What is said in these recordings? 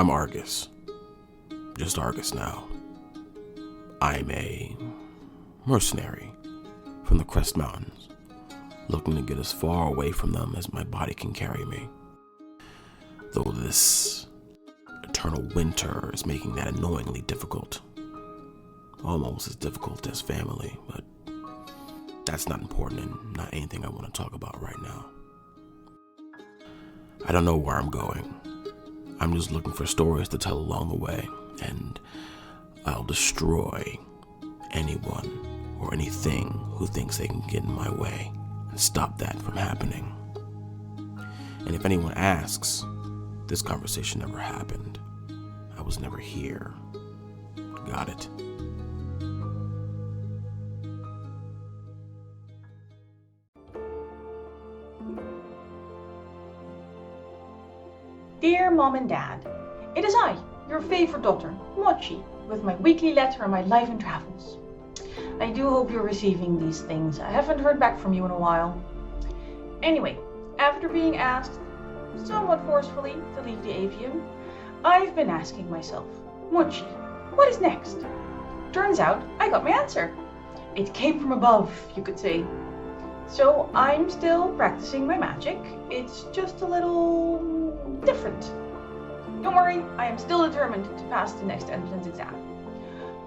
I'm Argus. Just Argus now. I'm a mercenary from the Crest Mountains, looking to get as far away from them as my body can carry me. Though this eternal winter is making that annoyingly difficult. Almost as difficult as family, but that's not important and not anything I want to talk about right now. I don't know where I'm going. I'm just looking for stories to tell along the way, and I'll destroy anyone or anything who thinks they can get in my way and stop that from happening. And if anyone asks, this conversation never happened. I was never here. Got it? Dear Mom and Dad, it is I, your favorite daughter, Mochi, with my weekly letter and my life and travels. I do hope you're receiving these things. I haven't heard back from you in a while. Anyway, after being asked, somewhat forcefully, to leave the avium, I've been asking myself, Mochi, what is next? Turns out I got my answer. It came from above, you could say. So I'm still practicing my magic. It's just a little different. Don't worry, I am still determined to pass the next entrance exam.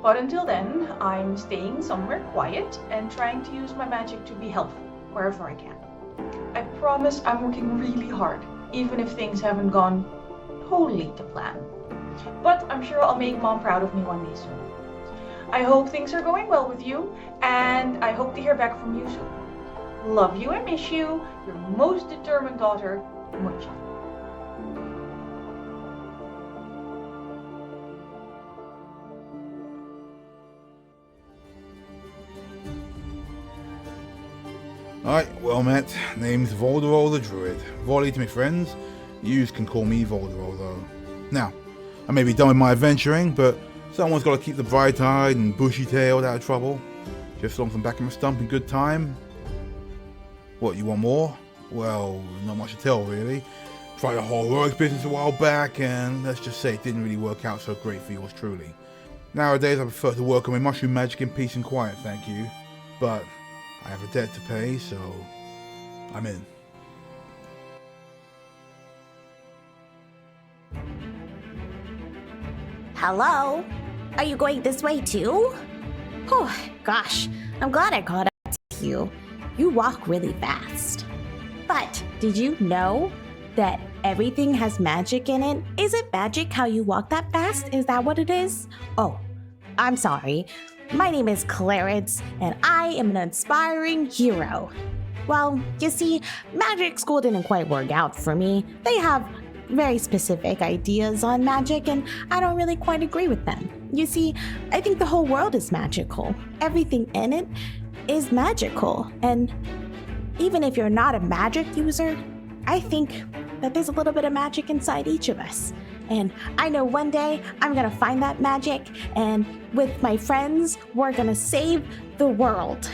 But until then, I'm staying somewhere quiet and trying to use my magic to be helpful wherever I can. I promise I'm working really hard, even if things haven't gone totally to plan. But I'm sure I'll make Mom proud of me one day soon. I hope things are going well with you, and I hope to hear back from you soon. Love you and miss you, your most determined daughter, Mochi. Alright, well met. Name's Voldero the Druid. Volley to my friends. Yous can call me Voldero though. Now, I may be done with my adventuring, but someone's got to keep the bright-eyed and bushy-tailed out of trouble. Just as long as I'm back in my stump in good time. What, you want more? Well, not much to tell really. Tried a whole heroics business a while back, and let's just say it didn't really work out so great for yours truly. Nowadays I prefer to work on my mushroom magic in peace and quiet, thank you. But I have a debt to pay, so I'm in. Hello? Are you going this way too? Oh, gosh, I'm glad I caught up to you. You walk really fast. But did you know that everything has magic in it? Is it magic how you walk that fast? Is that what it is? Oh, I'm sorry. My name is Clarence, and I am an aspiring hero. Well, you see, magic school didn't quite work out for me. They have very specific ideas on magic, and I don't really quite agree with them. You see, I think the whole world is magical. Everything in it is magical, and even if you're not a magic user, I think that there's a little bit of magic inside each of us. And I know one day I'm gonna find that magic, and with my friends, we're gonna save the world.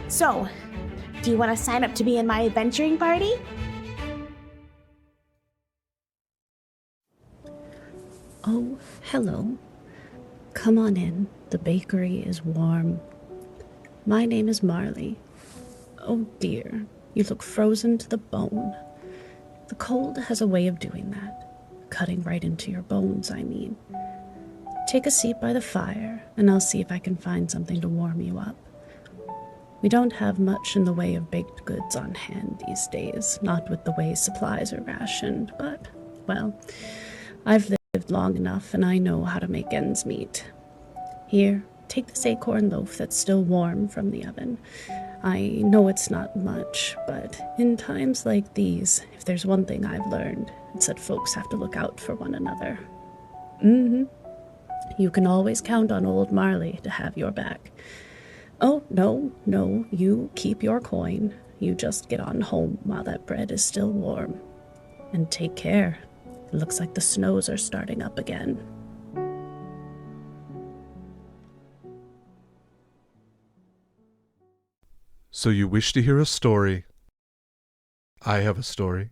So, do you want to sign up to be in my adventuring party? Oh, hello. Come on in. The bakery is warm. My name is Marley. Oh dear, you look frozen to the bone. The cold has a way of doing that. Cutting right into your bones, I mean. Take a seat by the fire, and I'll see if I can find something to warm you up. We don't have much in the way of baked goods on hand these days, not with the way supplies are rationed, but, well, I've lived long enough and I know how to make ends meet. Here, take this acorn loaf that's still warm from the oven. I know it's not much, but in times like these, if there's one thing I've learned, it's that folks have to look out for one another. You can always count on old Marley to have your back. Oh, no, you keep your coin. You just get on home while that bread is still warm. And take care. It looks like the snows are starting up again. So you wish to hear a story? I have a story.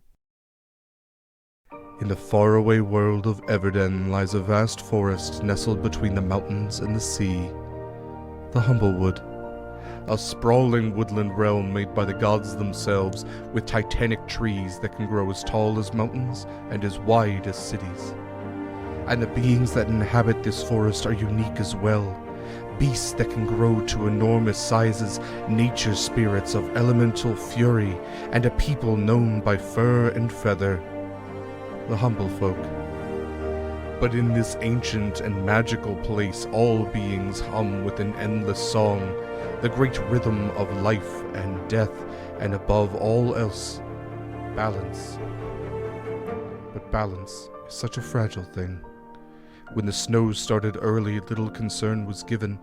In the faraway world of Everden lies a vast forest nestled between the mountains and the sea. The Humblewood, a sprawling woodland realm made by the gods themselves, with titanic trees that can grow as tall as mountains and as wide as cities. And the beings that inhabit this forest are unique as well. Beasts that can grow to enormous sizes, nature spirits of elemental fury, and a people known by fur and feather. The humble folk. But in this ancient and magical place, all beings hum with an endless song, the great rhythm of life and death, and above all else, balance. But balance is such a fragile thing. When the snows started early, little concern was given.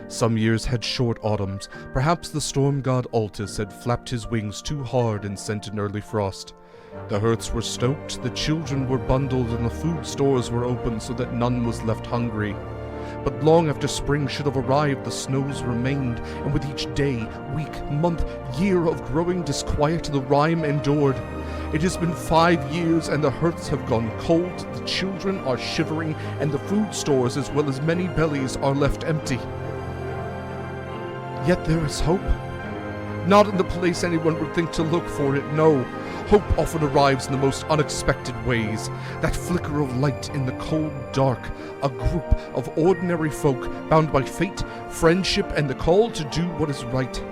Some years had short autumns. Perhaps the storm god Altus had flapped his wings too hard and sent an early frost. The hearths were stoked, the children were bundled, and the food stores were opened so that none was left hungry. But long after spring should have arrived, the snows remained, and with each day, week, month, year of growing disquiet, the rime endured. It has been 5 years, and the hearths have gone cold, the children are shivering, and the food stores, as well as many bellies, are left empty. Yet there is hope. Not in the place anyone would think to look for it, no. Hope often arrives in the most unexpected ways. That flicker of light in the cold dark. A group of ordinary folk bound by fate, friendship, and the call to do what is right.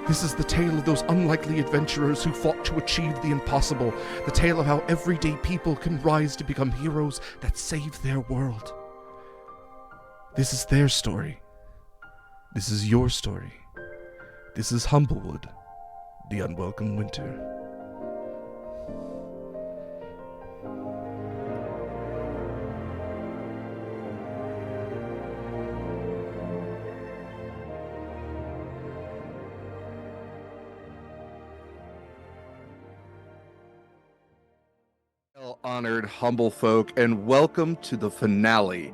This is the tale of those unlikely adventurers who fought to achieve the impossible. The tale of how everyday people can rise to become heroes that save their world. This is their story. This is your story. This is Humblewood, the Unwelcome Winter. Honored humble folk, and welcome to the finale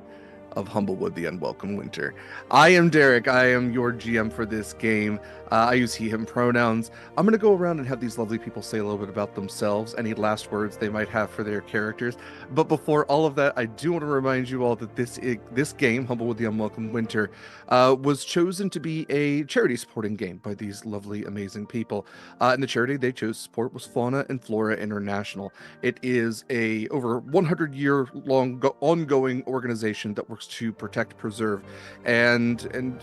of Humblewood, the Unwelcome Winter. I am Derek. I am your GM for this game. I use he, him pronouns. I'm going to go around and have these lovely people say a little bit about themselves, any last words they might have for their characters. But before all of that, I do want to remind you all that this game, Humblewood, the Unwelcome Winter, was chosen to be a charity supporting game by these lovely, amazing people. And the charity they chose to support was Fauna and Flora International. It is a over 100-year-long ongoing organization that works to protect, preserve, and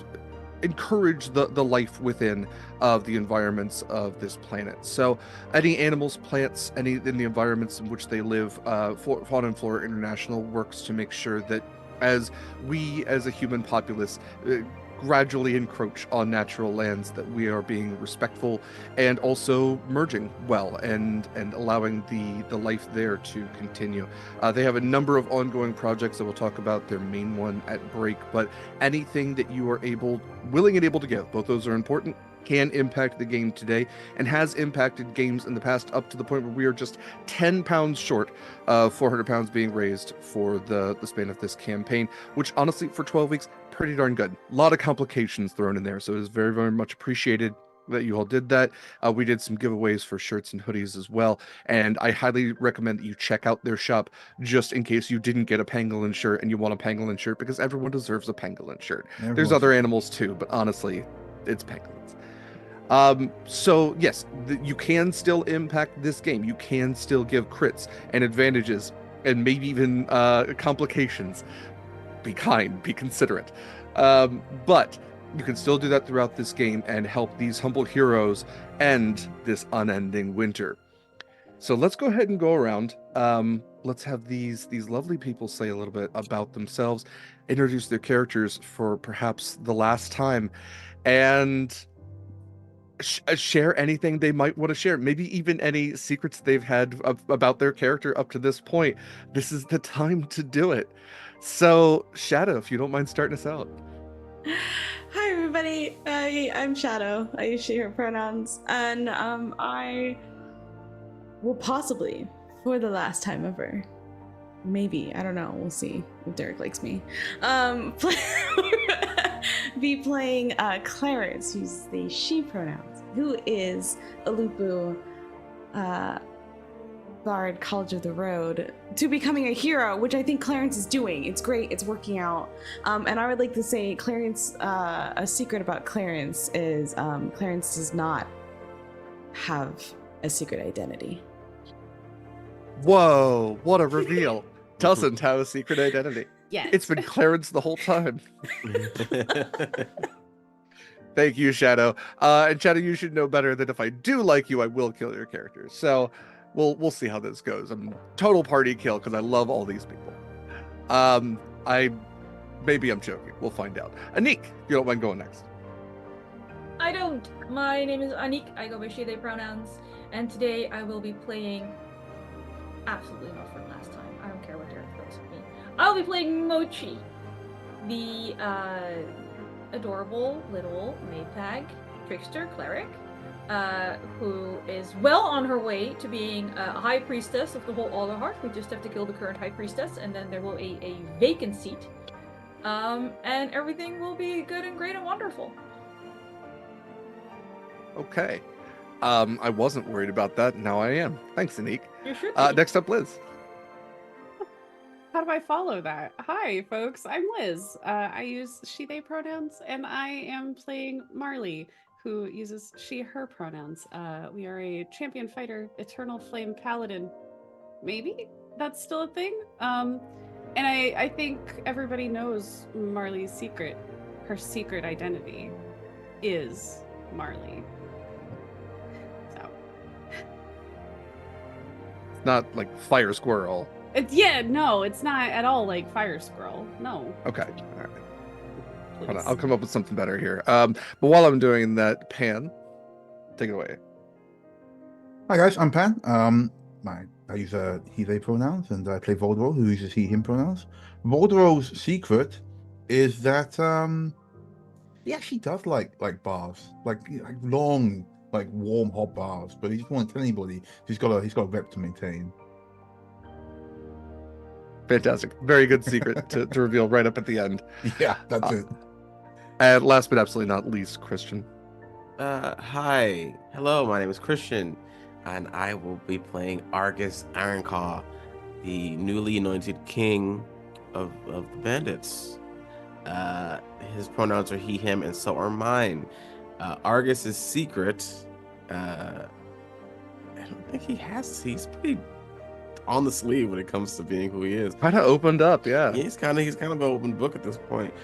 encourage the life within of the environments of this planet. So any animals, plants, any in the environments in which they live, Fauna and Flora International works to make sure that as we as a human populace gradually encroach on natural lands, that we are being respectful and also merging well and allowing the life there to continue. They have a number of ongoing projects that we'll talk about, their main one at break, but anything that you are willing and able to give, both those are important, can impact the game today and has impacted games in the past up to the point where we are just 10 pounds short of 400 pounds being raised for the span of this campaign, which honestly for 12 weeks, pretty darn good. A lot of complications thrown in there, so it is very, very much appreciated that you all did that. We did some giveaways for shirts and hoodies as well, and I highly recommend that you check out their shop just in case you didn't get a pangolin shirt and you want a pangolin shirt, because everyone deserves a pangolin shirt. There's other animals too, but honestly, it's pangolins. So yes, you can still impact this game. You can still give crits and advantages and maybe even complications. Be kind, be considerate. But you can still do that throughout this game and help these humble heroes end this unending winter. So let's go ahead and go around. Let's have these lovely people say a little bit about themselves, introduce their characters for perhaps the last time, and share anything they might want to share, maybe even any secrets they've had about their character up to this point. This is the time to do it. So Shadow, if you don't mind starting us out. Hi everybody, I'm Shadow. I use she, her pronouns, and I will possibly, for the last time ever, maybe, I don't know, we'll see if Derek likes me, be playing Clarence, who's the she pronouns, who is a Lupu Bard College of the Road to becoming a hero, which I think Clarence is doing. It's great. It's working out. And I would like to say Clarence, a secret about Clarence is Clarence does not have a secret identity. Whoa, what a reveal. Doesn't have a secret identity. Yes. It's been Clarence the whole time. Thank you, Shadow. And Shadow, you should know better that if I do like you, I will kill your characters. So we'll see how this goes. I'm total party kill because I love all these people. Maybe I'm joking. We'll find out. Anniek, you don't mind going next. I don't. My name is Anniek. I go by she, they pronouns. And today I will be playing... Absolutely not from last time. I don't care what Derek thinks of me. I'll be playing Mochi, the adorable little Maytag trickster cleric, who is well on her way to being a high priestess of the whole Alderheart. We just have to kill the current high priestess, and then there will be a vacant seat. And everything will be good and great and wonderful. Okay. I wasn't worried about that. Now I am. Thanks, Anniek. You should be. Next up, Liz. How do I follow that? Hi, folks. I'm Liz. I use she, they pronouns, and I am playing Marley, who uses she, her pronouns. We are a champion fighter, eternal flame paladin. Maybe that's still a thing. And I think everybody knows Marley's secret. Her secret identity is Marley. So. It's not like Fire Squirrel. No, it's not at all like Fire Squirrel. No. Okay. All right. Hold on, I'll come up with something better here. But while I'm doing that, Pan, take it away. Hi guys, I'm Pan. I use he, they pronouns, and I play Voldemort, who uses he, him pronouns. Voldemort's secret is that he actually does like baths, like long, like warm hot baths, but he just won't tell anybody. He's got a rep to maintain. Fantastic. Very good secret to reveal right up at the end. Yeah, that's it. And last but absolutely not least, Christian. Hi. Hello, my name is Christian, and I will be playing Argus Ironclaw, the newly anointed king of the bandits. His pronouns are he, him, and so are mine. Argus's secret, I don't think he has. He's pretty on the sleeve when it comes to being who he is. Kind of opened up, yeah. He's kind of an open book at this point.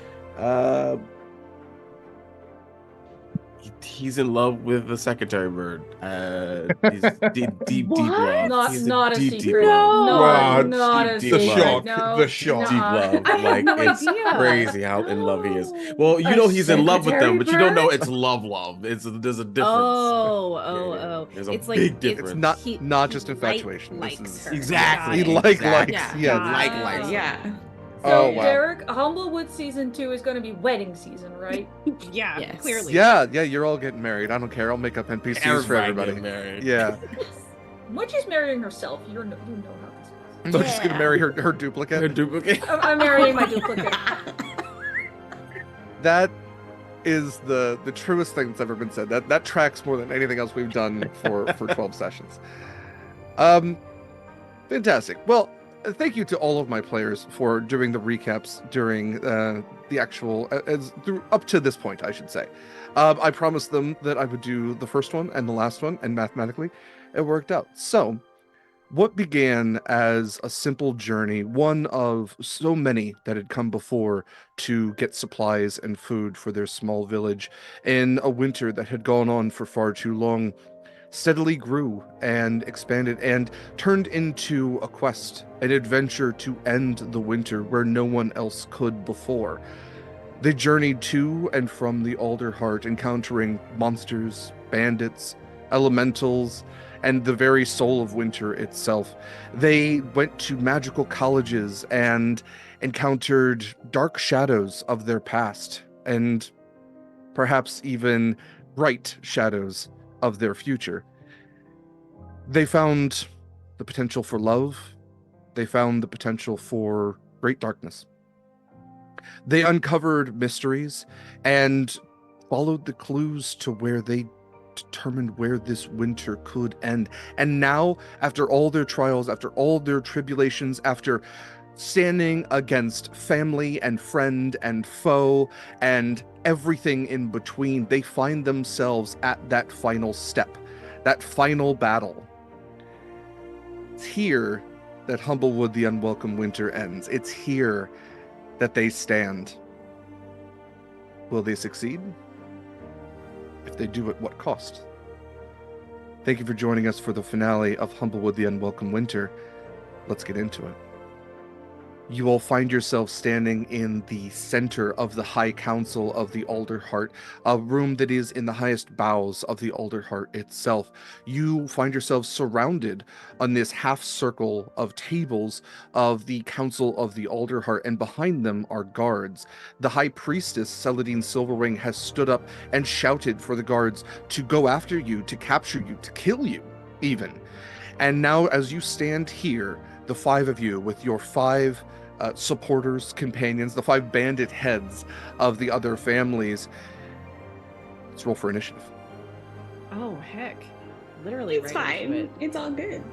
He's in love with the secretary bird. He's deep love. Not a deep secret. love. Not a Deep secret. love. The shock. Deep love. I had no it's idea. crazy how in love he is. Well, you A know he's in love with them, secretary but you don't know bird? it's love. There's a difference. Oh. There's a It's like big difference. It's not just infatuation. Likes This is her. Exactly. He likes. Yeah. Yeah. Yeah. So, Oh, wow. Derek, Humblewood season 2 is going to be wedding season, right? Yeah, Yes. clearly. Yeah, you're all getting married. I don't care. I'll make up NPCs for everybody. getting married. Yeah. Mochi's marrying herself. You know how this is. I'm just gonna marry her duplicate. Her duplicate. I'm marrying my duplicate. That is the truest thing that's ever been said. That tracks more than anything else we've done for 12 sessions. Fantastic. Well, thank you to all of my players for doing the recaps during the actual up to this point, I should say. I promised them that I would do the first one and the last one, and mathematically, it worked out. So, what began as a simple journey, one of so many that had come before to get supplies and food for their small village in a winter that had gone on for far too long, steadily grew and expanded and turned into a quest, an adventure to end the winter where no one else could before. They journeyed to and from the Alderheart, encountering monsters, bandits, elementals, and the very soul of winter itself. They went to magical colleges and encountered dark shadows of their past, and perhaps even bright shadows of their future. They found the potential for love. They found the potential for great darkness. They uncovered mysteries and followed the clues to where they determined where this winter could end. And now, after all their trials, after all their tribulations, after standing against family and friend and foe and everything in between, they find themselves at that final step, that final battle. It's here that Humblewood the Unwelcome Winter ends. It's here that they stand. Will they succeed? If they do, at what cost? Thank you for joining us for the finale of Humblewood the Unwelcome Winter. Let's get into it. You all find yourself standing in the center of the High Council of the Alderheart, a room that is in the highest boughs of the Alderheart itself. You find yourself surrounded on this half circle of tables of the Council of the Alderheart, and behind them are guards. The High Priestess, Celadine Silverwing, has stood up and shouted for the guards to go after you, to capture you, to kill you, even. And now, as you stand here, the five of you, with your five supporters, companions, the five bandit heads of the other families. Let's roll for initiative. Oh, heck. Literally It's right into fine. it. It's all good.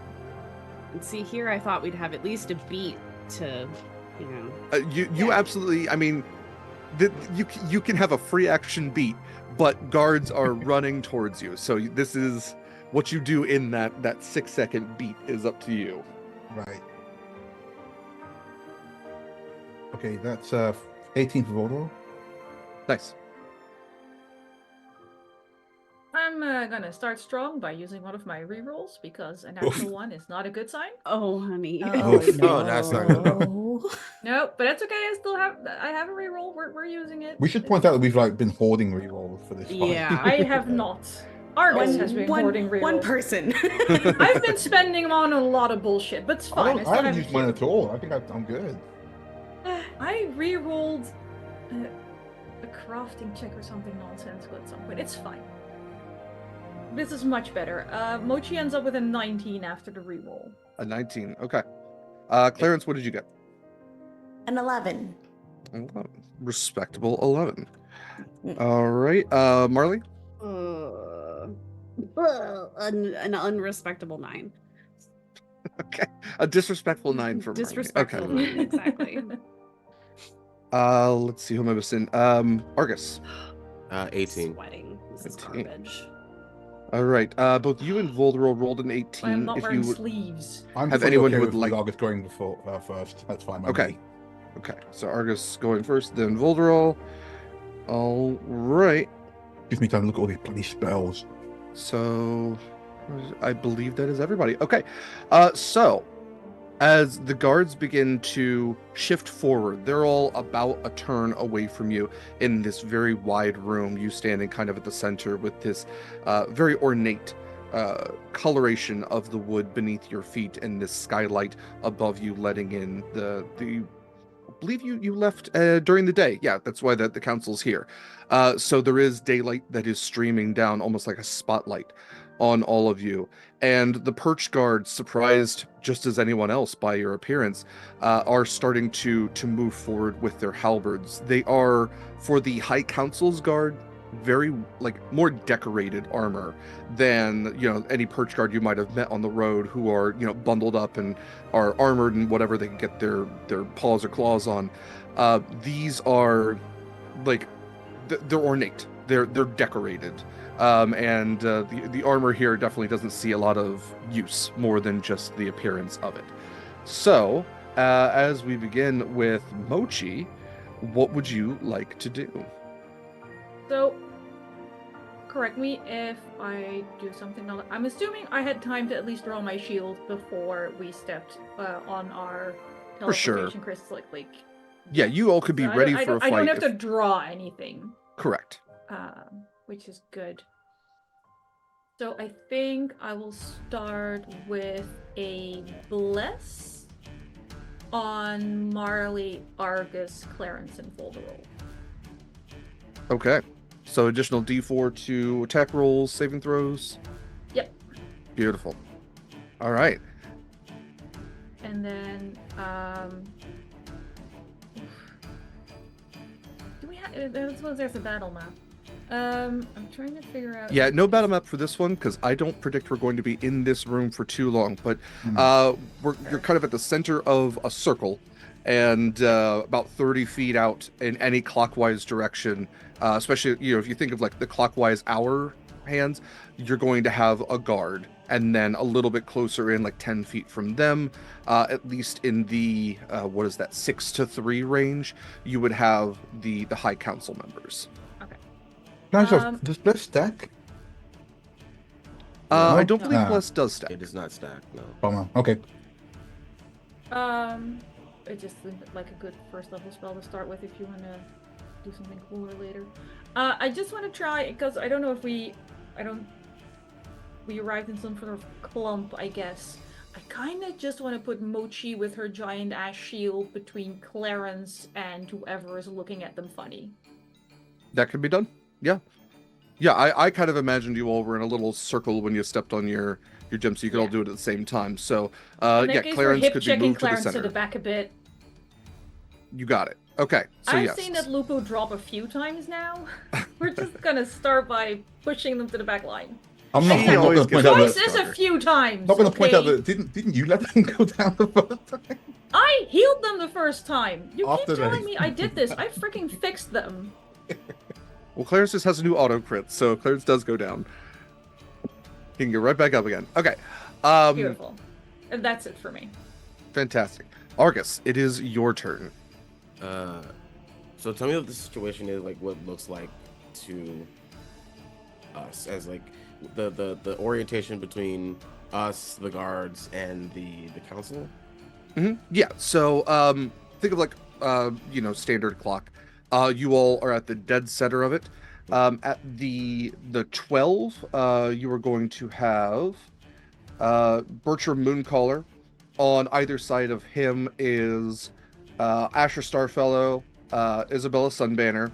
And see, here I thought we'd have at least a beat to, you know. You absolutely, I mean, you can have a free action beat, but guards are running towards you. So this is what you do in that 6-second beat is up to you. Right. Okay, that's 18 for Voldor. Nice. I'm gonna start strong by using one of my rerolls because a natural one is not a good sign. Oh, honey. Oh, Oh, that's not good enough. No, but that's okay. I have a reroll. We're using it. We should point out that we've been hoarding rerolls for this fight. Yeah. I have not. Argus has been hoarding rerolls. One person. I've been spending them on a lot of bullshit, but it's fine. I haven't used mine at all. I think I'm good. I re-rolled a crafting check or something nonsense at some point. It's fine. This is much better. Mochi ends up with a 19 after the re-roll. A 19. Okay. Clarence, what did you get? An 11. 11. Respectable 11. All right. Marley? An unrespectable 9. Okay. A disrespectful 9 for Marley. Disrespectful Okay. 9, exactly. Let's see who am I missing. Argus. 18. Sweating. This is 18. garbage. All right. Both you and Voldero rolled an 18. I'm not if wearing you would sleeves. I'm have fully anyone okay who would with like. Argus going before first. That's fine. by Okay. me. Okay. So Argus going first, then Voldero. All right. Gives me time to look at all these bloody spells. So I believe that is everybody. Okay. So as the guards begin to shift forward, they're all about a turn away from you in this very wide room, you standing kind of at the center with this very ornate coloration of the wood beneath your feet and this skylight above you letting in the I believe you left during the day. Yeah, that's why the council's here. So there is daylight that is streaming down almost like a spotlight on all of you. And the perch guards, surprised just as anyone else by your appearance, are starting to move forward with their halberds. They are, for the High Council's guard, very more decorated armor than any perch guard you might have met on the road, who are bundled up and are armored and whatever they can get their paws or claws on. These are they're ornate, they're decorated, and the armor here definitely doesn't see a lot of use more than just the appearance of it. So as we begin with Mochi, what would you like to do? So, correct me if I do something. I'm assuming I had time to at least draw my shield before we stepped on our For sure. teleportation crystal. Yeah, you all could be so ready I for a fight. I don't have to draw anything. Correct. Which is good. So I think I will start with a bless on Marley, Argus, Clarence, and Voldero. Okay. So additional D4 to attack rolls, saving throws. Yep. Beautiful. All right. And then, do we have? I suppose there's a battle map. I'm trying to figure out. Yeah, no battle map for this one because I don't predict we're going to be in this room for too long. But you're kind of at the center of a circle, and about 30 feet out in any clockwise direction. Especially if you think of like the clockwise hour hands, you're going to have a guard, and then a little bit closer in, like 10 feet from them, at least in the 6 to 3 range, you would have the High Council members. Can I just, does Bless stack? I don't believe Bless does stack. It does not stack, no. Bummer. Okay. It just seemed like a good first level spell to start with if you want to do something cooler later. I just want to try, because I don't know if we arrived in some sort of clump, I guess. I kind of just want to put Mochi with her giant ass shield between Clarence and whoever is looking at them funny. That could be done. Yeah. I kind of imagined you all were in a little circle when you stepped on your gem, so you could all do it at the same time. So, Clarence could be moved Clarence to the center. To the back a bit. You got it. Okay, so I've seen that Lupo drop a few times now. We're just gonna start by pushing them to the back line. I'm not going to point out Twice is a few times. Not going to point out that didn't you let them go down the first time? I healed them the first time. You After keep telling me I did this. I freaking fixed them. Well, Clarence just has a new auto crit, so Clarence does go down. He can get right back up again. Okay. Beautiful. And that's it for me. Fantastic. Argus, it is your turn. So tell me what the situation is, like what it looks like to us as like the orientation between us, the guards, and the council. Mm-hmm. Yeah. So think of like standard clock. You all are at the dead center of it. At the 12, you are going to have Bertram Mooncaller. On either side of him is Asher Starfellow, Isabella Sunbanner.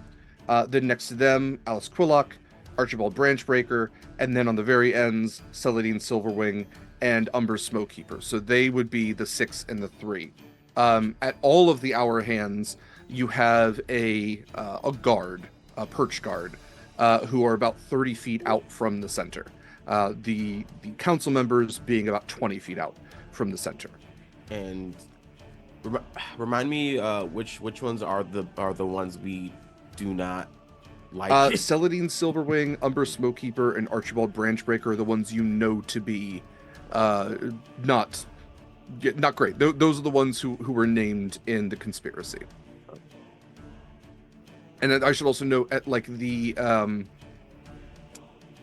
Then next to them, Alice Quillock, Archibald Branchbreaker, and then on the very ends, Celadine Silverwing and Umber Smokekeeper. So they would be the 6 and the 3. At all of the hour hands, you have a guard, a perch guard, who are about 30 feet out from the center. The council members being about 20 feet out from the center. And remind me which ones are the ones we do not like. Celadine Silverwing, Umber Smokekeeper, and Archibald Branchbreaker are the ones you know to be not great. Those are the ones who were named in the conspiracy. And I should also note at like the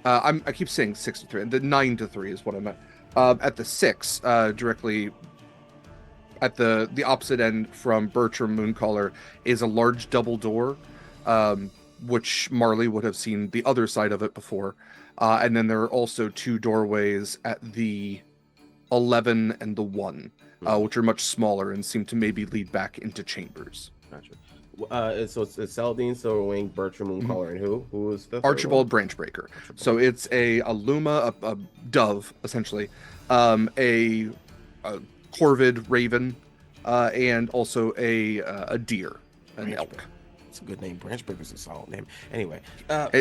I keep saying 6 to 3. The 9 to 3 is what I meant. At the 6, directly at the opposite end from Bertram Mooncaller, is a large double door, which Marley would have seen the other side of it before. And then there are also 2 doorways at the 11 and the 1, which are much smaller and seem to maybe lead back into chambers. Gotcha. So it's Celadine Silverwing, Bertram Mooncaller, and who is the Archibald Branchbreaker. So it's a Luma, a dove essentially, a corvid raven, and also a deer, an elk. It's a good name. Branchbreaker's a solid name. Anyway,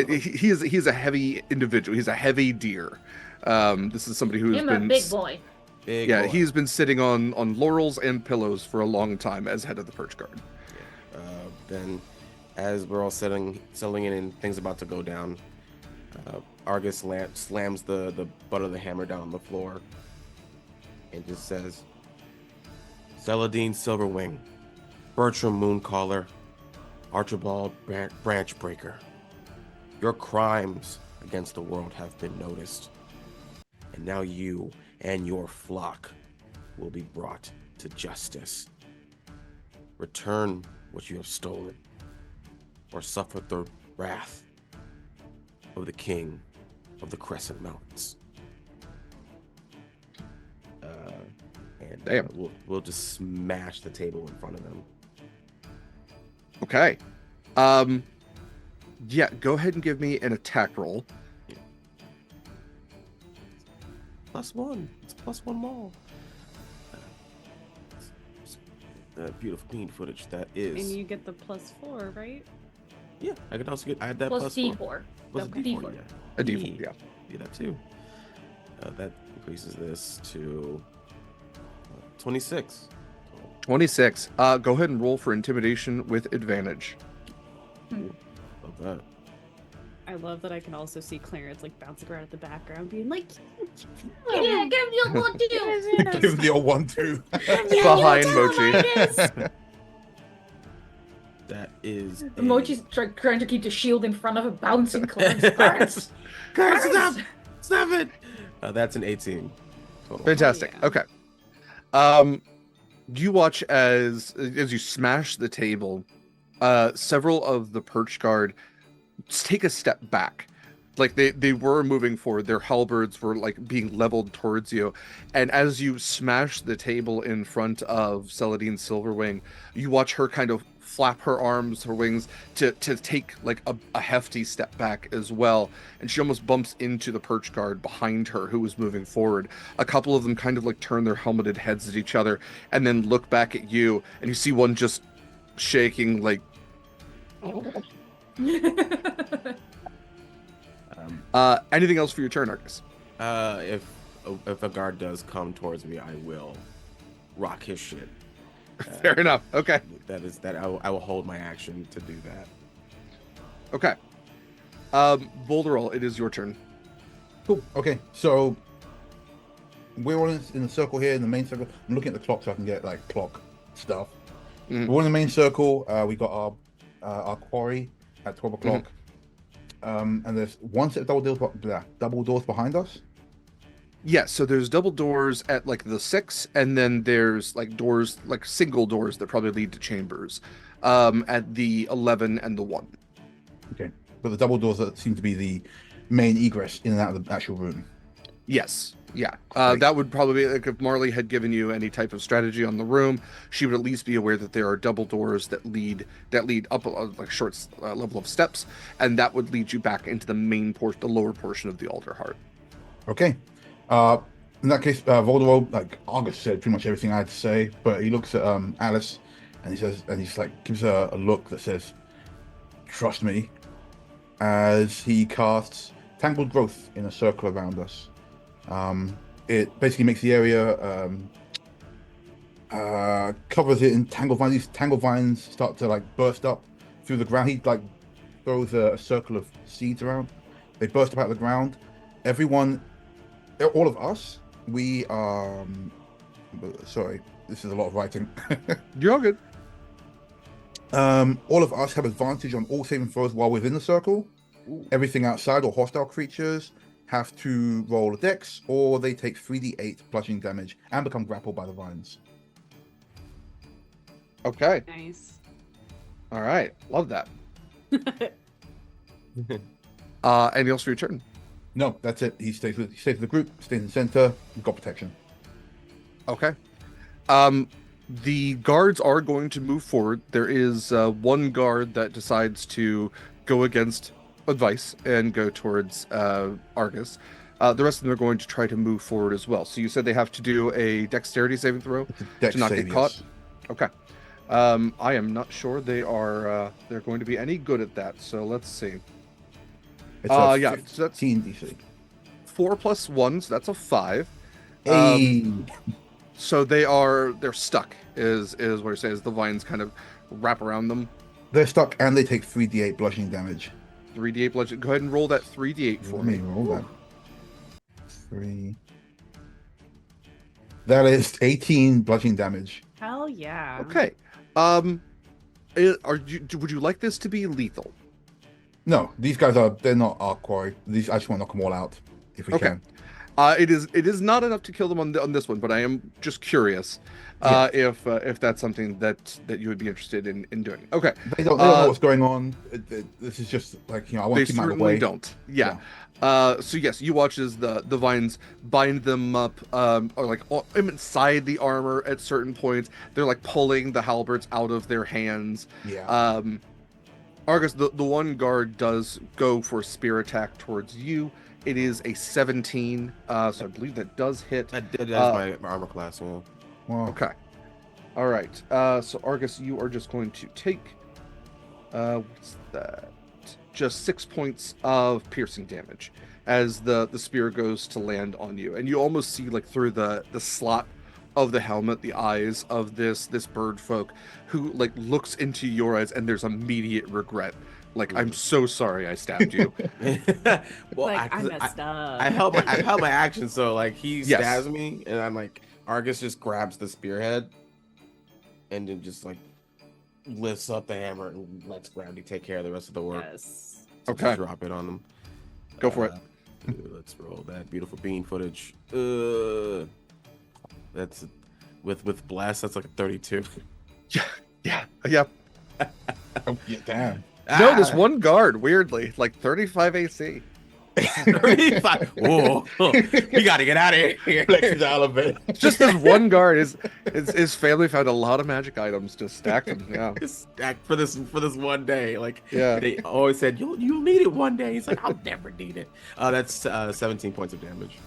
he's a heavy individual. He's a heavy deer. This is somebody who's been a big boy. Boy. He's been sitting on laurels and pillows for a long time as head of the perch guard. Then, as we're all settling in and things about to go down, Argus slams the butt of the hammer down on the floor and just says, Celadine Silverwing, Bertram Mooncaller, Archibald Branchbreaker, your crimes against the world have been noticed, and now you and your flock will be brought to justice. Return what you have stolen, or suffer the wrath of the King of the Crescent Mountains. We'll just smash the table in front of them. Okay. Yeah, go ahead and give me an attack roll. +1. It's +1 more. Beautiful clean footage that is. And you get the +4, right? Yeah, I could also get. I had that Plus +4. D4. Plus Okay. D4. D4. Yeah. A D4, yeah. Yeah, that too. That increases this to 26. 26. Go ahead and roll for intimidation with advantage. Love that. I love that I can also see Clarence like bouncing around at the background, being like, Yeah, give me a one too. Give the old one too. Behind Mochi. That is. Mochi's trying to keep the shield in front of a bouncing Clarence. Clarence, stop! Stop it! That's an 18. Total. Fantastic. Oh, yeah. Okay. You watch as you smash the table, several of the perch guard take a step back. Like they were moving forward, their halberds were like being leveled towards you. And as you smash the table in front of Celadine Silverwing, you watch her kind of flap her arms, her wings, to take like a hefty step back as well. And she almost bumps into the perch guard behind her who was moving forward. A couple of them kind of like turn their helmeted heads at each other and then look back at you, and you see one just shaking like anything else for your turn, Arcus? If a guard does come towards me, I will rock his shit. Fair enough. Okay. I will hold my action to do that. Okay. Boulderall, it is your turn. Cool. Okay, so we're all in the circle here, in the main circle. I'm looking at the clock so I can get like clock stuff. Mhm. We're in the main circle. We got our quarry at 12 o'clock. And there's one set of double doors behind us. Yes, so there's double doors at like the 6, and then there's like doors, like single doors that probably lead to chambers at the 11 and the 1. Okay, but the double doors that seem to be the main egress in and out of the actual room. Yes, yeah. Great. That would probably be like if Marley had given you any type of strategy on the room, she would at least be aware that there are double doors that lead up like short level of steps, and that would lead you back into the main portion, the lower portion of the altar heart. Okay. In that case, Voldemort, like Argus said pretty much everything I had to say, but he looks at Alice and he's like gives her a look that says, "Trust me," as he casts Tangled Growth in a circle around us. It basically makes the area covers it in tangled vines. These tangled vines start to like burst up through the ground. He like throws a circle of seeds around. They burst up out of the ground. Everyone, all of us, we sorry, this is a lot of writing. You're all good. All of us have advantage on all saving throws while within the circle. Everything outside or hostile creatures have to roll a dex, or they take 3d8 bludgeoning damage and become grappled by the vines. Okay. Nice. All right. Love that. Anything else for your turn? No, that's it. He stays with the group, stays in the center. We've got protection. Okay. The guards are going to move forward. There is one guard that decides to go against advice and go towards Argus. The rest of them are going to try to move forward as well. So you said they have to do a dexterity saving throw Dex to not save, get caught? yes. Okay. I am not sure they're going to be any good at that. So let's see. It's a yeah, so that's 15 DC. 4 plus 1, so that's a 5. Hey. So they're stuck is what you're saying, is the vines kind of wrap around them. They're stuck and they take 3d8 bludgeoning damage. 3d8 bludgeon. Go ahead and roll that 3d8 for Let me. me roll that. 3. That is 18 bludgeoning damage. Hell yeah. Okay. Would you like this to be lethal? No, these guys they're not our quarry. I just want to knock them all out if we can. It is not enough to kill them on this one, but I am just curious if that's something that you would be interested in doing. Okay. They don't know what's going on. This is just like, I want to keep them out of the way. They certainly don't. Yeah. So yes, you watch as the vines bind them up, or like inside the armor at certain points. They're like pulling the halberds out of their hands. Yeah. Argus, the one guard does go for a spear attack towards you. It is a 17, so I believe that does hit. That is my armor class. Yeah. Wow. Okay. All right. So Argus, you are just going to take What's that? Just 6 points of piercing damage as the spear goes to land on you, and you almost see like through the slot of the helmet the eyes of this bird folk who like looks into your eyes, and there's immediate regret. Like, I'm so sorry I stabbed you. Well, Like, I messed up. I held my action, so like he Yes. stabs me, and I'm like, Argus just grabs the spearhead, and then just like lifts up the hammer and lets Gravity take care of the rest of the work. Yes. So Okay. just drop it on them. Go for it. Let's roll that beautiful bean footage. That's with blast. That's like a 32. Yeah. Oh, yeah, damn. No, this one guard, weirdly, like 35 AC. 35. Whoa, we gotta get out of here. Flex the elevator. Just this one guard. His family found a lot of magic items to stack them. Yeah. Stacked for this one day. Like, Yeah. they always said you'll need it one day. He's like, I'll never need it. That's 17 points of damage.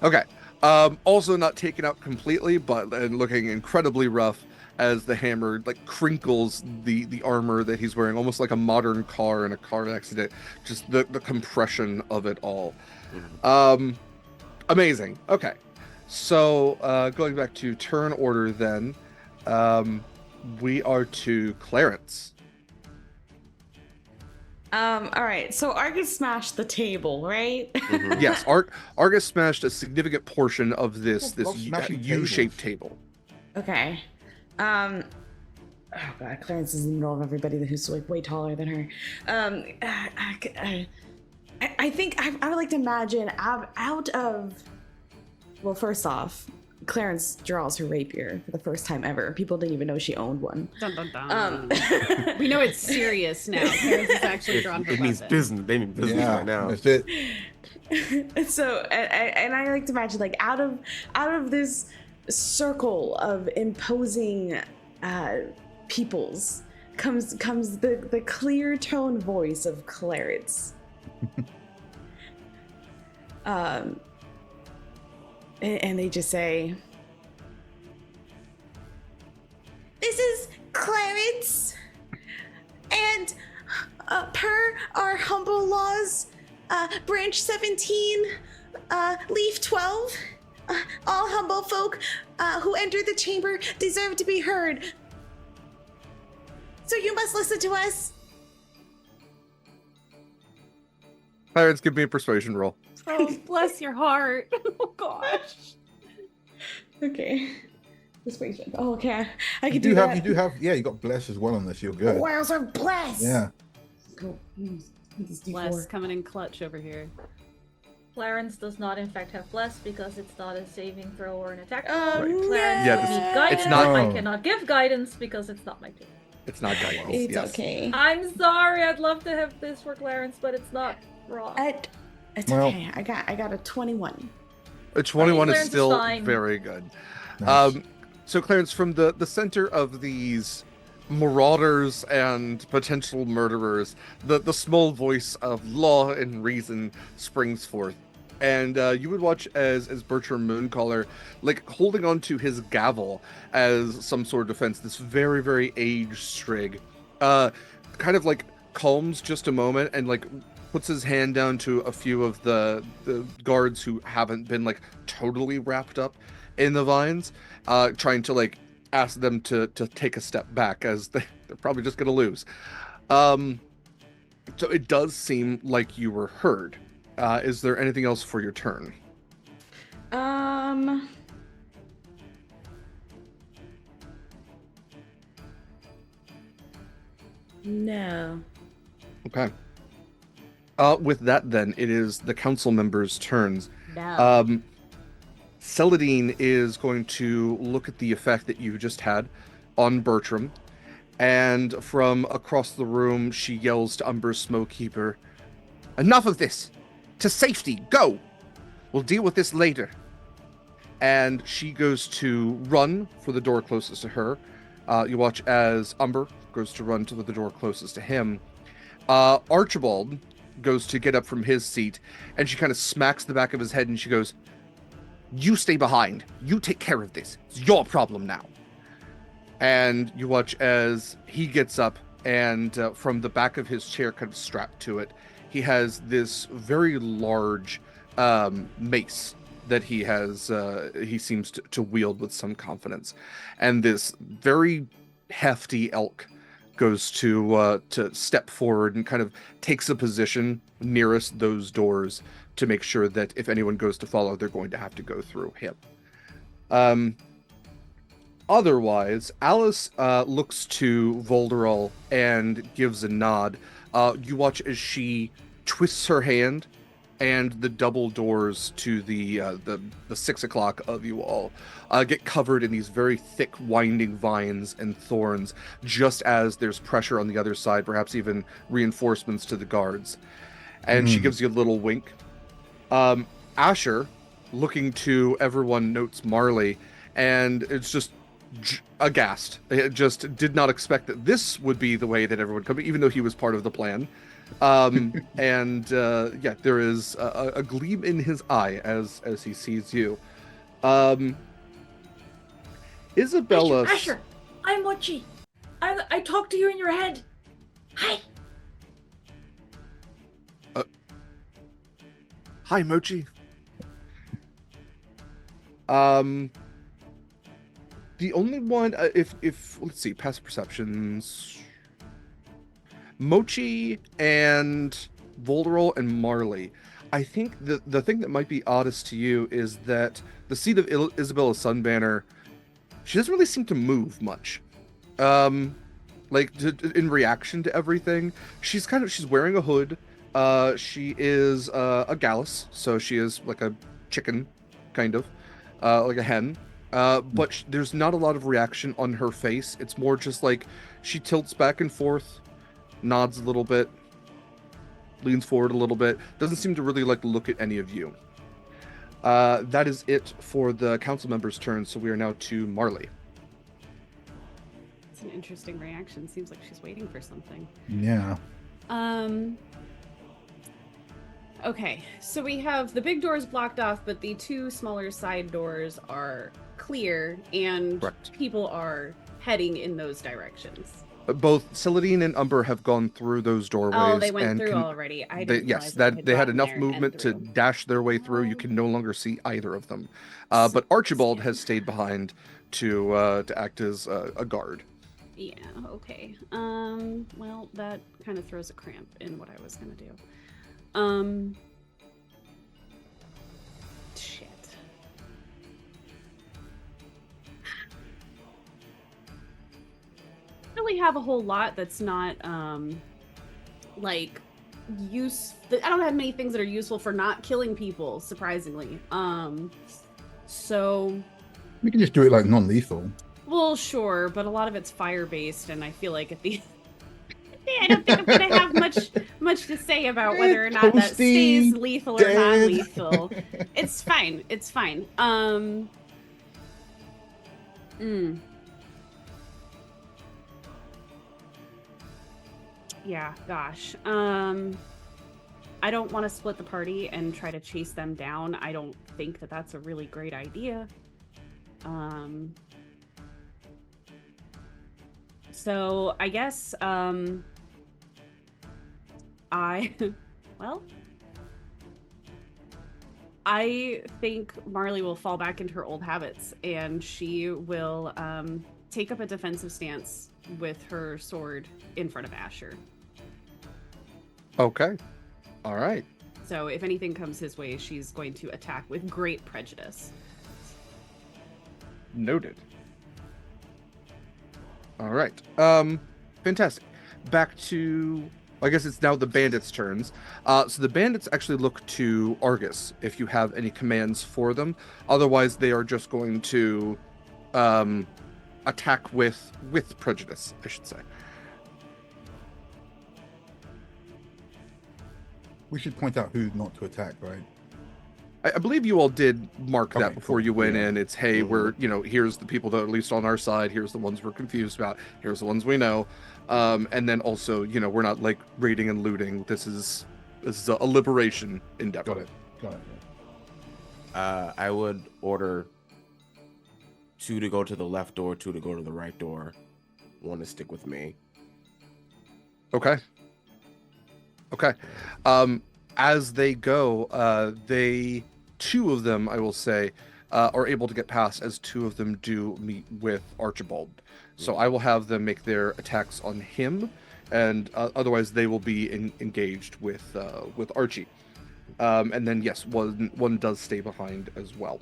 Okay. Also not taken out completely, but and looking incredibly rough as the hammer like crinkles the armor that he's wearing, almost like a modern car in a car accident. Just the compression of it all. Amazing. Okay. So going back to turn order then, we are to Clarence. All right. So Argus smashed the table, right? Yes, Argus smashed a significant portion of this Love smashing U-shaped table. Okay. Oh god, Clarence is in the middle of everybody who's like way taller than her. I think I would like to imagine out of. Well, first off, Clarence draws her rapier for the first time ever. People didn't even know she owned one. Dun, dun, dun. We know it's serious now. Clarence has actually drawn her It means weapon. business. They mean business Yeah, right now. that's it. So, and I like to imagine like out of this circle of imposing peoples comes the clear tone voice of Clarence. And they just say, This is Clarence, and per our humble laws, branch 17, leaf 12, all humble folk who enter the chamber deserve to be heard. So you must listen to us. Clarence, give me a persuasion roll. Oh, bless your heart. Oh gosh. okay. Persuasion. Oh, okay. I You can do do have, that. you do have, yeah, you got bless as well on this. You're good. Wow, so blessed. Yeah. Go. This Bless D4. coming in clutch over here. Clarence does not, in fact, have bless because it's not a saving throw or an attack. Oh, roll. no. Clarence Yeah, would this- need guidance. it's not- I cannot give guidance because it's not my pick. It's not guidance. It's Yes. okay. I'm sorry. I'd love to have this for Clarence, but it's not wrong. It's Well- okay. I got a 21. A 21 is Clarence is still fine. very good. Nice. So Clarence, from the center of these marauders and potential murderers, the small voice of law and reason springs forth. And you would watch as Bertram Mooncaller, like holding onto his gavel as some sort of defense, this very, very aged Strig, kind of like calms just a moment and like puts his hand down to a few of the guards who haven't been like totally wrapped up in the vines, trying to like ask them to take a step back as they're probably just gonna lose. So it does seem like you were heard. Is there anything else for your turn? No. Okay. With that, then, it is the council members' turns. No. Celadine is going to look at the effect that you just had on Bertram, and from across the room, she yells to Umber's Smokekeeper, "Enough of this! To safety! Go! We'll deal with this later." And she goes to run for the door closest to her. You watch as Umber goes to run to the door closest to him. Archibald goes to get up from his seat, and she kind of smacks the back of his head, and she goes, "You stay behind. You take care of this. It's your problem now." And you watch as he gets up, and from the back of his chair, kind of strapped to it, he has this very large mace that he seems to wield with some confidence, and this very hefty elk goes to step forward and kind of takes a position nearest those doors to make sure that if anyone goes to follow, they're going to have to go through him. Otherwise, Alice looks to Volderol and gives a nod. You watch as she twists her hand, and the double doors to the 6 o'clock of you all get covered in these very thick, winding vines and thorns, just as there's pressure on the other side, perhaps even reinforcements to the guards. And she gives you a little wink. Asher, looking to everyone, notes Marley, and it's just aghast. It just did not expect that this would be the way that everyone could be, even though he was part of the plan. And there is a gleam in his eye as he sees you. Isabella. Asher, I'm Mochi. I talk to you in your head. Hi. Hi, Mochi. The only one, if let's see, past perceptions. Mochi and Volderol and Marley. I think the thing that might be oddest to you is that the seat of Isabella Sunbanner, she doesn't really seem to move much. In reaction to everything, she's wearing a hood. She is a gallus, so she is like a chicken, kind of, like a hen. But there's not a lot of reaction on her face. It's more just like she tilts back and forth, nods a little bit, leans forward a little bit, doesn't seem to really look at any of you. That is it for the council members' turn, so we are now to Marley. It's an interesting reaction. Seems like she's waiting for something. Yeah. Okay, so we have the big doors blocked off, but the two smaller side doors are clear, and Correct. People are heading in those directions. Both Celadine and Umber have gone through those doorways. Oh, they went and through already. I didn't realize they had enough gotten there movement and to through. dash their way through. You can no longer see either of them. But Archibald has stayed behind to act as a guard. Yeah, okay. Well, that kind of throws a cramp in what I was going to do. Shit. Really have a whole lot that's not I don't have many things that are useful for not killing people, surprisingly. So We can just do it like non-lethal. well, sure, but a lot of it's fire based, and I feel like at the I don't think I'm gonna have much to say about whether or not that stays lethal or non-lethal. It's fine. It's fine. Yeah, gosh. I don't want to split the party and try to chase them down. I don't think that that's a really great idea. So I guess, I think Marley will fall back into her old habits, and she will take up a defensive stance with her sword in front of Asher. Okay. All right. So if anything comes his way, she's going to attack with great prejudice. Noted. All right. Fantastic. Back to, I guess it's now the bandits' turns. So the bandits actually look to Argus if you have any commands for them. Otherwise, they are just going to attack with prejudice, I should say. We should point out who not to attack, right? I believe you all did mark that before cool. you went Yeah. in. It's, hey, we're, here's the people that are at least on our side. Here's the ones we're confused about. Here's the ones we know. And then also, we're not raiding and looting. This is a liberation endeavor. Got it. I would order 2 to go to the left door, 2 to go to the right door, 1 to stick with me. Okay. Okay. As they go, two of them, I will say, are able to get past as two of them do meet with Archibald. So I will have them make their attacks on him, and otherwise they will be engaged with Archie. And then yes, one does stay behind as well.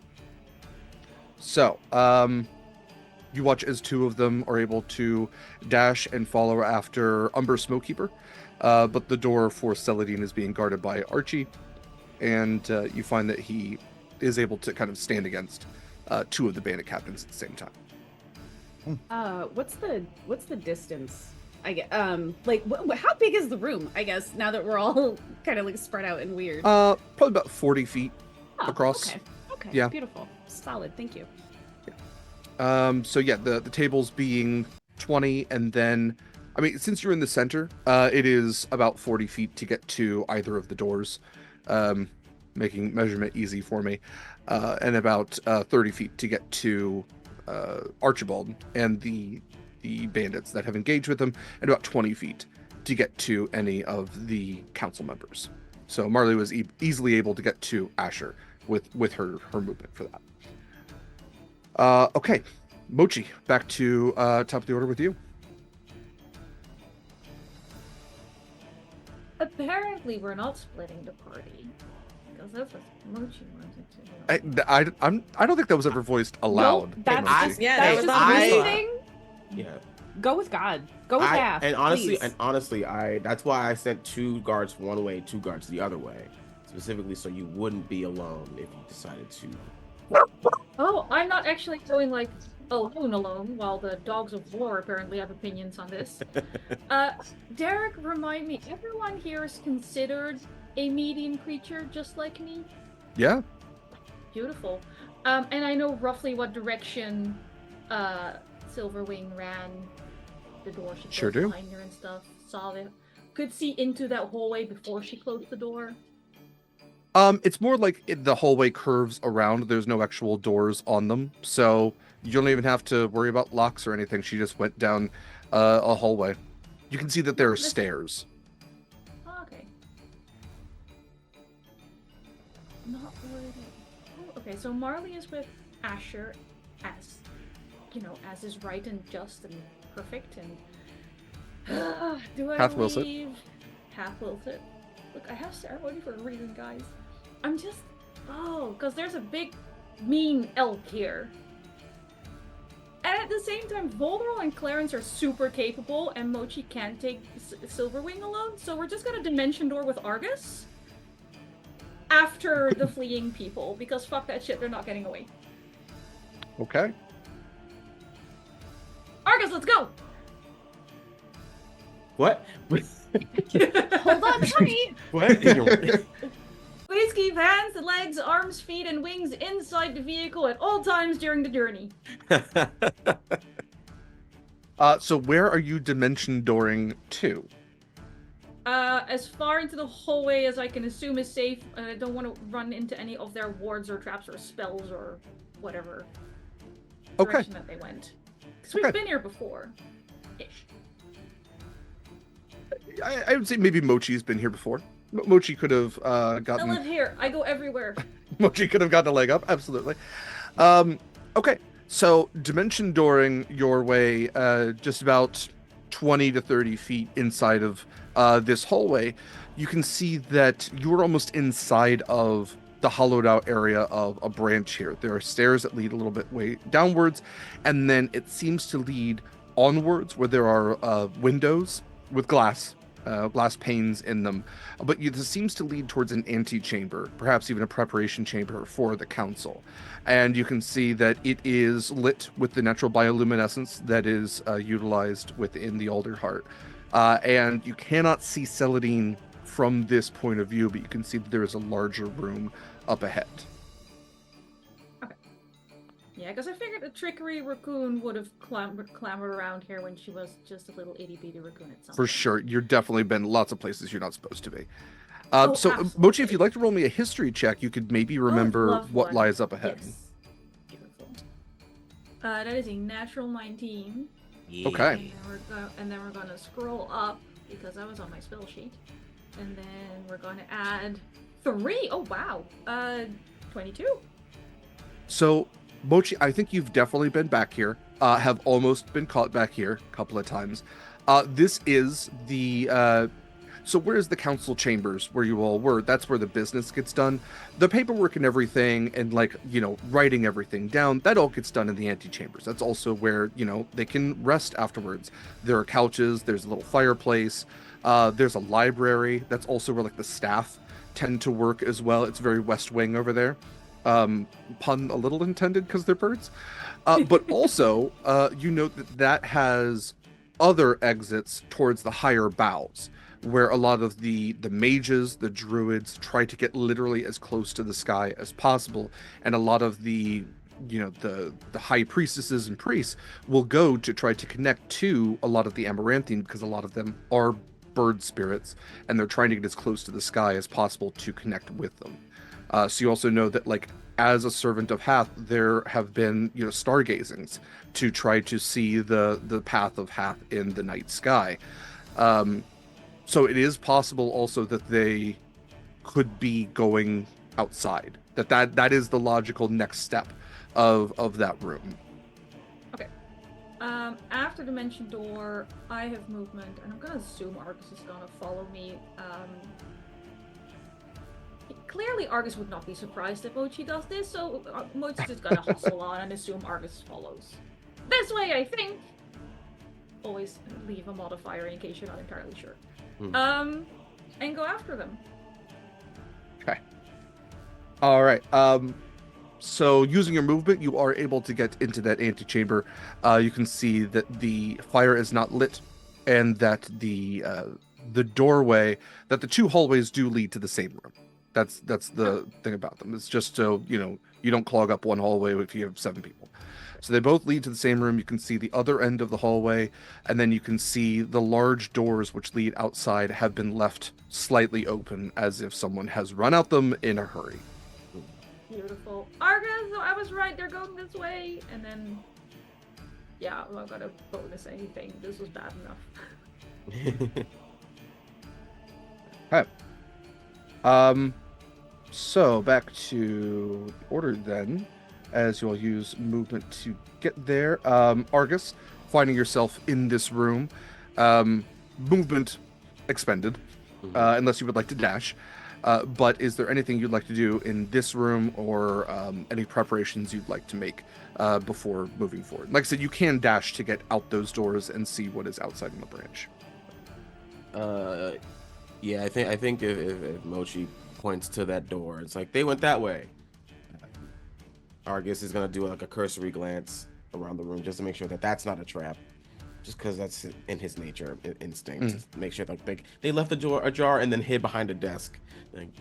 So you watch as two of them are able to dash and follow after Umber Smokekeeper, but the door for Celadine is being guarded by Archie, and you find that he is able to kind of stand against two of the bandit captains at the same time. What's the distance? I get like how big is the room? I guess now that we're all kind of like spread out and weird. Probably about 40 feet across. Okay. Yeah. Beautiful. Solid. Thank you. So yeah, the tables being 20, and then, I mean, since you're in the center, it is about 40 feet to get to either of the doors, making measurement easy for me, and about 30 feet to get to Archibald and the bandits that have engaged with him, and about 20 feet to get to any of the council members. So Marley was easily able to get to Asher with her movement for that. Okay, Mochi, back to top of the order with you. Apparently, we're not splitting the party because that's what Mochi wanted to do. I don't think that was ever voiced aloud. No, that's Mochi. just, Yeah, that's that just was me awesome. thing. Yeah. Go with God. Go with half. And honestly, please. that's why I sent 2 guards one way, 2 guards the other way, specifically so you wouldn't be alone if you decided to. Oh, I'm not actually going like alone while the dogs of war apparently have opinions on this. Derek, remind me, everyone here is considered a medium creature just like me? Yeah. Beautiful. And I know roughly what direction Silverwing ran. The door she Sure closed do. behind her and stuff. Saw it. Could see into that hallway before she closed the door. It's more like the hallway curves around. There's no actual doors on them, so you don't even have to worry about locks or anything. She just went down a hallway. You can see that there are stairs. Oh, okay. Not worried. Oh, okay, so Marley is with Asher as, as is right and just and perfect and... do I Half wills it. leave? Half wills it. Look, I have ceremony for a reason, guys. I'm just... Oh, because there's a big, mean elk here. And at the same time, Volderol and Clarence are super capable, and Mochi can't take Silverwing alone, so we're just gonna Dimension Door with Argus after the fleeing people, because fuck that shit, they're not getting away. Okay. Argus, let's go! What? Hold on, honey. What? Please keep hands, legs, arms, feet, and wings inside the vehicle at all times during the journey. So where are you dimension dooring to? As far into the hallway as I can assume is safe. I don't want to run into any of their wards or traps or spells or whatever direction that they went. Because we've been here before. Ish. I would say maybe Mochi's been here before. Mochi could have I gotten... live here. I go everywhere. Mochi could have gotten a leg up, absolutely. Okay, so dimension dooring your way just about 20 to 30 feet inside of this hallway, you can see that you're almost inside of the hollowed out area of a branch here. There are stairs that lead a little bit way downwards, and then it seems to lead onwards where there are windows with glass panes in them. But this seems to lead towards an antechamber, perhaps even a preparation chamber for the council. And you can see that it is lit with the natural bioluminescence that is utilized within the Alderheart. And you cannot see Celadine from this point of view, but you can see that there is a larger room up ahead. Okay. Yeah, because I figured a trickery raccoon would have clambered around here when she was just a little itty-bitty raccoon at some For point. sure. You're definitely been lots of places you're not supposed to be. Oh, so, absolutely. Mochi, if you'd like to roll me a history check, you could maybe remember love what one. lies up ahead. Yes. Beautiful. That is a natural 19. Yeah. Okay. And then we're gonna scroll up because I was on my spell sheet. And then we're gonna add 3. Oh wow. 22. So, Mochi, I think you've definitely been back here. Have almost been caught back here a couple of times. This is the so where's the council chambers where you all were? That's where the business gets done. The paperwork and everything, and like, you know, writing everything down, that all gets done in the antechambers. That's also where, you know, they can rest afterwards. There are couches, there's a little fireplace, there's a library. That's also where like the staff tend to work as well. It's very West Wing over there. Pun a little intended because they're birds. But also, you note that has other exits towards the higher boughs, where a lot of the mages, the druids, try to get literally as close to the sky as possible, and a lot of the, you know, the high priestesses and priests will go to try to connect to a lot of the amaranthine, because a lot of them are bird spirits, and they're trying to get as close to the sky as possible to connect with them. So you also know that, like, as a servant of Hath, there have been, you know, stargazings to try to see the path of Hath in the night sky. So it is possible also that they could be going outside. That is the logical next step of that room. Okay. After the mentioned door, I have movement, and I'm gonna assume Argus is gonna follow me. Clearly, Argus would not be surprised if Mochi does this, so Mochi's just gonna hustle on and assume Argus follows. This way, I think. Always leave a modifier in case you're not entirely sure. And go after them. Okay. All right. So using your movement, you are able to get into that antechamber. You can see that the fire is not lit, and that the doorway, that the two hallways do lead to the same room. That's the thing about them. It's just so, you know, you don't clog up one hallway if you have 7 people. So they both lead to the same room. You can see the other end of the hallway, and then you can see the large doors which lead outside have been left slightly open, as if someone has run out them in a hurry. Beautiful. Argus, I was right, they're going this way. And then, yeah, I'm not gonna bonus anything. This was bad enough. Okay. So back to order then, as you'll use movement to get there. Argus, finding yourself in this room, movement expended, unless you would like to dash. But is there anything you'd like to do in this room, or any preparations you'd like to make before moving forward? Like I said, you can dash to get out those doors and see what is outside in the branch. Yeah, I think if Mochi points to that door, it's like they went that way. Argus is gonna do like a cursory glance around the room just to make sure that that's not a trap, just because that's in his nature, instinct. To make sure like they left the door ajar and then hid behind a desk.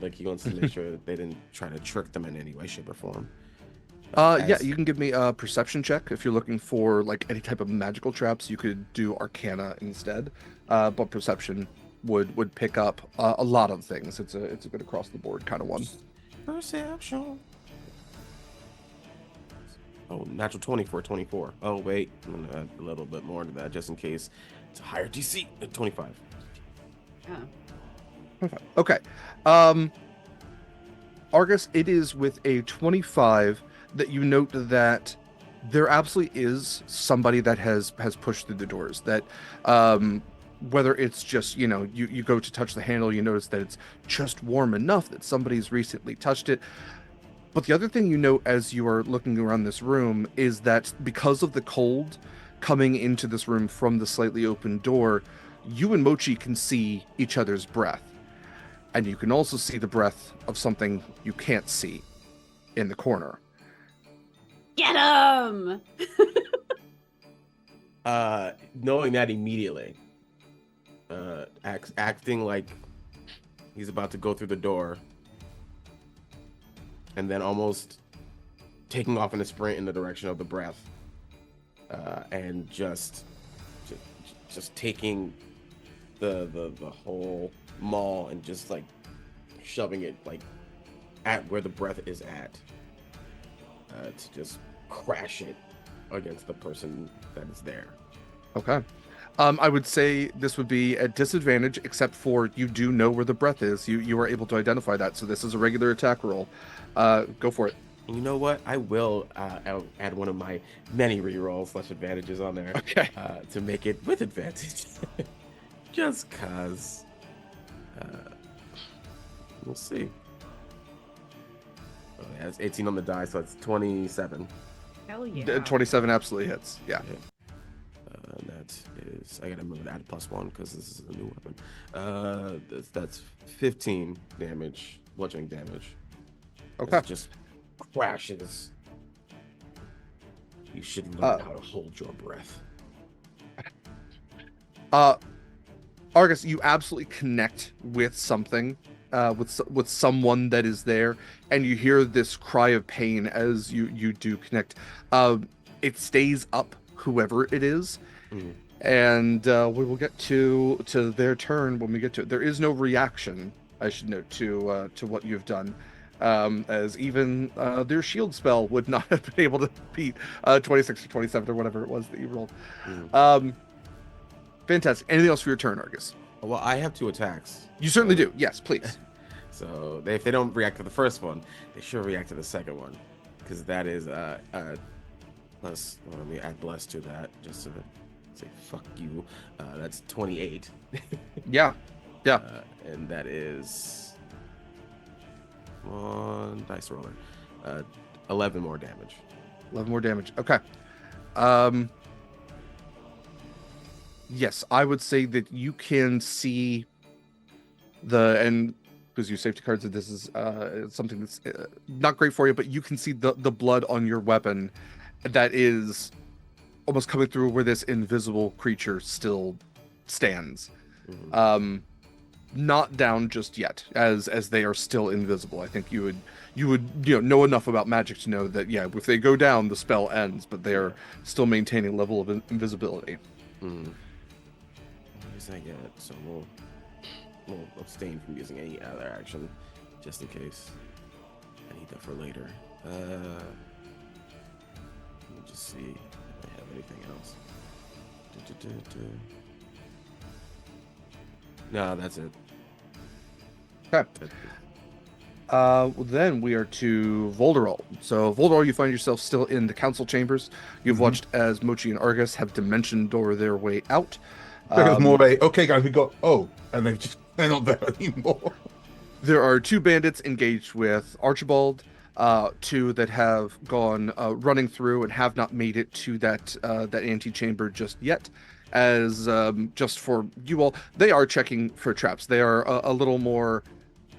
Like he wants to make sure that they didn't try to trick them in any way, shape, or form. Yeah, you can give me a perception check if you're looking for like any type of magical traps. You could do Arcana instead, but perception would pick up a lot of things. It's a good across the board kind of one. Perception. Oh, natural 20 for 24. Oh wait, I'm gonna add a little bit more to that just in case it's a higher DC at 25. Yeah. Okay. Argus, it is with a 25 that you note that there absolutely is somebody that has pushed through the doors. That whether it's just, you know, you go to touch the handle, you notice that it's just warm enough that somebody's recently touched it. But the other thing you note as you are looking around this room is that because of the cold coming into this room from the slightly open door, you and Mochi can see each other's breath. And you can also see the breath of something you can't see in the corner. Get him! Knowing that immediately, acting like he's about to go through the door, and then almost taking off in a sprint in the direction of the breath, and just taking the whole maul and just like shoving it like at where the breath is at, to just crash it against the person that is there. Okay. I would say this would be at disadvantage, except for you do know where the breath is. You are able to identify that, so this is a regular attack roll. Go for it. You know what? I will add one of my many rerolls / advantages on there. Okay. To make it with advantage. Just cause. We'll see. Oh, yeah, it's 18 on the die, so it's 27. Hell yeah. 27 absolutely hits. Yeah. That is, I gotta move that +1 because this is a new weapon. That's 15 damage, bludgeoning damage. Okay. It just crashes. You should learn how to hold your breath. Argus, you absolutely connect with something, with someone that is there, and you hear this cry of pain as you do connect. It stays up, whoever it is. Mm. And we will get to their turn when we get to it. There is no reaction, I should note, to what you've done, as even their shield spell would not have been able to beat 26 or 27 or whatever it was that you rolled. Mm. Fantastic. Anything else for your turn, Argus? Well, I have 2 attacks. You certainly do. Yes, please. So if they don't react to the first one, they should react to the second one, because that is plus. Well, let me add bless to that just to say fuck you. That's 28. Yeah. And that is one dice roller. 11 more damage. 11 more damage. Okay. Yes, I would say that you can see and because you safety cards that this is something that's not great for you, but you can see the blood on your weapon that is almost coming through where this invisible creature still stands. Mm-hmm. Not down just yet, as they are still invisible. I think you would know enough about magic to know that if they go down, the spell ends, but they are still maintaining a level of invisibility. Mm. I get it, so we'll abstain from using any other action just in case. I need that for later. Let me just see if I have anything else. No, that's it. Okay. Well, then we are to Volderol. So Volderol, you find yourself still in the council chambers. You've watched as Mochi and Argus have dimension door their way out. Okay, guys, and they're not there anymore. There are 2 bandits engaged with Archibald, 2 that have gone running through and have not made it to that antechamber just yet. As just for you all, they are checking for traps. They are a little more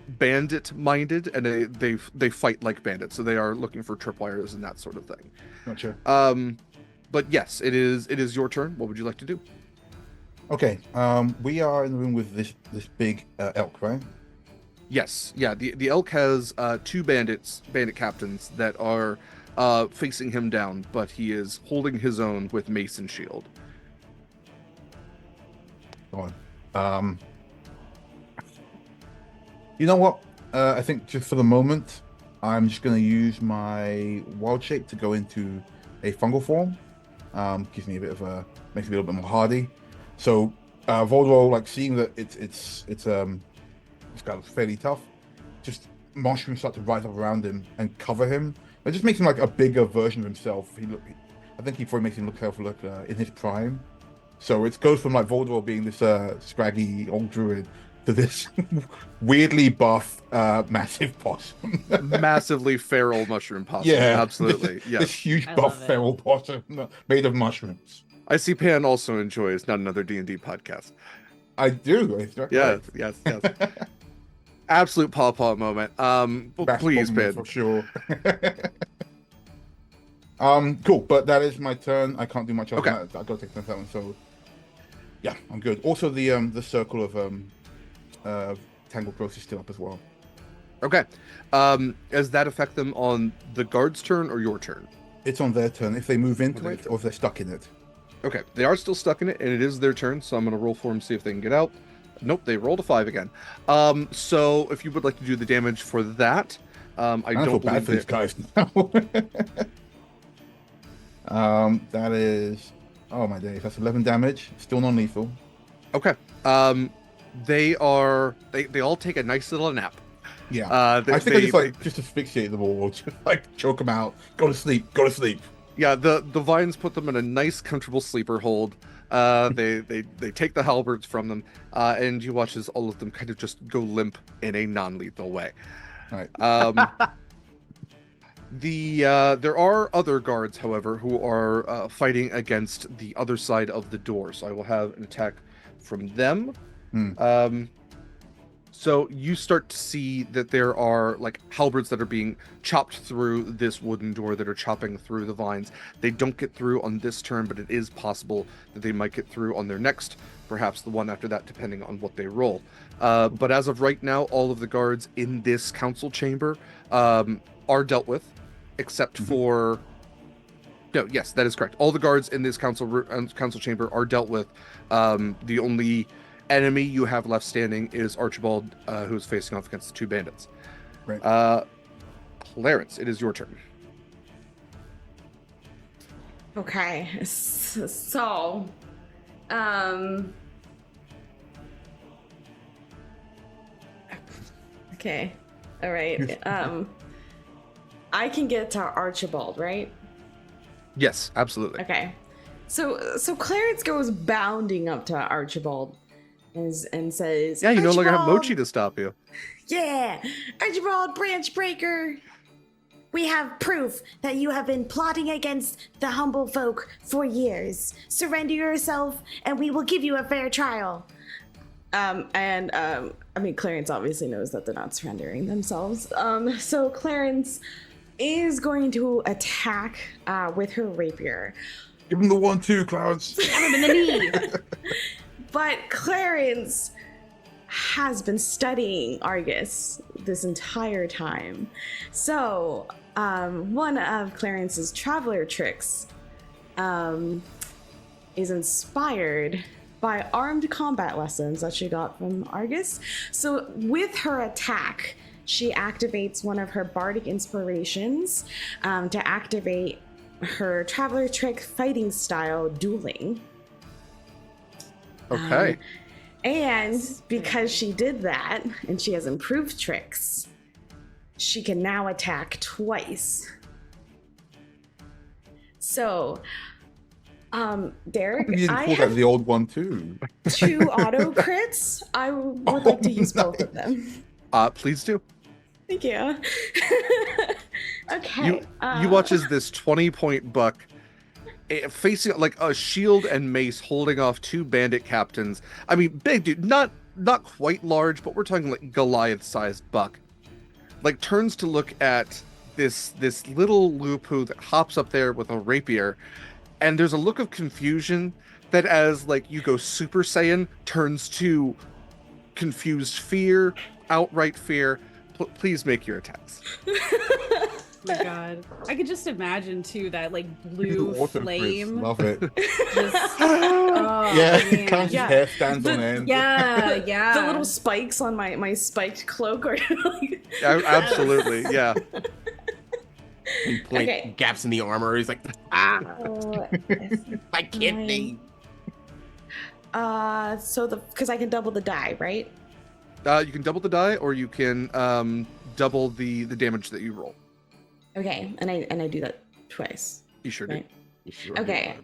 bandit-minded, and they fight like bandits, so they are looking for tripwires and that sort of thing. Gotcha. But yes, it is your turn. What would you like to do? Okay, we are in the room with this big elk, right? Yes, yeah. The elk has 2 bandit captains that are facing him down, but he is holding his own with mace and shield. Go on. You know what? I think just for the moment, I'm just going to use my wild shape to go into a fungal form. Gives me makes me a little bit more hardy. So Volderol, seeing that it's kind of fairly tough, just mushrooms start to rise up around him and cover him. It just makes him a bigger version of himself. I think he probably makes him look in his prime. So it goes from Volderol being this scraggy old druid to this weirdly buff massive possum. Massively feral mushroom possum. Yeah, absolutely. Yeah, this huge buff feral possum made of mushrooms. I see Pan also enjoys Not Another D&D podcast. I do. Yes. Absolute paw moment. Please, Pan. For sure. Cool, but that is my turn. I can't do much else. Okay. I got to take that one. So, yeah, I'm good. Also, the circle of tangled growth is still up as well. Okay. Does that affect them on the guard's turn or your turn? It's on their turn. If they move into it, or if they're stuck in it. Okay, they are still stuck in it, and it is their turn, so I'm going to roll for them, see if they can get out. Nope, they rolled a 5 again. So if you would like to do the damage for that, I don't feel bad for these guys now. That is Oh my days, that's 11 damage. Still non-lethal. Okay. They all take a nice little nap. Yeah. I think I just asphyxiate them all, just like choke them out. Go to sleep. Yeah, the vines put them in a nice, comfortable sleeper hold. They take the halberds from them, and you watch as all of them kind of just go limp in a non-lethal way. Right. There are other guards, however, who are fighting against the other side of the door. So I will have an attack from them. So you start to see that there are like halberds that are being chopped through this wooden door that are chopping through the vines. They don't get through on this turn, but it is possible that they might get through on their next, perhaps the one after that, depending on what they roll. But as of right now, all of the guards in this council chamber are dealt with, except for... No, yes, that is correct. All the guards in this council chamber are dealt with. The only enemy you have left standing is Archibald, who is facing off against the two bandits. Right. Clarence, it is your turn. Okay, so, okay, all right. I can get to Archibald, right? Yes, absolutely. Okay, so Clarence goes bounding up to Archibald and says, "Yeah, you no longer have "Archibald, Mochi to stop you." Yeah, Archibald Branch Breaker. We have proof that you have been plotting against the humble folk for years. Surrender yourself, and we will give you a fair trial." I mean, Clarence obviously knows that they're not surrendering themselves. So Clarence is going to attack with her rapier. Give him the 1-2, Clarence. Stab him in the knee. But Clarence has been studying Argus this entire time. So, one of Clarence's traveler tricks is inspired by armed combat lessons that she got from Argus. So, with her attack, she activates one of her bardic inspirations to activate her traveler trick fighting style, dueling. Okay. And because she did that, and she has improved tricks, she can now attack twice. So, Derek, I have the old one too. 2 auto crits. I would like to use both of them. Please do. Thank you. Okay. You watch as this 20-point buck facing like a shield and mace holding off 2 bandit captains. I mean, big dude, not quite large, but we're talking like Goliath-sized buck. Like turns to look at this little Lupu that hops up there with a rapier, and there's a look of confusion that as like you go Super Saiyan turns to confused fear, outright fear. Please make your attacks. Oh my god. I could just imagine too that like blue flame. Love it. Just, oh, man. Clarence's hair stands on end. Yeah. The little spikes on my spiked cloak are like... Absolutely, yeah. He gaps in the armor. He's like, my kidney. Because I can double the die, right? You can double the die, or you can double the damage that you roll. Okay, and I do that twice. You sure right? do. Okay.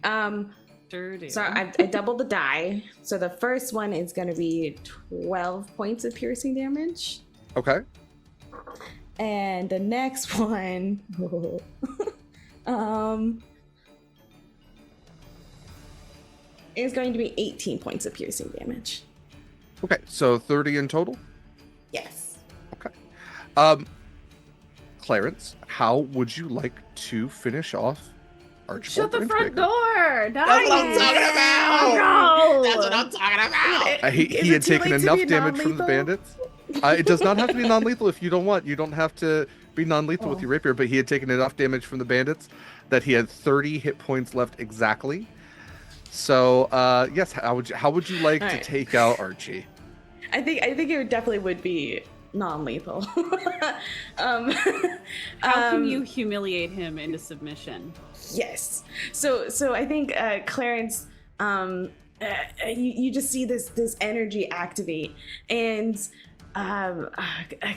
Sure do. So I doubled the die. So the first one is going to be 12 points of piercing damage. Okay. And the next one is going to be 18 points of piercing damage. Okay, so 30 in total? Yes. Okay. Clarence, how would you like to finish off Archibald? Shut the front door! That's what I'm talking about! No! That's what I'm talking about! He had taken enough damage from the bandits. It does not have to be non-lethal if you don't want. You don't have to be non-lethal with your rapier, but he had taken enough damage from the bandits that he had 30 hit points left exactly. So, yes, how would you like to take out Archie? I think it definitely would be non-lethal. How can you humiliate him into submission? Yes. So I think Clarence, you just see this energy activate, and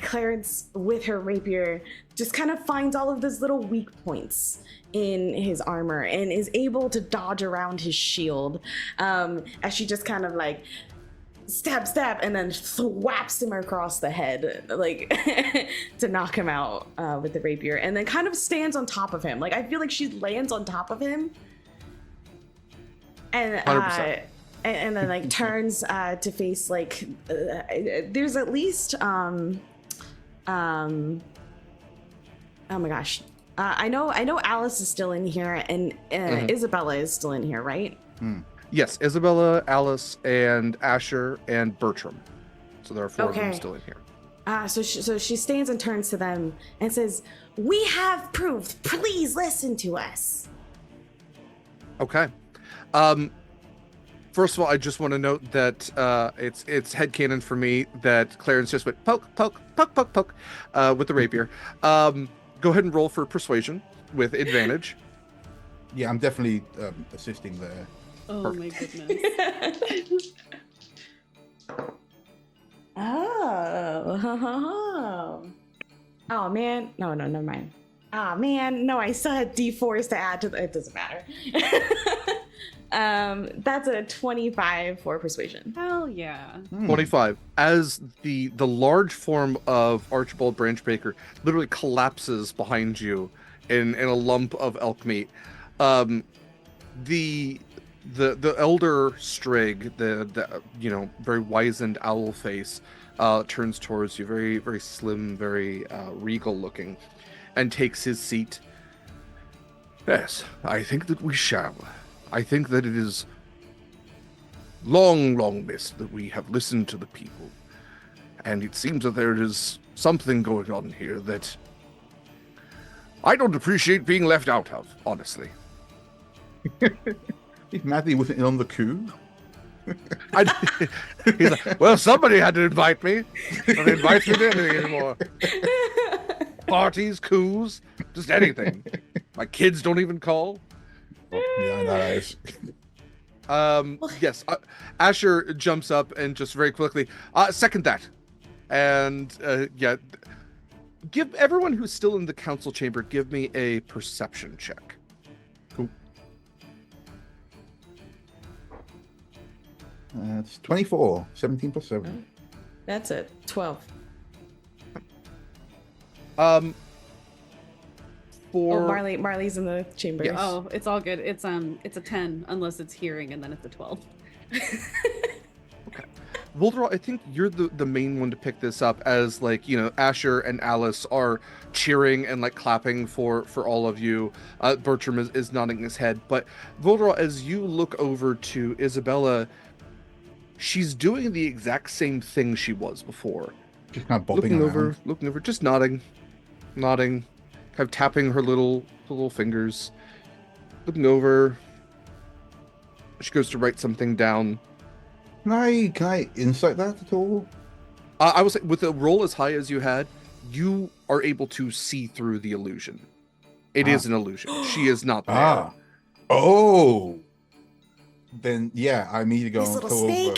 Clarence with her rapier just kind of finds all of those little weak points in his armor and is able to dodge around his shield as she just kind of like stab, and then thwaps him across the head, like to knock him out with the rapier, and then kind of stands on top of him. Like I feel like she lands on top of him, and 100%. And then like turns to face like there's at least oh my gosh, I know Alice is still in here, and Isabella is still in here, right? Yes, Isabella, Alice, and Asher, and Bertram. So there are 4 of them still in here. So she stands and turns to them and says, "We have proof. Please listen to us." Okay. First of all, I just want to note that it's headcanon for me that Clarence just went poke, poke, poke, poke, poke with the rapier. Go ahead and roll for persuasion with advantage. Yeah, I'm definitely assisting there. Oh my goodness. Oh man. No, never mind. Oh man, no, I still had D4s to add to it doesn't matter. That's a 25 for persuasion. Hell yeah. 25. As the large form of Archibald Branchbaker literally collapses behind you in a lump of elk meat. The elder Strigg, the very wizened owl face, turns towards you, very very slim, very regal looking, and takes his seat. Yes, I think that we shall. I think that it is long missed that we have listened to the people, and it seems that there is something going on here that I don't appreciate being left out of, honestly. If Matthew wasn't in on the coup. He's like, well, somebody had to invite me. Nobody invites me to anything anymore. Parties, coups, just anything. My kids don't even call. Yeah, nice. Yes, Asher jumps up and just very quickly, second that. And give everyone who's still in the council chamber, give me a perception check. Cool. It's 24, 17 plus 7. That's it. 12. Marley's in the chamber. Yes. Oh, it's all good. It's a 10 unless it's hearing, and then it's a 12. Okay. Volderall, I think you're the main one to pick this up, as Asher and Alice are cheering and clapping for all of you. Bertram is nodding his head, but Volderall, as you look over to Isabella, she's doing the exact same thing she was before. Just kind of bobbing looking over, just nodding, kind of tapping her little fingers, looking over. She goes to write something down. Can I insight that at all? I will say, with a roll as high as you had, you are able to see through the illusion. It is an illusion. She is not there. Oh. Then yeah, I immediately go and go over.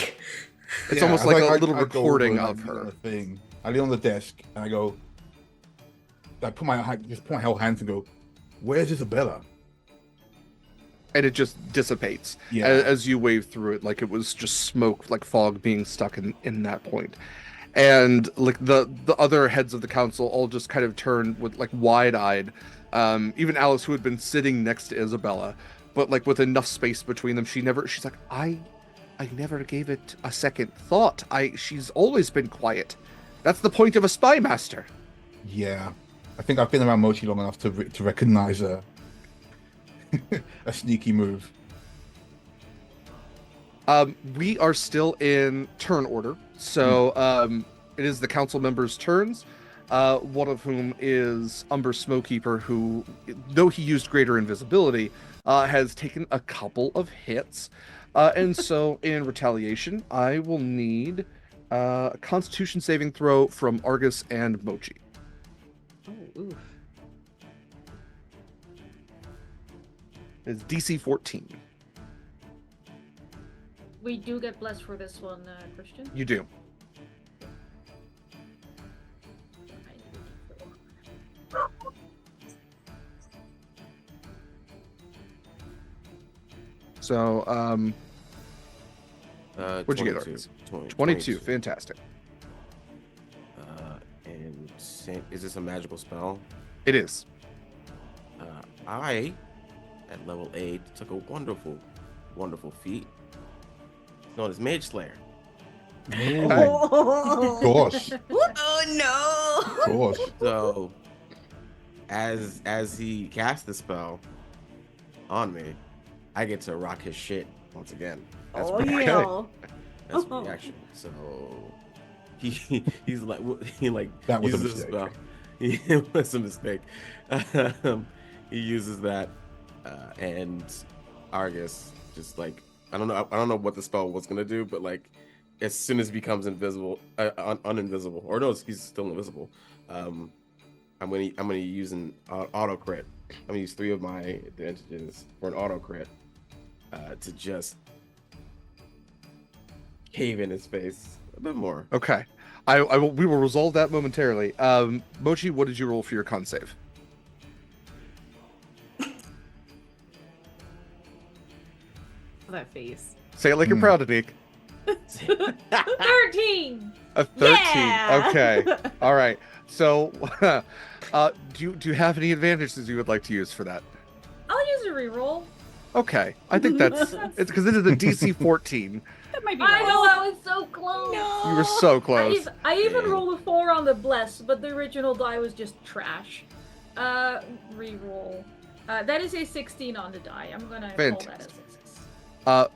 It's almost like a little recording of her. I lay on the desk and I go. I put my whole hands and go, "Where's Isabella?" And it just dissipates as you wave through it, like it was just smoke, like fog being stuck in that point. And the other heads of the council all just kind of turn with wide-eyed. Even Alice, who had been sitting next to Isabella, but with enough space between them, she's like, I never gave it a second thought. She's always been quiet. That's the point of a spy master. Yeah, I think I've been around Mochi long enough to recognize a sneaky move. We are still in turn order, so it is the council members' turns. One of whom is Umber Smokekeeper, who, though he used greater invisibility, has taken a couple of hits. And so in retaliation, I will need A Constitution saving throw from Argus and Mochi. Oh, ooh. It's DC 14. We do get blessed for this one, Christian. You do. So, what'd you get, Argus? 22. Fantastic. And is this a magical spell? It is. I, at level 8, took a wonderful feat known as Mage Slayer. Of course. Oh Of course. So, as he casts the spell on me, I get to rock his shit once again. That's Oh pretty- yeah. That's a reaction. So he's like That was a uses mistake. spell. It was a mistake. He uses that, and Argus just like I don't know what the spell was gonna do, but like as soon as he becomes invisible, uninvisible, or no, he's still invisible. I'm gonna use an auto crit. I'm gonna use 3 of my advantages for an auto crit to just cave in his face a bit more. Okay. We will resolve that momentarily. Mochi, what did you roll for your con save? That face. Say it like you're proud, Anniek. 13. A 13. Yeah! Okay. All right. So, do you have any advantages you would like to use for that? I'll use a reroll. Okay. I think it's because this is a DC 14. That might be I wrong. know I was so close. You were so close. I even Yeah. rolled a 4 on the bless, but the original die was just trash. Reroll. That is a 16 on the die. I'm gonna call that a Fantastic. success.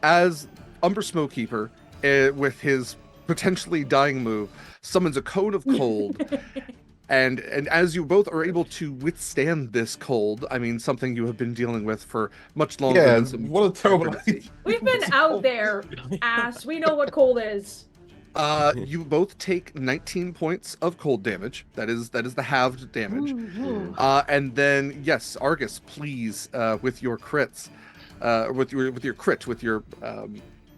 As Umber Smokekeeper, with his potentially dying move, summons a cone of cold. And as you both are able to withstand this cold, I mean, something you have been dealing with for much longer Yeah, than some what a terrible pregnancy. We've been out there, ass. We know what cold is. You both take 19 points of cold damage. That is the halved damage. And then yes, Argus, please, with your crits, with your crit, with your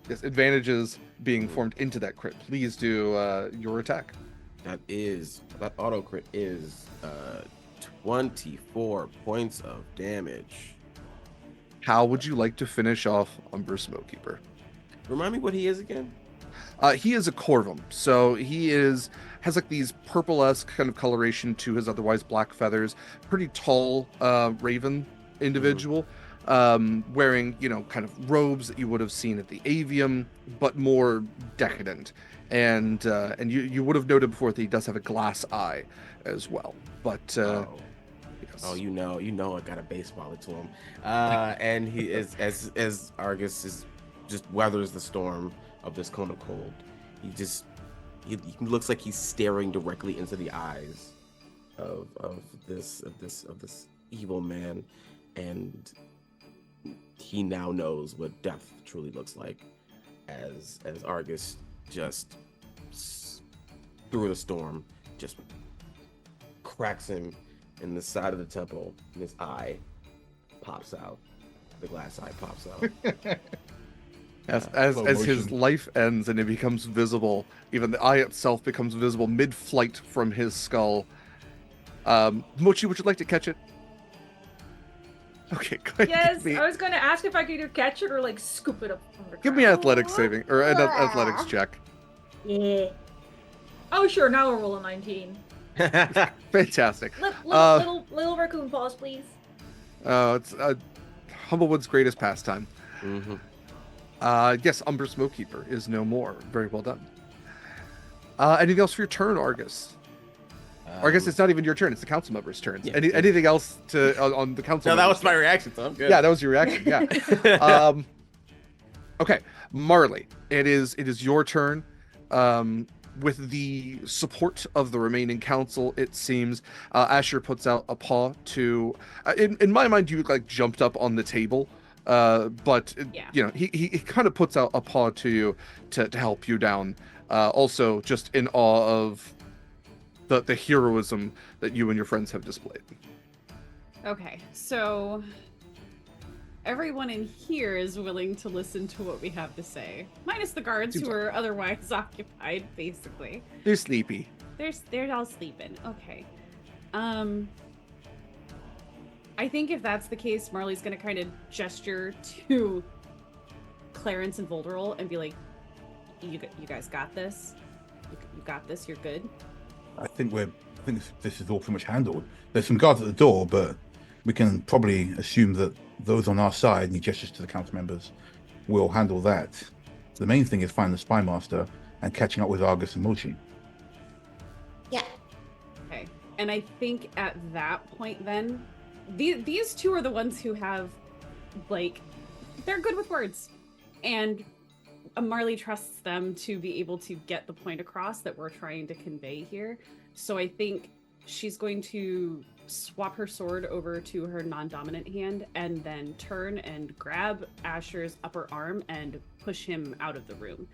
yes, advantages being formed into that crit, please do your attack. That auto crit is 24 points of damage. How would you like to finish off Umber Smokekeeper? Remind me what he is again? He is a Corvum, so he has like these purple-esque kind of coloration to his otherwise black feathers. Pretty tall raven individual, wearing kind of robes that you would have seen at the Avium, but more decadent. And you would have noted before that he does have a glass eye as well. But yes. Oh, you know, I got a baseballer to him. And he is as Argus is just weathers the storm of this cone of cold. He looks like he's staring directly into the eyes of this evil man, and he now knows what death truly looks like. As Argus just through the storm just cracks him in the side of the temple, and his eye pops out. The glass eye pops out. As his life ends and it becomes visible, even the eye itself becomes visible mid-flight from his skull. Mochi, would you like to catch it? Okay, good. Yes, I was gonna ask if I could either catch it or like scoop it up from the Give me ground. athletics saving or an athletics check. Yeah. Oh sure, now we'll roll a 19. Fantastic. Little raccoon paws, please. It's Humblewood's greatest pastime. Mm-hmm. Yes, Umber Smokekeeper is no more. Very well done. Anything else for your turn, Argus? Or I guess it's not even your turn; it's the council members' turns. Yeah. Anything else to on the council? No, that members' was my turn? reaction, so I'm good. Yeah, that was your reaction. Yeah. Okay, Marley, it is your turn. With the support of the remaining council, it seems Asher puts out a paw to. In my mind, you like jumped up on the table, but Yeah. he kind of puts out a paw to you to help you down. also just in awe of the heroism that you and your friends have displayed. Okay, so everyone in here is willing to listen to what we have to say, minus the guards who are otherwise occupied, basically. They're sleepy. They're all sleeping. Okay. I think if that's the case, Marley's gonna kind of gesture to Clarence and Volderol and be like, "You guys got this. You got this. You're good." I think this is all pretty much handled. There's some guards at the door, but we can probably assume that those on our side, and he gestures to the council members, will handle that. The main thing is finding the spy master and catching up with Argus and Mochi. Yeah. Okay. And I think at that point then, these two are the ones who have, like, they're good with words. And Marley trusts them to be able to get the point across that we're trying to convey here. So I think she's going to swap her sword over to her non-dominant hand and then turn and grab Asher's upper arm and push him out of the room.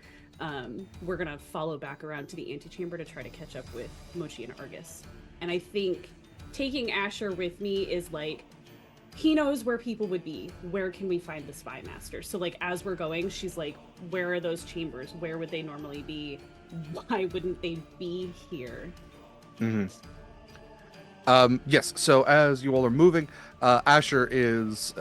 We're gonna follow back around to the antechamber to try to catch up with Mochi and Argus. And I think taking Asher with me is like, he knows where people would be. Where can we find the spy master? So like as we're going, she's like, where are those chambers? Where would they normally be? Why wouldn't they be here? Mm-hmm. Yes, so as you all are moving, Asher is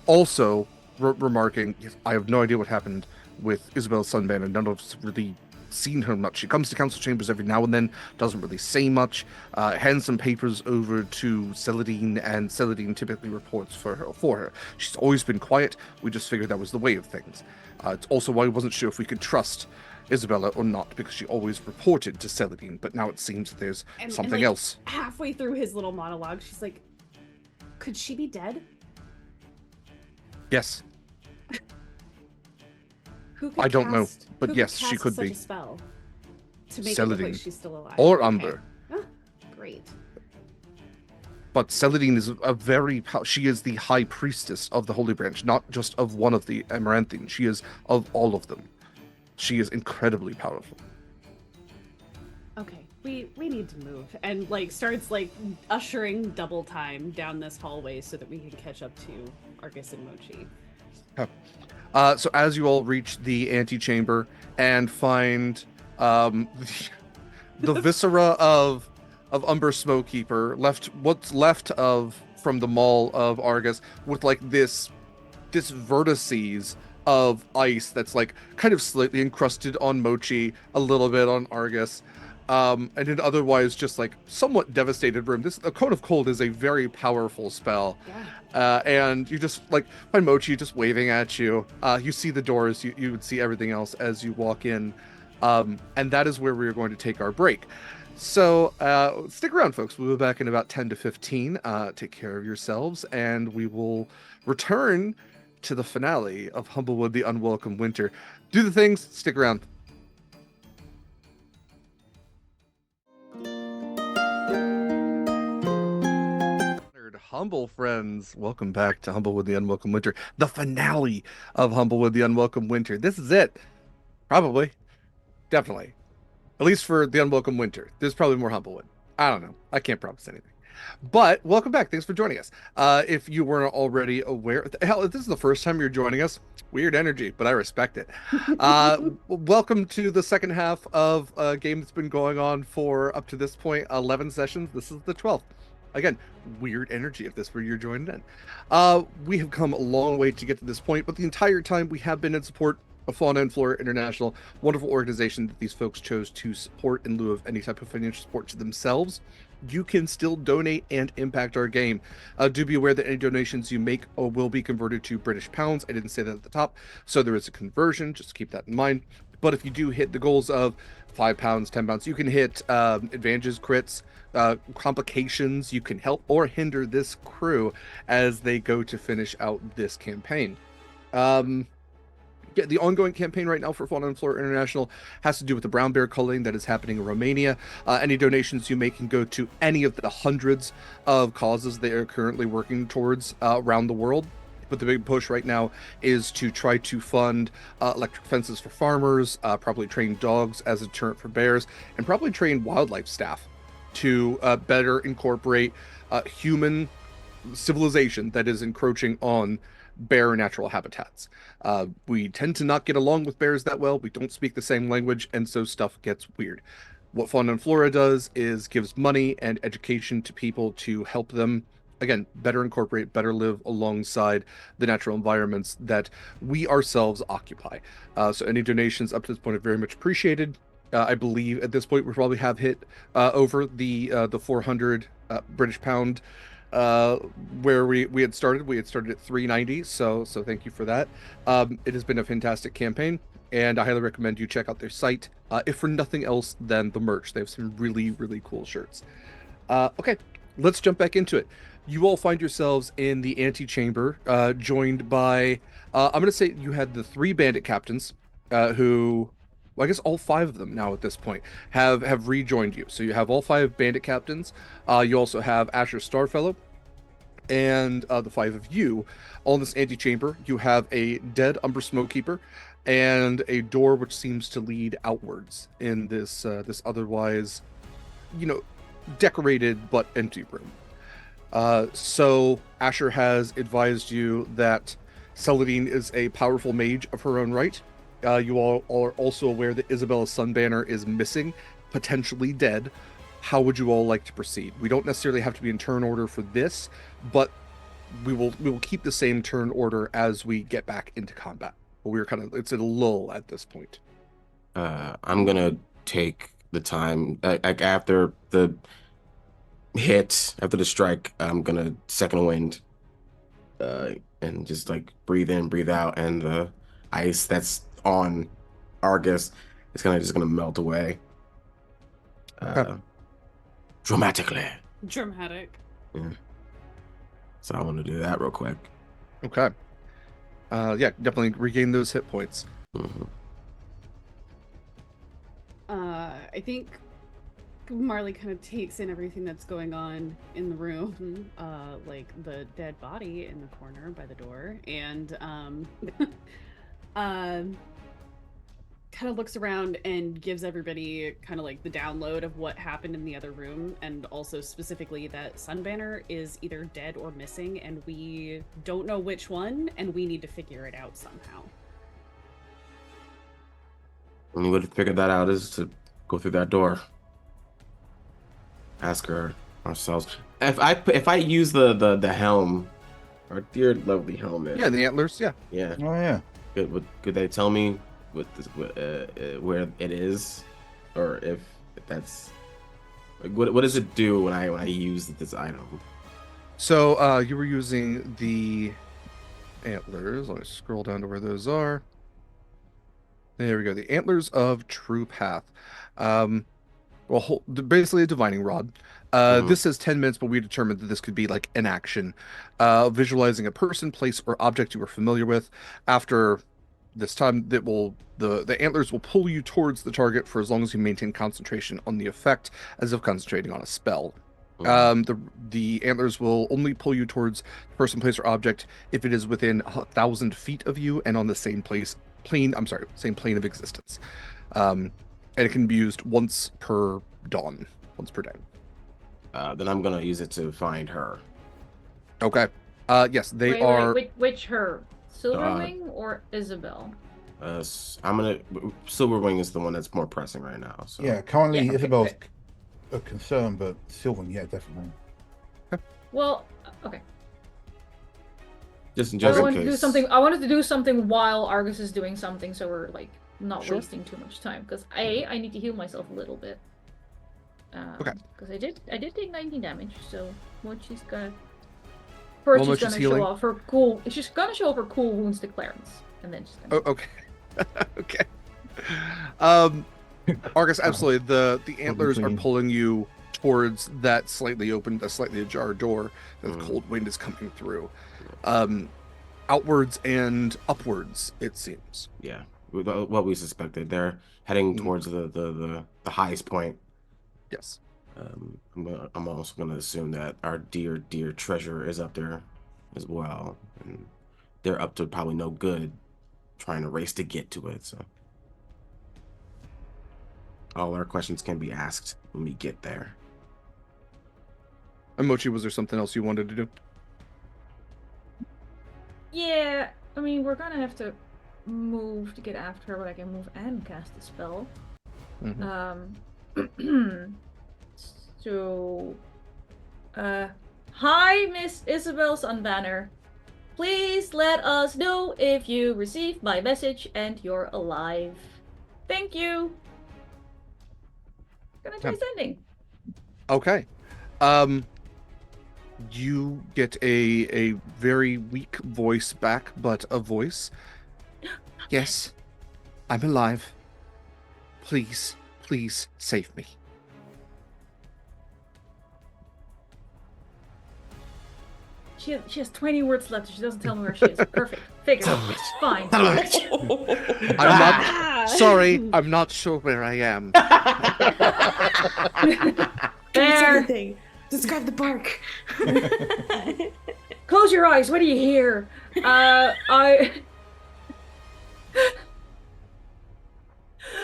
also remarking, I have no idea what happened with Isabel Sunban, and none of us really seen her much. She comes to council chambers every now and then, doesn't really say much, hands some papers over to Celadine, and Celadine typically reports for her. She's always been quiet. We just figured that was the way of things. It's also why we wasn't sure if we could trust Isabella or not, because she always reported to Celadine, but now it seems that there's something like, else. Halfway through his little monologue, she's like, could she be dead? Yes. I don't know, but yes, she could be. A spell to make Celadine. it look like she's still alive. Or Okay. Umber. Ah, great. But Celadine is she is the high priestess of the Holy Branch, not just of one of the Amaranthine. She is of all of them. She is incredibly powerful. Okay, we need to move, and like starts like ushering double time down this hallway so that we can catch up to Argus and Mochi. So as you all reach the antechamber and find the viscera of Umber Smokekeeper, what's left from the Mall of Argus, with like this vertices of ice that's like kind of slightly encrusted on Mochi, a little bit on Argus, and an otherwise just like somewhat devastated room. The Cone of Cold is a very powerful spell. Yeah. And you just like find Mochi just waving at you. You see the doors, you would see everything else as you walk in. And that is where we're going to take our break. So stick around, folks. We'll be back in about 10 to 15. Take care of yourselves, and we will return to the finale of Humblewood, the Unwelcome Winter. Do the things, stick around. Humble friends, welcome back to Humblewood, the Unwelcome Winter, the finale of Humblewood, the Unwelcome Winter. This is it. Probably. Definitely. At least for the Unwelcome Winter. There's probably more Humblewood. I don't know. I can't promise anything. But welcome back. Thanks for joining us. If you weren't already aware, hell, if this is the first time you're joining us, weird energy, but I respect it. Welcome to the second half of a game that's been going on for up to this point 11 sessions. This is the 12th. Again, weird energy if this were you're joining in. We have come a long way to get to this point, but the entire time we have been in support of Fauna and Flora International, wonderful organization that these folks chose to support in lieu of any type of financial support to themselves. You can still donate and impact our game. Do be aware that any donations you make will be converted to British pounds. I didn't say that at the top, so there is a conversion. Just keep that in mind. But if you do hit the goals of £5, £10, you can hit advantages, crits, complications. You can help or hinder this crew as they go to finish out this campaign. The ongoing campaign right now for Fauna and Flora International has to do with the brown bear culling that is happening in Romania. Any donations you make can go to any of the hundreds of causes they are currently working towards around the world. but the big push right now is to try to fund electric fences for farmers, probably train dogs as a deterrent for bears, and probably train wildlife staff to better incorporate human civilization that is encroaching on bear natural habitats. We tend to not get along with bears that well. We don't speak the same language, and so stuff gets weird. What Fauna and Flora does is gives money and education to people to help them, again, better incorporate, better live alongside the natural environments that we ourselves occupy. So any donations up to this point are very much appreciated. I believe at this point we probably have hit over the 400 British pound where we had started. We had started at 390, so thank you for that. It has been a fantastic campaign, and I highly recommend you check out their site, if for nothing else than the merch. They have some really, really cool shirts. Okay, let's jump back into it. You all find yourselves in the antechamber, joined by, I'm going to say you had the 3 bandit captains, who, well, I guess all 5 of them now at this point have rejoined you. So you have all 5 bandit captains. You also have Asher Starfellow, and the 5 of you. All in this antechamber, you have a dead Umber Smokekeeper and a door which seems to lead outwards in this this otherwise, decorated but empty room. So Asher has advised you that Celadine is a powerful mage of her own right. You all are also aware that Isabella Sunbanner is missing, potentially dead. How would you all like to proceed? We don't necessarily have to be in turn order for this, but we will keep the same turn order as we get back into combat. But it's at a lull at this point. I'm gonna take the time after the hit, after the strike. I'm gonna second wind, and just like breathe in, breathe out, and the ice that's on Argus is just gonna melt away. Dramatically. Dramatic. Yeah. So I want to do that real quick. Okay. Yeah, definitely regain those hit points. Mm-hmm. I think Marley kind of takes in everything that's going on in the room, like the dead body in the corner by the door, and kind of looks around and gives everybody kind of like the download of what happened in the other room, and also specifically that Sunbanner is either dead or missing, and we don't know which one, and we need to figure it out somehow. The only way to figure that out is to go through that door. Ask her ourselves. If I use the helm, our dear lovely helmet. Yeah, the antlers. Yeah. Yeah. Oh yeah. Could they tell me where it is, or if that's like what does it do when I use this item? So you were using the antlers. Let me scroll down to where those are. There we go. The antlers of True Path. Basically a divining rod. This says 10 minutes, but we determined that this could be like an action, visualizing a person, place, or object you are familiar with. After this time, the antlers will pull you towards the target for as long as you maintain concentration on the effect, as if concentrating on a spell. The antlers will only pull you towards person, place, or object if it is within 1,000 feet of you and on the same plane of existence. And it can be used once per dawn, once per day. Then I'm gonna use it to find her. Okay. Yes, they Wait, are. which her? Silverwing or Isabel? Silverwing is the one that's more pressing right now. So. Yeah, currently Yeah, okay, Isabel's okay. a concern, but Sylvan, yeah, definitely. Well, okay. Just in I case. I wanted to do something while Argus is doing something, so we're like not Sure. wasting too much time. Because I need to heal myself a little bit. Okay. Because I did take 19 damage, so Mochi's gonna. First, she's gonna show off her cool. She's gonna show off her cool wounds to Clarence, and then she's gonna. Oh, okay. Okay. Argus, absolutely. The antlers are pulling you towards that slightly ajar door. The cold wind is coming through. Outwards and upwards, it seems. Yeah, what we suspected. They're heading towards the highest point. Yes. I'm also going to assume that our dear treasure is up there as well. And they're up to probably no good trying to race to get to it. So all our questions can be asked when we get there. And Mochi, was there something else you wanted to do? Yeah, I mean, we're gonna have to move to get after her, but I can move and cast a spell. So, hi, Miss Isabel Sunbanner. Please let us know if you received my message and you're alive. Thank you. Gonna try sending. Okay. You get a very weak voice back, but a voice. Yes, I'm alive. Please, please save me. She has 20 words left, so she doesn't tell me where she is. Perfect. Figure. Fine. I'm not sorry. I'm not sure where I am. There. Anything. Describe the bark. Close your eyes. What do you hear?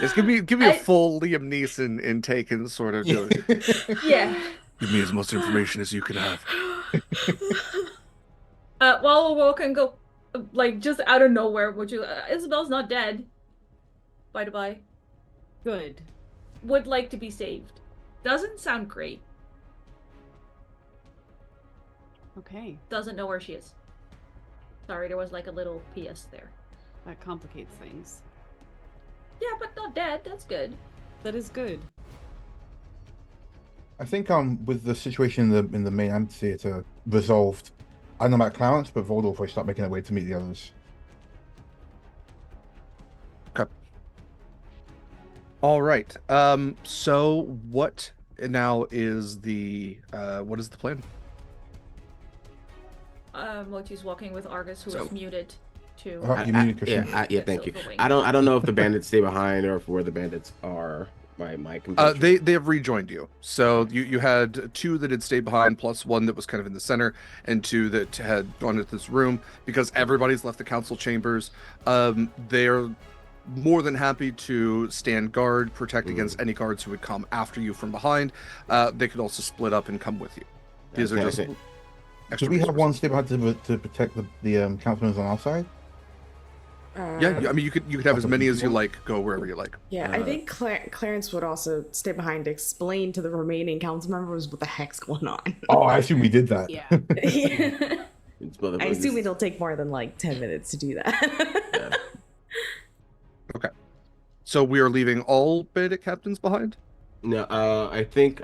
Just give me a full Liam Neeson intake and sort of do it. Yeah. Give me as much information as you can have. While we're walking, go like just out of nowhere. Would you? Isabel's not dead. By the by. Good. Would like to be saved. Doesn't sound great. Okay. Doesn't know where she is. Sorry, there was like a little PS there. That complicates things. Yeah, but not dead. That's good. That is good. I think with the situation in the main amphitheater resolved, I don't know about Clarence, but Voldor will start making their way to meet the others. Okay. All right. So what now is the what is the plan? Mochi's walking with Argus, who is muted too. You muted Christian. Yeah, thank you. I don't know if the bandits stay behind or if where the bandits are. My compatriot. They have rejoined you. So you had two that had stayed behind, plus one that was kind of in the center, and two that had gone into this room because everybody's left the council chambers. They're more than happy to stand guard, protect against any guards who would come after you from behind. They could also split up and come with you. These are just. Do we have one stay behind to protect the councilmen on our side? Yeah, I mean you could have as many as you like. Go wherever you like. Yeah, I think Clarence would also stay behind to explain to the remaining council members what the heck's going on. Oh, I assume we did that. Yeah. Yeah. I assume it'll take more than like 10 minutes to do that. Yeah. Okay. So we are leaving all bandit captains behind? No, I think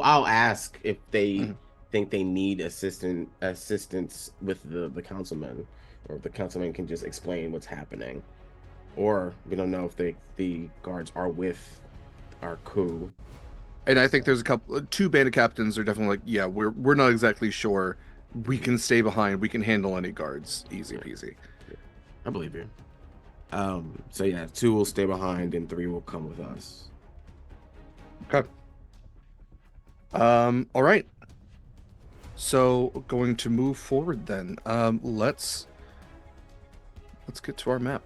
I'll ask if they think they need assistance with the councilmen, or if the councilmen can just explain what's happening, or we don't know if the guards are with our crew. And I think there's two bandit captains are definitely like, yeah, we're not exactly sure. We can stay behind. We can handle any guards. Easy peasy. Yeah, I believe you. So yeah, 2 will stay behind and 3 will come with us. Okay. All right. So going to move forward then. Let's get to our map.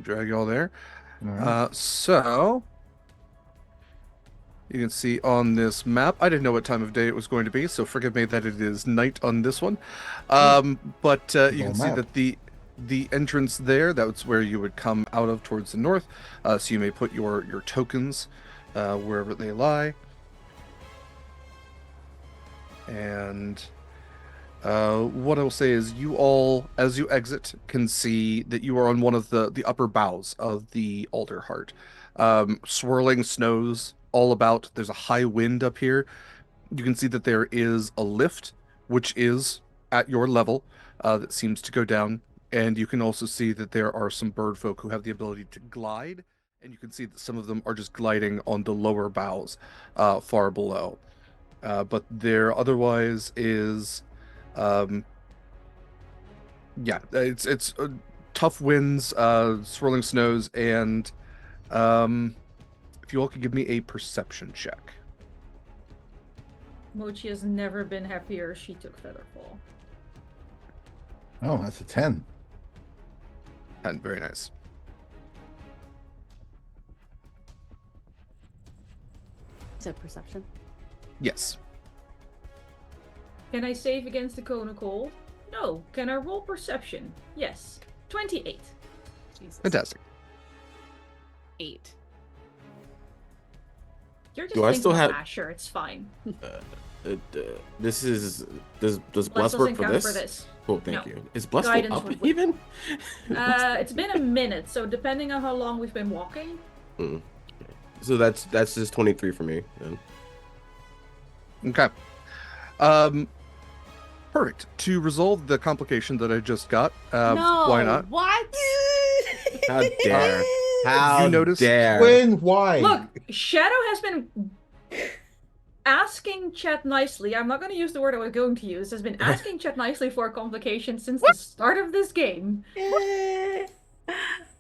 Drag y'all there. Right. So you can see on this map, I didn't know what time of day it was going to be, so forgive me that it is night on this one. But you can see that the entrance there, that's where you would come out of towards the north. So you may put your tokens wherever they lie. And what I will say is you all, as you exit, can see that you are on one of the upper boughs of the Alder Heart. Swirling snows all about. There's a high wind up here. You can see that there is a lift, which is at your level, that seems to go down. And you can also see that there are some bird folk who have the ability to glide. And you can see that some of them are just gliding on the lower boughs, far below. But there otherwise is, it's tough winds, swirling snows, and if you all could give me a perception check. Mochi has never been happier she took Featherfall. Oh, that's a 10. And very nice. Is it perception? Yes. Can I save against the cone of cold? No. Can I roll perception? Yes. 28. Jesus. Fantastic. 8. You're just Do I thinking still of have- Asher, it's fine. Does Bless work for this? Cool, thank No. you. Is Bless still Guidance up would work. even? It's been a minute, so depending on how long we've been walking. So that's just 23 for me. Then. Okay. Perfect. To resolve the complication that I just got, No. why not? What? How dare? How You notice- dare? When? Why? Look, Shadow has been asking Chet nicely. I'm not going to use the word I was going to use. Has been asking Chet nicely for a complication since the start of this game.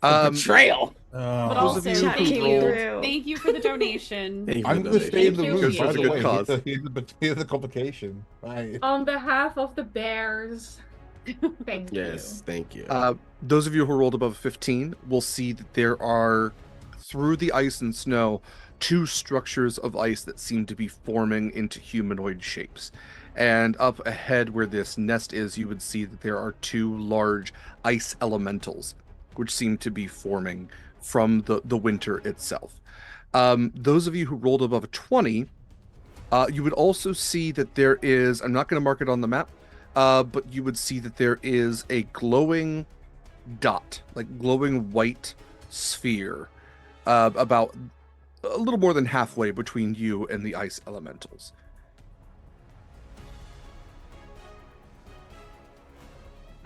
Betrayal. But Those also, of you thank who you. rolled- Thank you for the donation. Thank you for I'm the going to stay in the donation. room, Thank by you. the It's a way. good cause. Here's the complication. Right. On behalf of the bears, thank Yes, thank you. Those of you who rolled above 15 will see that there are, through the ice and snow, 2 structures of ice that seem to be forming into humanoid shapes. And up ahead where this nest is, you would see that there are 2 large ice elementals, which seem to be forming from the winter itself. Those of you who rolled above a 20, you would also see that there is, I'm not going to mark it on the map, but you would see that there is a glowing dot, like glowing white sphere, about a little more than halfway between you and the ice elementals.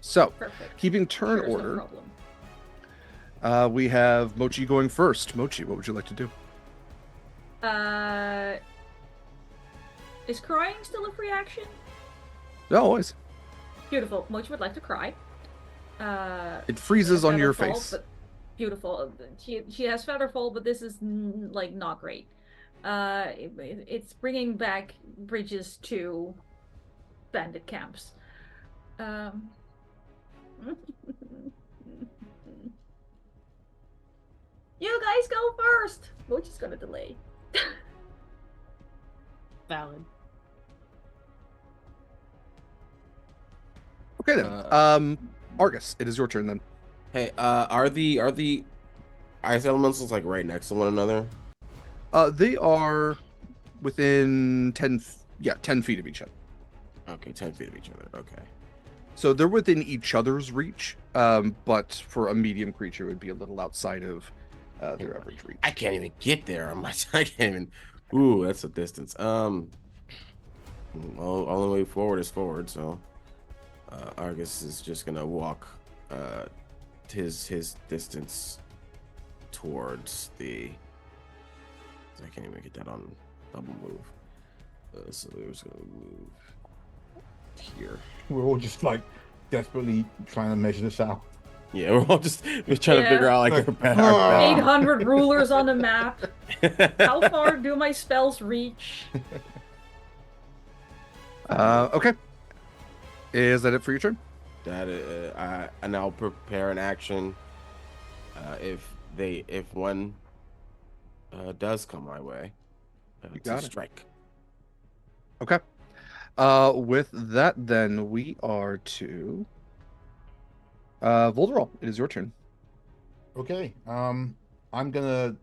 So, Perfect. keeping turn Sure, it's no order, problem. we have Mochi going first. Mochi, what would you like to do? Is crying still a free action? No, always. Beautiful. Mochi would like to cry. It freezes on your Featherfall, face. but beautiful. She has Featherfall, but this is like not great. It's bringing back bridges to bandit camps. You guys go first. Mochi's gonna delay. Valid. Okay then. Argus, it is your turn then. Hey, are the ice elementals like right next to one another? They are within 10 feet of each other. Okay, 10 feet of each other. Okay. So they're within each other's reach, but for a medium creature, it would be a little outside of their average reach. I can't even get there. I can't even. Ooh, that's a distance. Well, only way forward is forward. So, Argus is just gonna walk his distance towards the. I can't even get that on double move. So we're just gonna move here. We're all just like desperately trying to measure this out. Yeah, we're trying to figure out like our path. 800 rulers on the map. How far do my spells reach? Okay. Is that it for your turn? That and I'll prepare an action if one does come my way You to got it. strike. Okay. With that, then we are to Volderall. It is your turn. Okay. I'm gonna.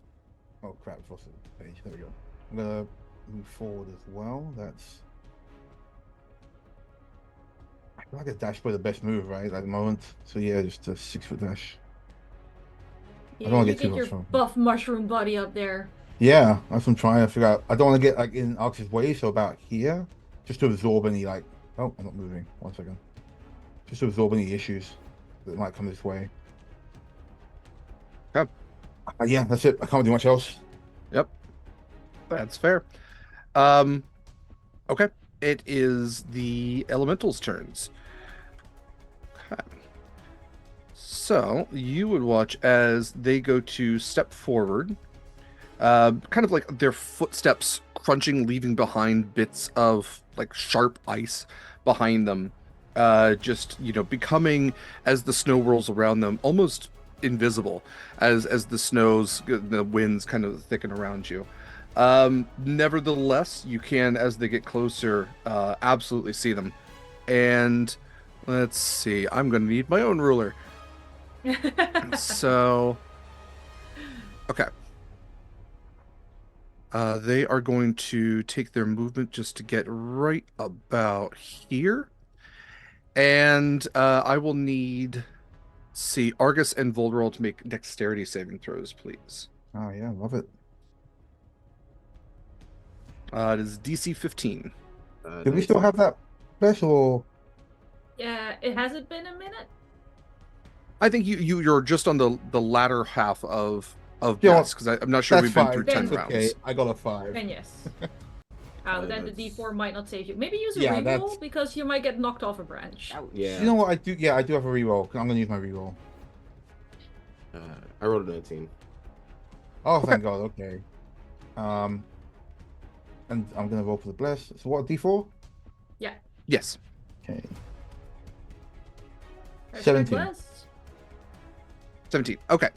Oh crap! It's lost the page. There we go. I'm gonna move forward as well. That's. I feel like a dash by the best move, right? At the moment. So yeah, just a 6-foot dash. Yeah, don't wanna you get too get much your from- buff mushroom buddy up there. Yeah, that's what I'm trying to figure out. I don't want to get like in Arx's way, so about here, just to absorb any like. Oh, I'm not moving. 1 second. Just to absorb any issues that might come this way. Okay. Yeah, that's it. I can't do much else. Yep. That's fair. Okay. It is the elementals' turns. Okay. So you would watch as they go to step forward, kind of like their footsteps crunching, leaving behind bits of like sharp ice behind them. Just becoming, as the snow whirls around them, almost invisible as the winds kind of thicken around you. Nevertheless, you can, as they get closer, absolutely see them. And let's see, I'm going to need my own ruler. So, okay. They are going to take their movement just to get right about here. And I will need, see, Argus and Volderol to make dexterity saving throws, please. Oh, yeah, love it. It is DC 15. Do we still have that special? Yeah, it hasn't been a minute. I think you're just on the latter half of Yeah, this, because I'm not sure we've been through 10 That's rounds. okay. I got a 5. Then yes. Then the D4 might not save you. Maybe use a Yeah, reroll that's- because you might get knocked off a branch. Yeah. You know what? I do. Yeah, I do have a reroll. I'm gonna use my reroll. I rolled a 19. Oh, thank God. Okay. And I'm gonna roll for the bless. So what? D4. Yes. Okay. Hashtag 17. blessed. 17. Okay.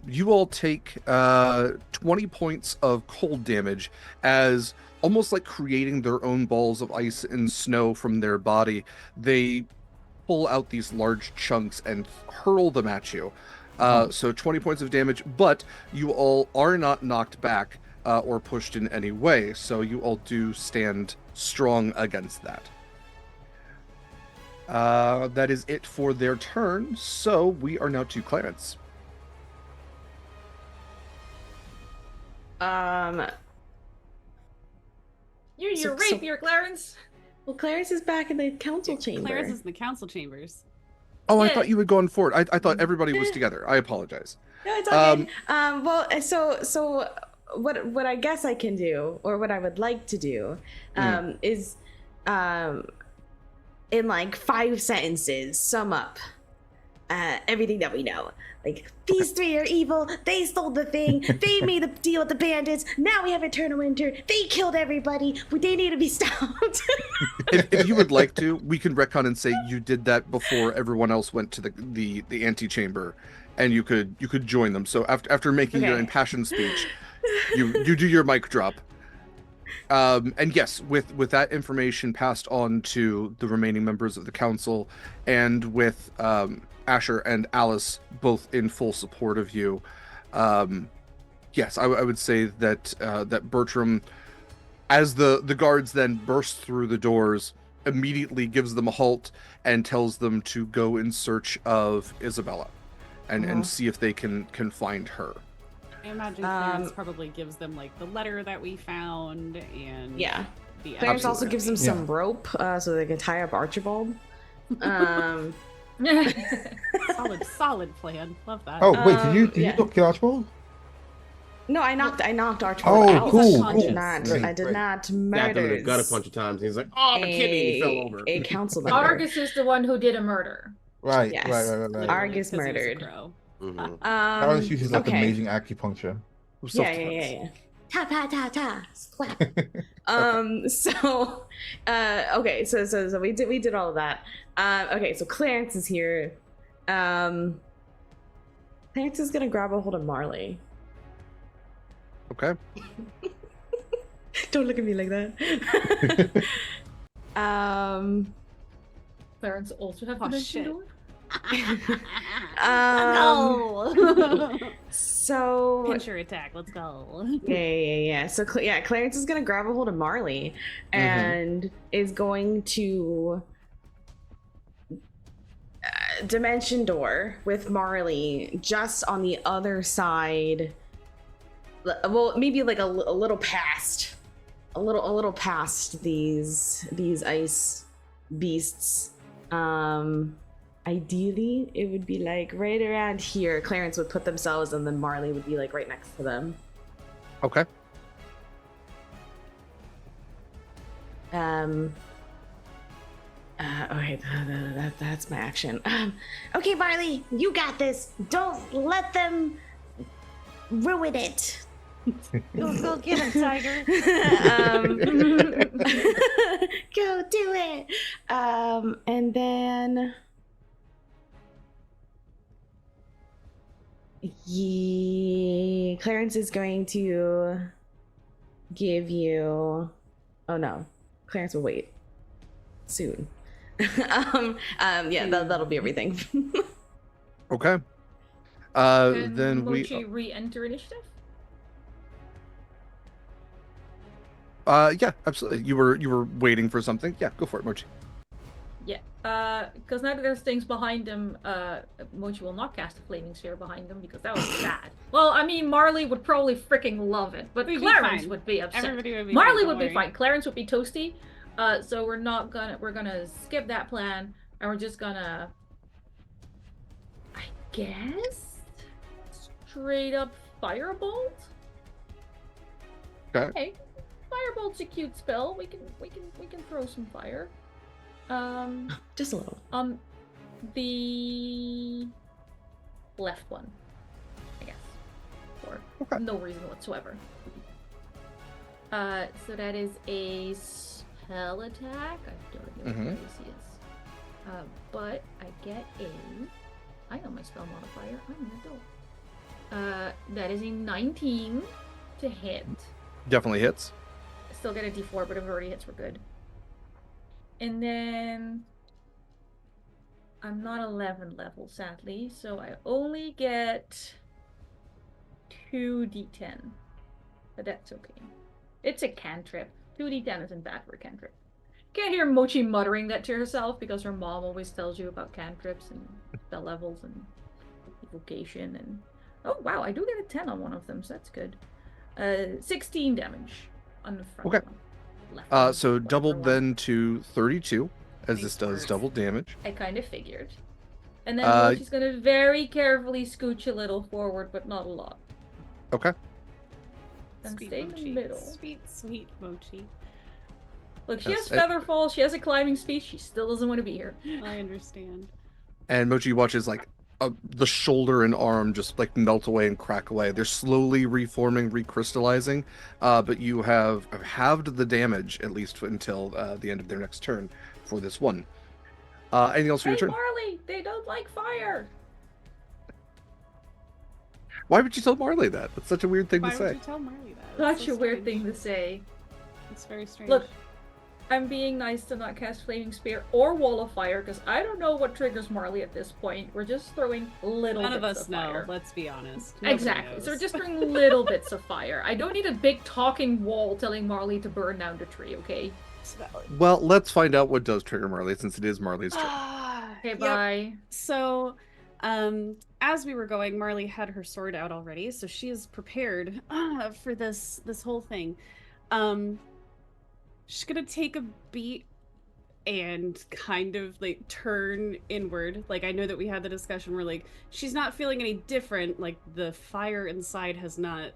You all take 20 points of cold damage as, almost like creating their own balls of ice and snow from their body, they pull out these large chunks and hurl them at you. So 20 points of damage, but you all are not knocked back or pushed in any way, so you all do stand strong against that. That is it for their turn, so we are now to Clarence. You're So- rapier, Clarence. Well, Clarence is back in the council chamber. Clarence is in the council chambers. Oh, I Yeah. thought you had gone forward. I thought everybody was together. I apologize. No, it's okay. Well, so what I guess I can do, or what I would like to do, is in like 5 sentences sum up everything that we know. Like, these 3 are evil. They stole the thing. They made a deal with the bandits. Now we have Eternal Winter. They killed everybody. They need to be stopped. If you would like to, we can retcon and say you did that before everyone else went to the antechamber, and you could join them. So after making your Okay. impassioned speech, you do your mic drop. And yes, with that information passed on to the remaining members of the council, and with Asher and Alice both in full support of you, yes, I would say that that Bertram, as the guards then burst through the doors, immediately gives them a halt and tells them to go in search of Isabella, and see if they can find her. I imagine Clarence probably gives them like the letter that we found and Yeah. the Clarence also Absolutely. gives them some rope so they can tie up Archibald. solid plan. Love that. Oh wait, did yeah. you not kill Archibald? No, I knocked Archibald Oh, out. cool, I cool. did not. Great, I did great. not Stabbed him in the murder gut a bunch of times. And he's like, "Oh, I'm a kitty," and he fell over. a council member. Argus is the one who did a murder. Right, Yes. right. Literally, Argus 'cause he was a murdered. crow. Mhm. Clarence uses like okay. amazing acupuncture. Yeah. Ta ta ta ta. Slap. Okay. So we did all of that. Okay. So Clarence is here. Clarence is gonna grab a hold of Marley. Okay. Don't look at me like that. Clarence also have Oh, dimension shit. door? So Pincher attack. Let's go. yeah. So Clarence is gonna grab a hold of Marley and is going to dimension door with Marley just on the other side. Well, maybe like a little past, a little past these ice beasts. Ideally, it would be like right around here. Clarence would put themselves, and then Marley would be like right next to them. Okay. Okay, that's my action. Okay, Marley, you got this. Don't let them ruin it. Go get him, Tiger. Go do it. And then Clarence is going to give you. Oh no, Clarence will wait. Soon. Yeah, that'll be everything. Okay. Can Then Mochi re-enter initiative? yeah, absolutely. You were waiting for something. Yeah, go for it, Mochi. Yeah, because now that there's things behind them, Mochi will not cast a flaming sphere behind them because that would be bad. Well, I mean, Marley would probably freaking love it, but We'd be Clarence fine. would be upset. Everybody would be Marley fine, would don't be worry. fine. Clarence would be toasty. So we're gonna skip that plan, and we're just gonna, I guess, straight up firebolt. Okay. Hey, firebolt's a cute spell. We can throw some fire. Just a little. The left one, I guess, for no reason whatsoever. So that is a spell attack. I don't know what this is. But I get I know my spell modifier. I'm an adult. That is a 19 to hit. Definitely hits. I still get a D4, but if it already hits, we're good. And then I'm not 11 level, sadly, so I only get 2d10. But that's okay. It's a cantrip. 2d10 isn't bad for a cantrip. Can't hear Mochi muttering that to herself because her mom always tells you about cantrips and spell levels and evocation and... Oh, wow, I do get a 10 on one of them, so that's good. 16 damage on the front one. Left So one, doubled whatever one. then to 32, as this Thanks, does Bert. double damage. I kind of figured. And then she's gonna very carefully scooch a little forward, but not a lot. Okay. And Sweet stay in Mochi. the middle. Sweet, sweet Mochi. Look, she Yes, has Featherfall, she has a climbing speed, she still doesn't want to be here. I understand. And Mochi watches like the shoulder and arm just like melt away and crack away. They're slowly reforming, recrystallizing, but you have halved the damage at least until the end of their next turn for this one. Anything else for Hey, your turn? Marley, they don't like fire. Why would you tell Marley that? That's such a weird thing Why to would say. you tell Marley that? That's Such so a weird strange. thing to say. It's very strange. Look, I'm being nice to not cast Flaming Spear or Wall of Fire, because I don't know what triggers Marley at this point. We're just throwing little none bits of us know. fire. Let's be honest. Nobody Exactly. knows. So we're just throwing little bits of fire. I don't need a big talking wall telling Marley to burn down the tree, okay? It's valid. Well, let's find out what does trigger Marley, since it is Marley's turn. Okay, Yep. bye. So, as we were going, Marley had her sword out already, so she is prepared for this whole thing. She's gonna take a beat and kind of like turn inward. Like, I know that we had the discussion where like she's not feeling any different. Like the fire inside has not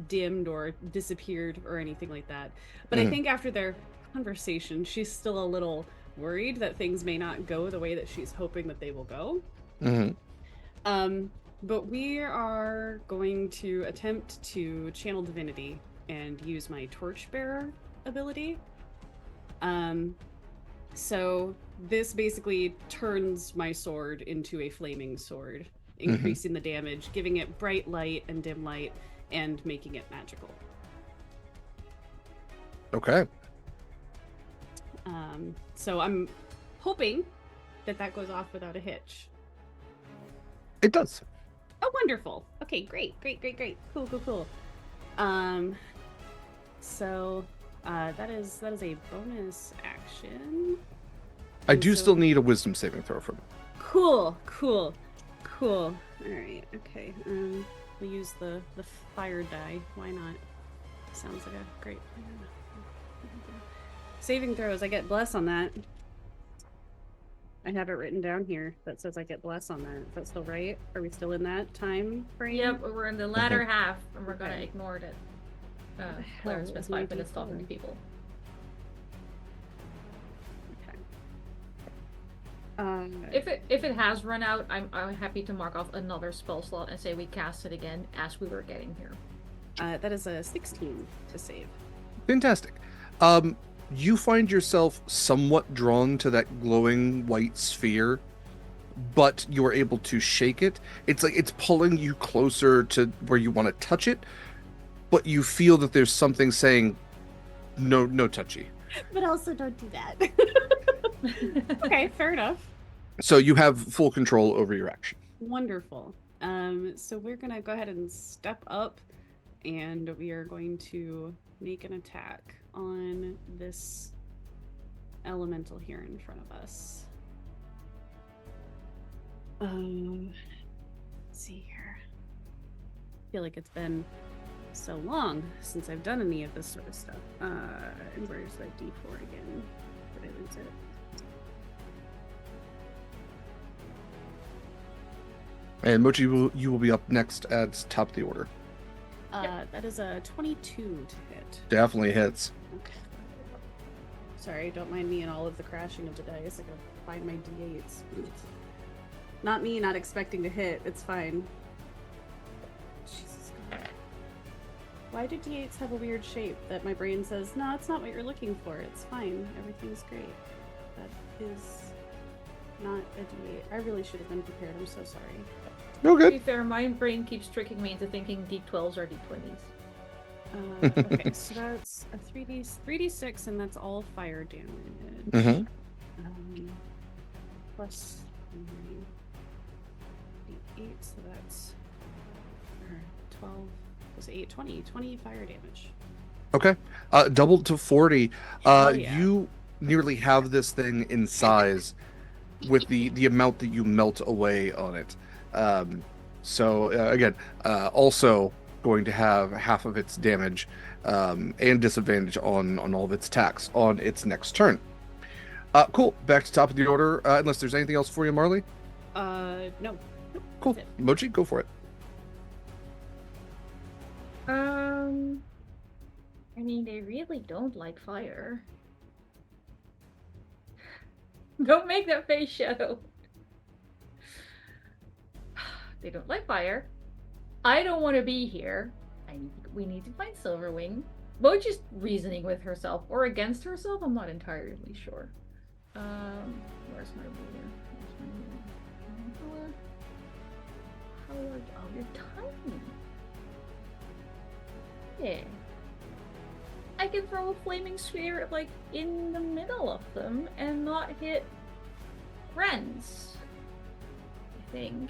dimmed or disappeared or anything like that. But I think after their conversation, she's still a little worried that things may not go the way that she's hoping that they will go. But we are going to attempt to channel divinity and use my torchbearer ability. So this basically turns my sword into a flaming sword, increasing the damage, giving it bright light and dim light, and making it magical. Okay. So I'm hoping that that goes off without a hitch. It does. Oh, wonderful. Okay, great. Cool. So that is a bonus action. I And do so- still need a wisdom saving throw from it. Cool. All right. Okay. We'll use the fire die. Why not? Sounds like a great plan. Saving throws. I get bless on that. I have it written down here that says I get bless on that. Is that still right? Are we still in that time frame? Yep, we're in the latter half, and we're gonna Okay. ignore it. hell Claire spends is my 5 minutes talking to D4? people. Okay. If it has run out, I'm happy to mark off another spell slot and say we cast it again as we were getting here. That is a 16 to save. Fantastic. You find yourself somewhat drawn to that glowing white sphere, but you're able to shake it. It's like it's pulling you closer to where you want to touch it, but you feel that there's something saying, no touchy. But also don't do that. Okay, fair enough. So you have full control over your action. Wonderful. So we're gonna go ahead and step up, and we are going to make an attack on this elemental here in front of us. Let's see here. I feel like it's been so long since I've done any of this sort of stuff. And where's that D4 again? Did I lose it? And Mochi, you will be up next at top of the order. That is a 22 to hit. Definitely hits. Okay. Sorry, don't mind me and all of the crashing of the dice. I gotta find my D8s. Not me not expecting to hit. It's fine. Jesus God. Why do D8s have a weird shape that my brain says, no, it's not what you're looking for. It's fine. Everything's great. That is not a D8. I really should have been prepared. I'm so sorry. No To be good. fair, my brain keeps tricking me into thinking D12s or D20s. Okay, so that's a 3d6, and that's all fire damage. Mhm. Plus 8, so that's 12 plus 8, 20 fire damage. Okay. Doubled to 40. Hell yeah. You nearly have this thing in size with the amount that you melt away on it. So again, also going to have half of its damage and disadvantage on all of its attacks on its next turn. Cool. Back to top of the order. Unless there's anything else for you, Marley. No. Cool. That's it. Mochi, go for it. I mean, they really don't like fire. Don't make that face, Shadow. They don't like fire. I don't want to be here. We need to find Silverwing. Mochi's reasoning with herself or against herself. I'm not entirely sure. Where's my ruler? Howard, oh, you're tiny. Yeah. I can throw a flaming sphere like in the middle of them and not hit friends. I think.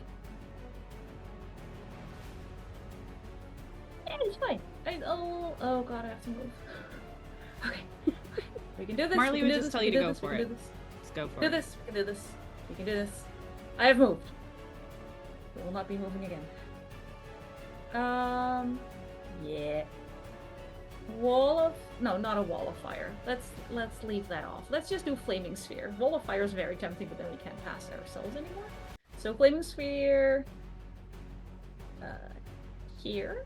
Yeah, it's fine. Oh god, I have to move. Okay. We can do this. Marley we would can do just this, tell we you can to do go this, we for can it. do this. Let's go for Do it. this. We can do this. We can do this. I have moved. We will not be moving again. Yeah. No, not a wall of fire. Let's leave that off. Let's just do flaming sphere. Wall of fire is very tempting, but then we can't pass ourselves anymore. So flaming sphere. Here.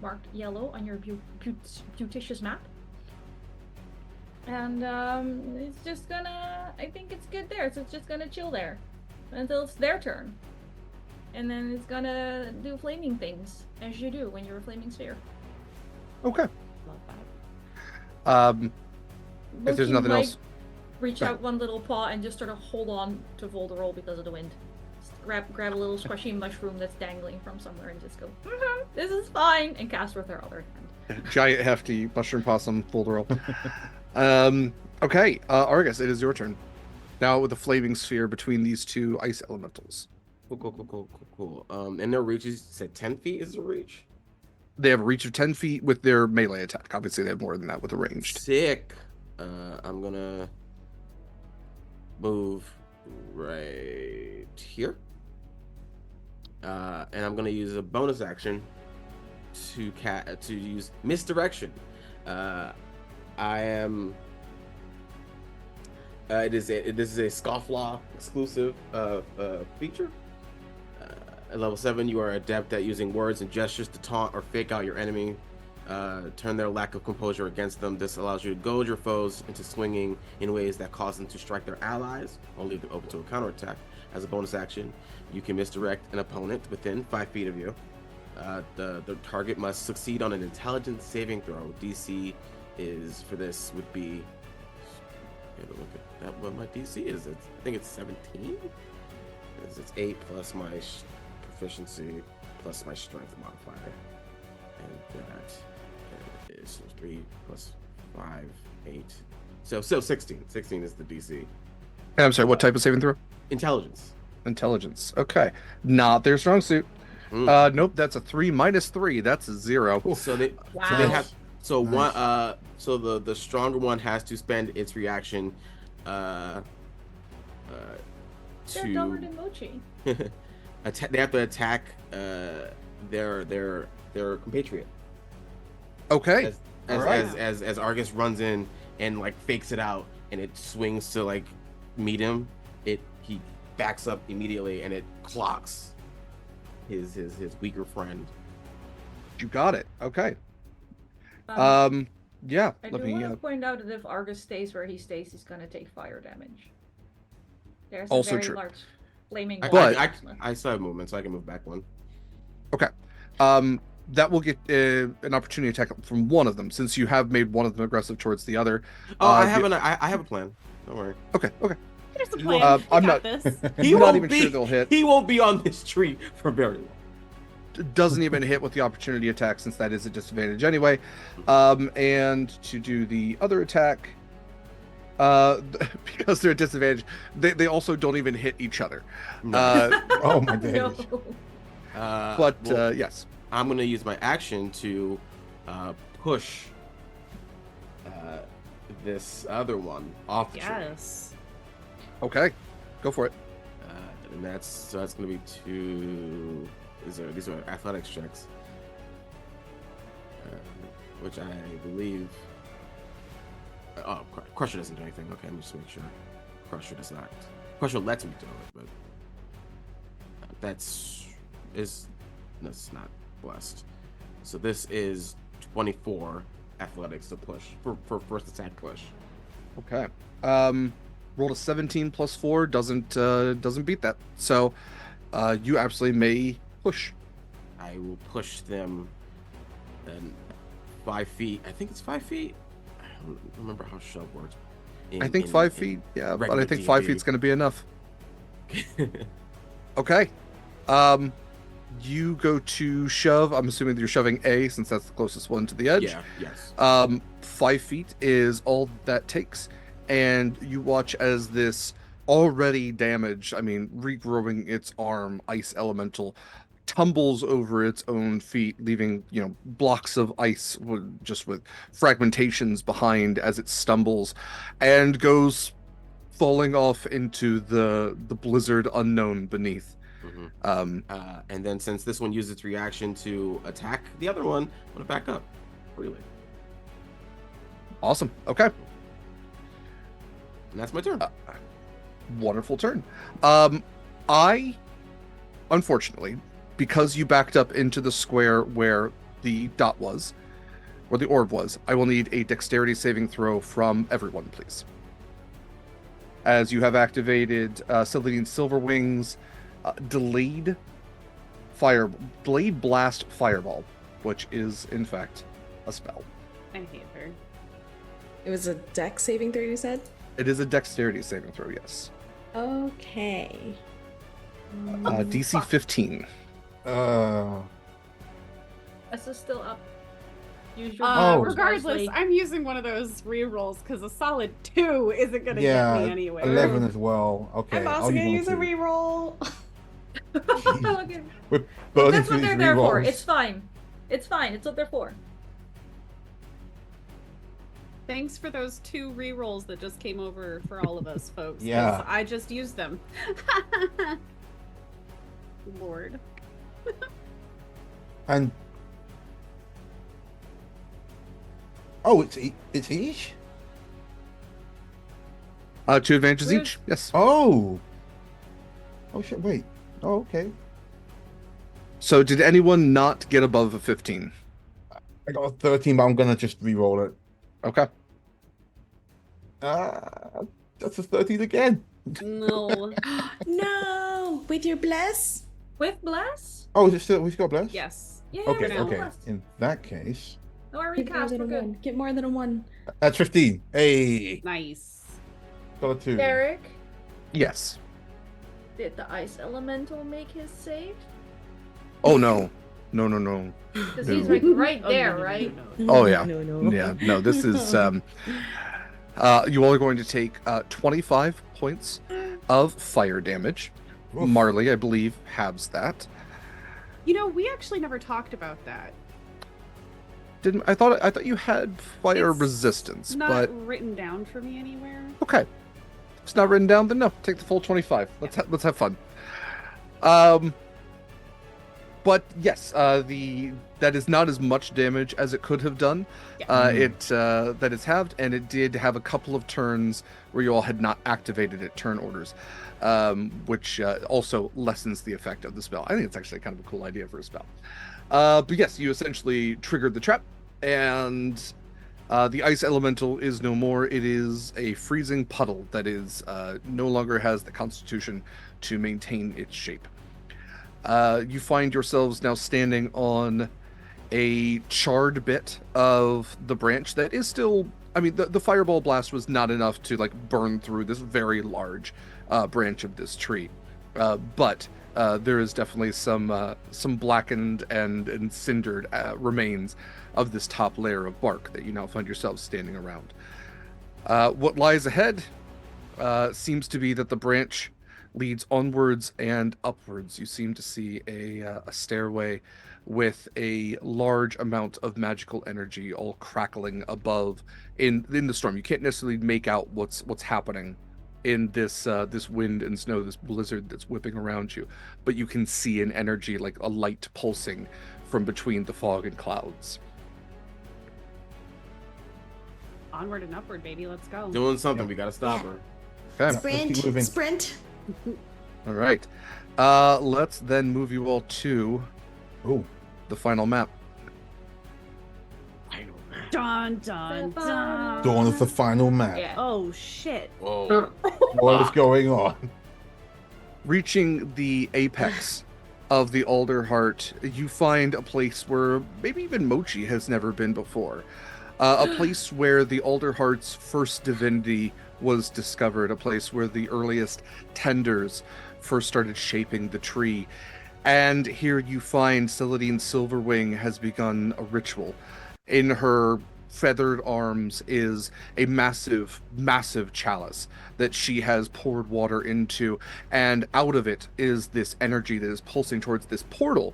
Marked yellow on your beauticious map. And it's just gonna. I think it's good there. So it's just gonna chill there until it's their turn. And then it's gonna do flaming things, as you do when you're a flaming sphere. Okay. Love that. If there's Loki nothing might else, reach out one little paw and just sort of hold on to Volderol because of the wind. Just grab a little squishy mushroom that's dangling from somewhere and just go, this is fine, and cast with her other hand. giant hefty mushroom possum folderol. Okay, Argus, it is your turn. Now with the flaming sphere between these two ice elementals. Cool. And their reach is said 10 feet is the reach? They have a reach of 10 feet with their melee attack. Obviously, they have more than that with a ranged. Sick. I'm gonna move right here. And I'm gonna use a bonus action to use misdirection. I am. This is a Scofflaw exclusive feature. At level 7, you are adept at using words and gestures to taunt or fake out your enemy. Turn their lack of composure against them. This allows you to goad your foes into swinging in ways that cause them to strike their allies, or leave them open to a counterattack. As a bonus action, you can misdirect an opponent within 5 feet of you. The target must succeed on an intelligence saving throw. DC is for this would be. Look at that. What my DC is? I think it's 17. It's 8 plus my proficiency plus my strength modifier, and that is 3 plus 5, 8. So 16. 16 is the DC. I'm sorry. What type of saving throw? Intelligence. Intelligence. Okay. Not their strong suit. Nope. That's a 3 minus 3. That's a 0. So they have. So nice. So the stronger one has to spend its reaction. They're dumber than Mochi. They have to attack their compatriot. Okay. As Argus runs in and like fakes it out, and it swings to like meet him, he backs up immediately, and it clocks his weaker friend. You got it. Okay. Yeah. I do want to point out that if Argus stays where he stays, he's going to take fire damage. There's also a very true. large flaming. I still have movement, so I can move back one. Okay. That will get an opportunity attack from one of them, since you have made one of them aggressive towards the other. I have a plan. Don't worry. Okay. Here's the plan. I'm not. This. He's not even sure they'll hit. He won't be on this tree for very long. Doesn't even hit with the opportunity attack, since that is a disadvantage anyway. And to do the other attack, because they're a disadvantage, they also don't even hit each other. No. Oh my goodness. No. Yes. I'm going to use my action to push this other one off the tree. Yes. Okay. Go for it. And that's going to be 2. These are athletics checks, which I believe. Crusher doesn't do anything. Okay, let me just make sure. Crusher does not. Crusher lets me do it, but that's not blessed. So this is 24 athletics to push for first attack push. Okay. Rolled a 17 plus 4 doesn't beat that. So you absolutely may push. I will push them 5 feet. I think it's 5 feet. I don't remember how shove works. I think 5 feet. Yeah, but I think 5 feet's going to be enough. Okay. You go to shove. I'm assuming that you're shoving A, since that's the closest one to the edge. Yeah. Yes. 5 feet is all that takes, and you watch as this already damaged, regrowing its arm, ice elemental, tumbles over its own feet, leaving blocks of ice just with fragmentations behind as it stumbles, and goes falling off into the blizzard unknown beneath. Mm-hmm. And then since this one used its reaction to attack the other one, I'm gonna back up. Really. Awesome. Okay. And that's my turn. Wonderful turn. I, unfortunately, because you backed up into the square where the dot was, where the orb was, I will need a dexterity saving throw from everyone, please. As you have activated Celadine Silver Wings, delayed blast fireball, which is in fact a spell. I hate her. It was a dex saving throw, you said? It is a dexterity saving throw, yes. Okay. DC 15. This is still up. Use your regardless, wisely. I'm using one of those re-rolls because a solid 2 isn't going to get me anywhere. 11 as well. Okay. I'm also gonna use a reroll. Okay. But That's what they're there for. It's fine. It's fine. It's what they're for. Thanks for those 2 re-rolls that just came over for all of us, folks. Yeah. I just used them. Lord. And it's each. 2 advantages each. Yes. Oh shit! Wait. Oh, okay. So did anyone not get above a 15? I got a 13, but I'm gonna just re-roll it. Okay. That's a 13 again. No. No! With your bless? With bless? Oh, is it still? We got bless. Yes. Yeah, Okay, we're still okay. blessed. In that case, No, I Get more recast. than We're a good. one. Get more than a one. that's 15. Hey, Nice. got a 2. Derek, Yes. did the ice elemental make his save? Oh no. No. Because No. he's like right Oh, there, no, no, no, right? no, no. Oh yeah. No. Yeah. No, this is you all are going to take 25 points of fire damage. Oof. Marley, I believe, halves that. You know, we actually never talked about that. Didn't I thought you had fire It's resistance, Not but written down for me anywhere. okay. If it's not written down, then no. Take the full 25. Let's have fun. But yes, that is not as much damage as it could have done. That is halved, and it did have a couple of turns where you all had not activated it, turn orders, which also lessens the effect of the spell. I think it's actually kind of a cool idea for a spell. But yes, you essentially triggered the trap, and the ice elemental is no more. It is a freezing puddle that is no longer has the constitution to maintain its shape. You find yourselves now standing on a charred bit of the branch that is still, I mean, the fireball blast was not enough to like burn through this very large branch of this tree, but there is definitely some blackened and cindered remains of this top layer of bark that you now find yourselves standing around. What lies ahead seems to be that the branch leads onwards and upwards. You seem to see a stairway with a large amount of magical energy all crackling above in the storm. You can't necessarily make out what's happening in this wind and snow, this blizzard that's whipping around you, but you can see an energy, like a light pulsing from between the fog and clouds. Onward and upward, baby. Let's go. Doing something. We gotta stop her. Okay. Let's keep moving. Sprint. All right. Let's then move you all to the final map. Dun dun dun. Dawn of the final map. Yeah. Oh shit. Whoa. What is going on? Reaching the apex of the Alderheart, you find a place where maybe even Mochi has never been before. A place where the Alderheart's first divinity was discovered, a place where the earliest tenders first started shaping the tree. And here you find Celadine Silverwing has begun a ritual. In her feathered arms is a massive, massive chalice that she has poured water into, and out of it is this energy that is pulsing towards this portal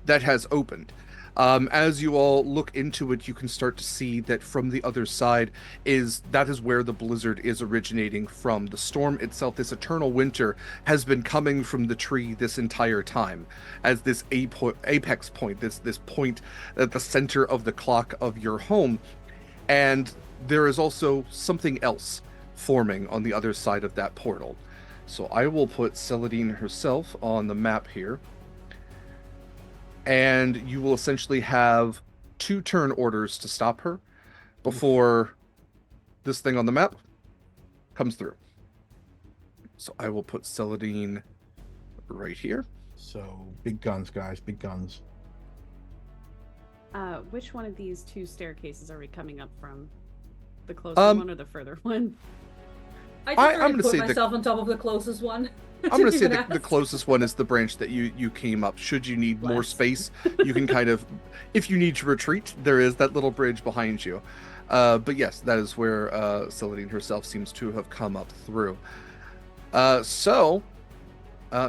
that has opened. As you all look into it, you can start to see that from the other side that is where the blizzard is originating from. The storm itself, this eternal winter, has been coming from the tree this entire time, as this apex point, this point at the center of the clock of your home. And there is also something else forming on the other side of that portal. So I will put Celadine herself on the map here. And you will essentially have 2 turn orders to stop her before this thing on the map comes through. So I will put Celadine right here. So, big guns, guys, big guns. Which one of these 2 staircases are we coming up from? The closer one or the further one? I I'm just gonna really put say myself on top of the closest one. I'm going to say Didn't the ask. closest one is the branch that you came up. Should you need more Bless. space, you can kind of, if you need to retreat, there is that little bridge behind you. But yes, that is where Celadine herself seems to have come up through. So,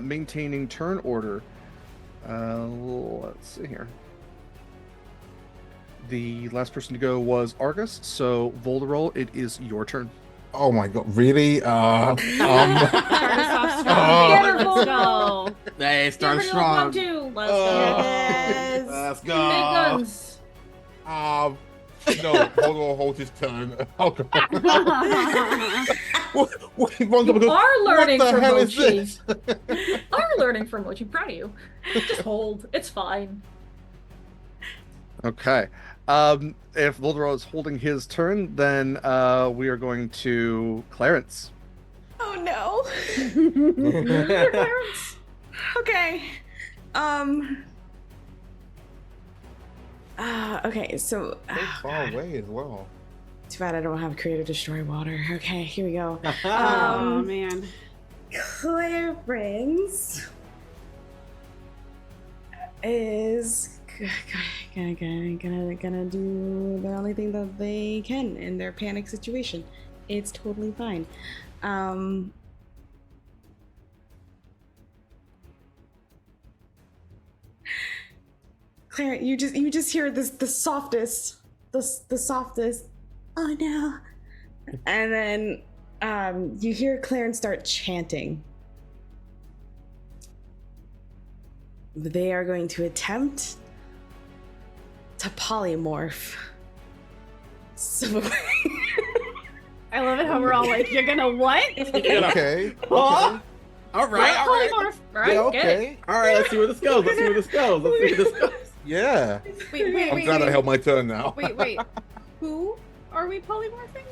maintaining turn order. Let's see here. The last person to go was Argus, so Volderol, it is your turn. Oh my god, really? Start us off strong. Oh. Get her, Let's go. Hey, start Get rid of one, strong. too. Let's go. Let's Big go. guns. No, Voldemort holds his turn. Oh god. What You are learning what the from hell is Mochi. this? Are learning from Mochi. Proud of you. Just hold. It's fine. Okay. If Volderol is holding his turn, then we are going to Clarence. Oh no. Clarence. Okay. Okay, so So far away as well. too bad I don't have Creator Destroy Water. Okay, here we go. Oh man. Clarence is gonna do the only thing that they can in their panic situation. It's totally fine. Clarence, you just hear the softest. Oh no! And then you hear Clarence start chanting. They are going to attempt to polymorph. So I love it how we're all like, you're gonna what? Okay. Huh? All right, all right. Polymorph. All right, Yeah, get okay. it. All right, let's see where this goes. Let's see where this goes. Let's see where this goes. Yeah. Wait, I'm glad I held my turn now. Wait. Who are we polymorphing?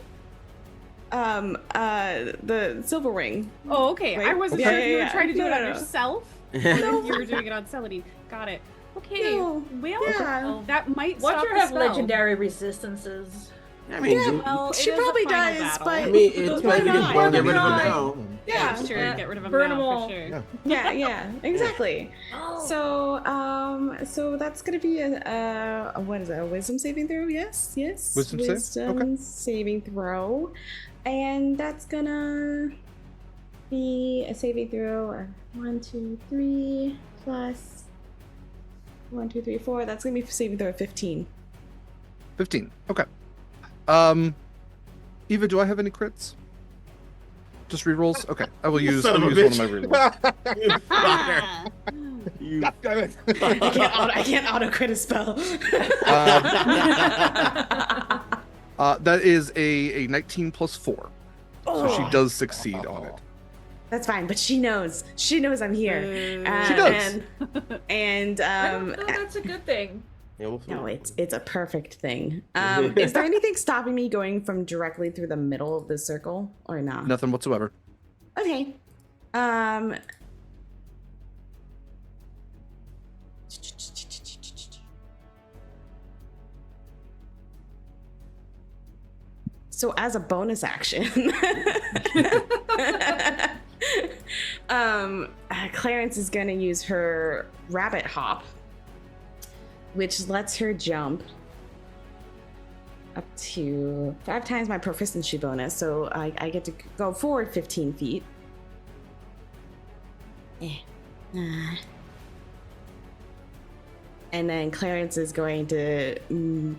the silver ring. Oh, okay. Wait, I wasn't yeah, sure if you yeah, were trying to do no, it on no. yourself. Or if you were doing it on Celadine. Got it. Okay. No, Well, yeah. that might stop Watcher the have spell. legendary resistances. I mean, Yeah, Well, it she is a probably final does, battle. but I mean, it's why better to not? get rid of Why them not? now. Yeah, Sure, get rid of them Burn now, them all. for sure. Yeah. yeah, exactly. Oh. So that's gonna be a what is it? A wisdom saving throw? Yes. Wisdom save? Okay. saving throw, and that's gonna be a saving throw. 1, 2, 3 plus 1, 2, 3, 4. That's gonna be a saving throw of 15. 15. Okay. Eva, do I have any crits? Just rerolls? Okay. I will use, Son I'll of a use one bitch. of my rerolls. You fucker. You God damn it. I can't auto crit a spell. That is a 19 plus 4. So she does succeed on it. That's fine, but she knows. She knows I'm here. She does. And I don't know that's a good thing. Yeah, we'll no, it's a perfect thing. Is there anything stopping me going from directly through the middle of the circle or not? Nothing whatsoever. Okay. So as a bonus action, Clarence is going to use her rabbit hop, which lets her jump up to 5 times my proficiency bonus. So I get to go forward 15 feet. And then Clarence is going to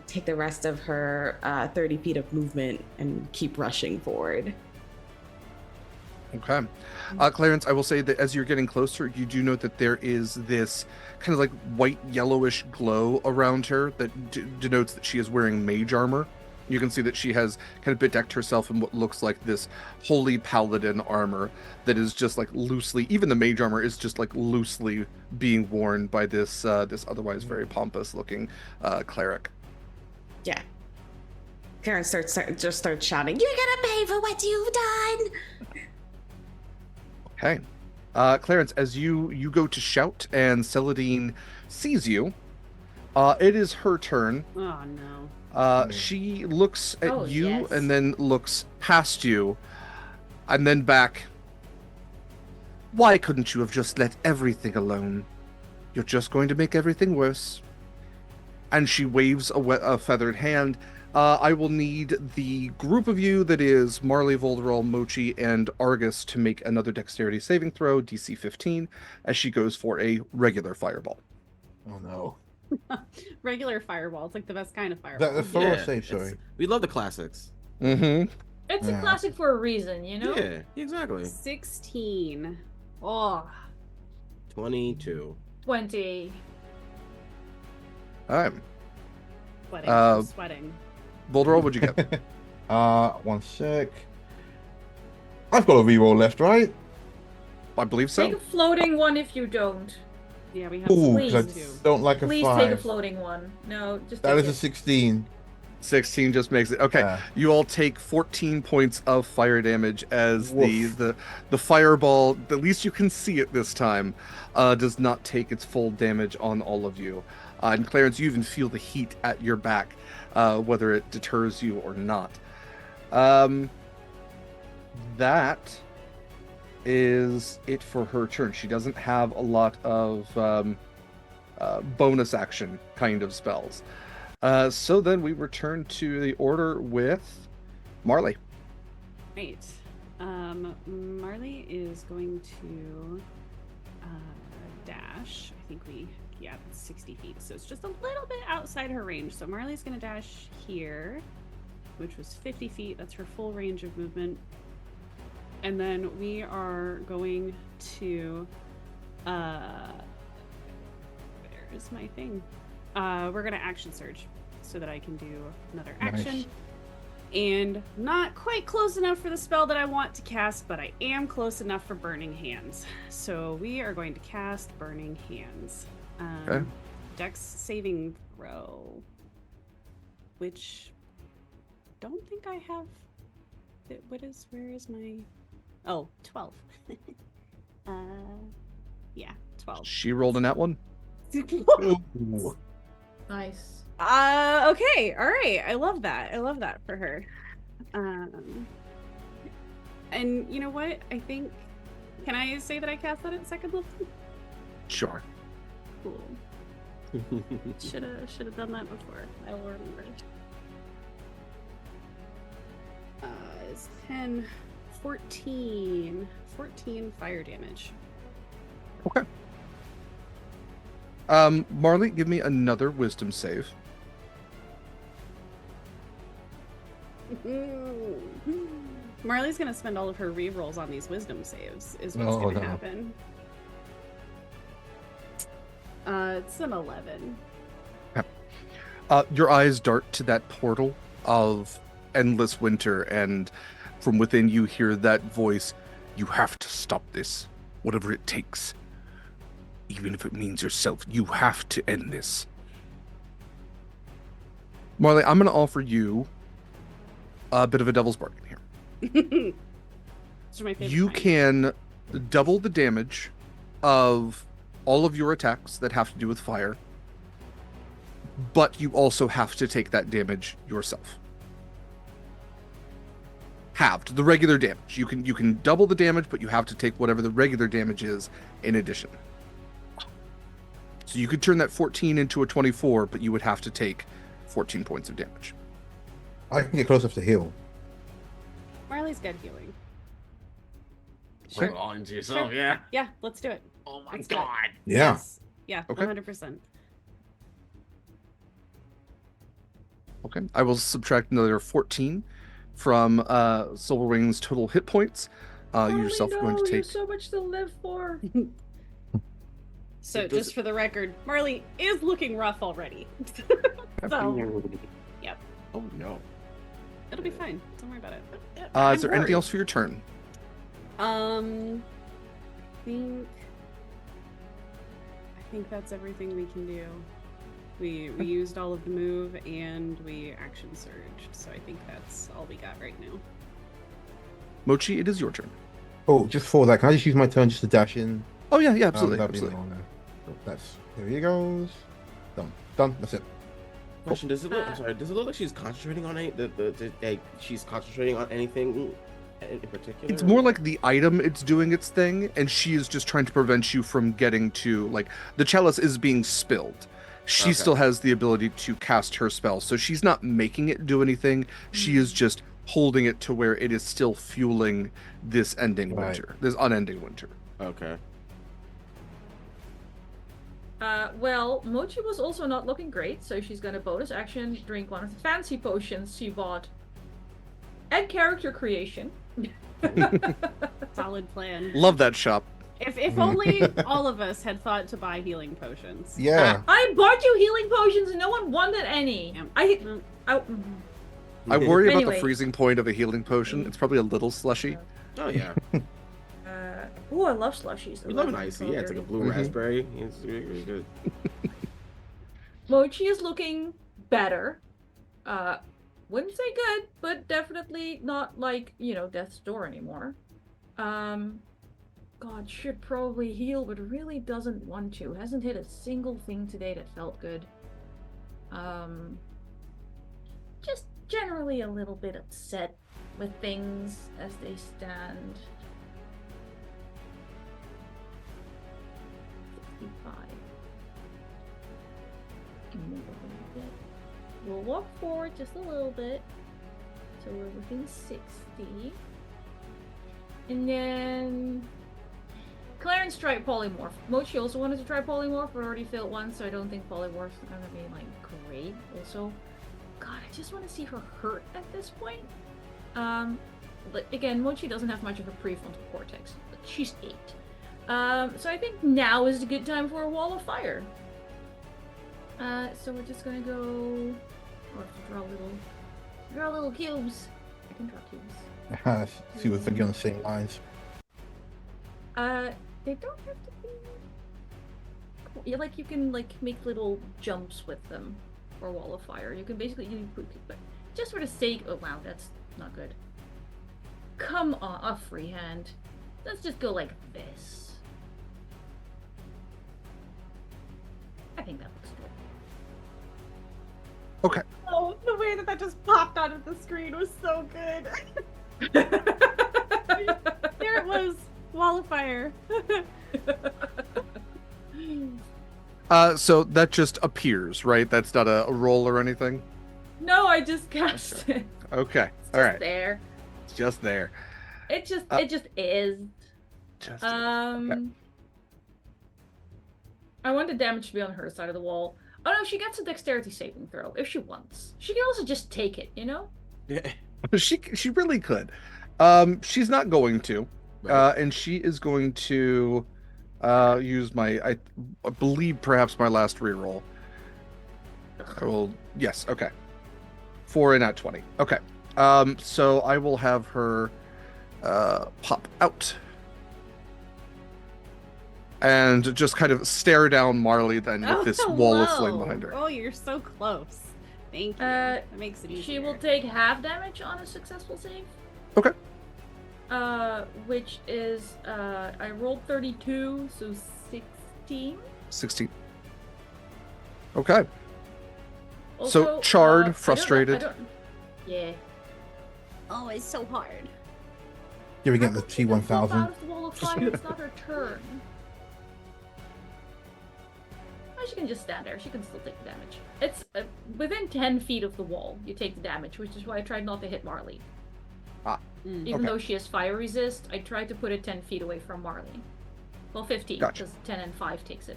take the rest of her 30 feet of movement and keep rushing forward. Okay. Clarence, I will say that as you're getting closer, you do note that there is this kind of like white yellowish glow around her that denotes that she is wearing mage armor. You can see that she has kind of bedecked herself in what looks like this holy paladin armor that is just like loosely, even the mage armor is just like loosely being worn by this this otherwise very pompous looking cleric. Yeah. Clarence just starts shouting, "You're gonna pay for what you've done!" Okay. Clarence, as you go to shout and Celadine sees you, it is her turn. Oh no. She looks at you yes. and then looks past you and then back. Why couldn't you have just let everything alone? You're just going to make everything worse. And she waves a feathered hand. I will need the group of you, that is Marley, Volderol, Mochi, and Argus, to make another dexterity saving throw, DC 15, as she goes for a regular fireball. Oh no. Regular fireball. It's like the best kind of fireball. The throw save, sorry. it's- we love the classics. Mm-hmm. It's Yeah. a classic for a reason, you know? Yeah, exactly. 16. Oh. 22. 20. All right. Sweating. I'm sweating. Volderol, what'd you get? 1 sec. I've got a reroll left, right? I believe Take so. a floating one if you don't. Yeah, we have Ooh, Please. 'cause I don't like a Please 5. take a floating one. No, just That take is a it. 16. 16 just makes it. Okay, you all take 14 points of fire damage as the fireball, the least you can see it this time, does not take its full damage on all of you. And Clarence, you even feel the heat at your back, whether it deters you or not. That is it for her turn. She doesn't have a lot of bonus action kind of spells. So then we return to the order with Marley. Right. Marley is going to dash. I think that's 60 feet. So it's just a little bit outside her range. So Marley's going to dash here, which was 50 feet. That's her full range of movement. And then we are going to... Where's my thing? We're going to action surge so that I can do another action. Nice. And not quite close enough for the spell that I want to cast, but I am close enough for Burning Hands. So we are going to cast Burning Hands. Okay. Dex saving throw, which don't think I have. Where is my... Oh, 12. Yeah, 12. She rolled in that one. Nice. Okay, all right. I love that for her. And you know what? I think, can I say that I cast that at second level? Sure. Cool. Should have done that before. I will remember. It's 10, 14 fire damage. Okay. Marley, give me another wisdom save. Marley's gonna spend all of her rerolls on these wisdom saves, is what's gonna happen. It's an 11. Your eyes dart to that portal of endless winter, and from within you hear that voice, "You have to stop this, whatever it takes. Even if it means yourself, you have to end this." Marley, I'm going to offer you a bit of a devil's bargain here. Those are my favorite You kind. can double the damage of all of your attacks that have to do with fire, but you also have to take that damage yourself. Halved, the regular damage. You can double the damage, but you have to take whatever the regular damage is in addition. So you could turn that 14 into a 24, but you would have to take 14 points of damage. I can get close enough to heal. Marley's got healing. Hold on to yourself, yeah. Yeah, let's do it. Oh my Let's do it. god. Yeah. Yes. Yeah, Okay. 100%. Okay, I will subtract another 14 from Silverwing's total hit points. Yourself are going to take... so much to live for. So, just for the record, Marley is looking rough already. So, yep. Oh no. It'll be fine. Don't worry about it. Is there anything else for your turn? I think that's everything we can do. We used all of the move and we action surge, so I think that's all we got right now. Mochi, it is your turn. Oh, just for that, can I just use my turn just to dash in? Oh yeah, absolutely. That'd be absolutely. long, there he goes. Done. That's it. Question: Does it look? I'm sorry. Does it look like she's concentrating on she's concentrating on anything in particular? It's more like the item it's doing its thing, and she is just trying to prevent you from getting to, like, the chalice is being spilled. She still has the ability to cast her spell, so she's not making it do anything. She is just holding it to where it is still fueling this ending winter, this unending winter. Okay. Well, Mochi was also not looking great, so she's gonna bonus action drink one of the fancy potions she bought at character creation. Solid plan. Love that shop. If only all of us had thought to buy healing potions. Yeah. I bought you healing potions and no one wanted any. Yeah. I worry about Anyway. the freezing point of a healing potion. It's probably a little slushy. Oh yeah. Oh, I love slushies. We love an icy. Yeah, it's like a blue raspberry. It's really, really good. Mochi is looking better. wouldn't say good, but definitely not like, death's door anymore. God, should probably heal, but really doesn't want to. Hasn't hit a single thing today that felt good. Just generally a little bit upset with things as they stand. 65. Move a little bit. We'll walk forward just a little bit. So we're within 60. And then Clarence tried polymorph. Mochi also wanted to try polymorph, but already failed once, so I don't think polymorph's gonna be like great. Also, God, I just want to see her hurt at this point. But again, Mochi doesn't have much of a prefrontal cortex, but she's 8. So I think now is a good time for a wall of fire. So we're just gonna go. I'll have to draw little cubes. I can draw cubes. See, we're thinking on the same lines. They don't have to be. Yeah, like you can make little jumps with them for wall of fire. You can basically just for the sake. Oh wow, that's not good. Come on, a freehand. Let's just go like this. I think that looks good. Okay. Oh, the way that just popped out of the screen was so good. There it was. Wall of fire. So that just appears, right? That's not a roll or anything? No, I just cast it. Okay. It's All just right. there. It's just there. It just is. Just I want the damage to be on her side of the wall. Oh no, she gets a dexterity saving throw if she wants. She can also just take it, Yeah. She really could. She's not going to. And she is going to use I believe perhaps my last reroll. Yes, okay. 4 and at 20. Okay. So I will have her pop out. And just kind of stare down Marley then with this wall of flame behind her. Oh, you're so close. Thank you. That makes it easier. She will take half damage on a successful save. Okay. Which is, I rolled 32, so 16. 16. Okay. Also, So charred, frustrated. Yeah. Oh, it's so hard. You're getting the She can pop T1000. out of the wall of fire. It's not her turn. Well, she can just stand there. She can still take the damage. It's within 10 feet of the wall. You take the damage, which is why I tried not to hit Marley. Even though she has fire resist, I tried to put it 10 feet away from Marley. Well, 15, Gotcha. because 10 and 5 takes it.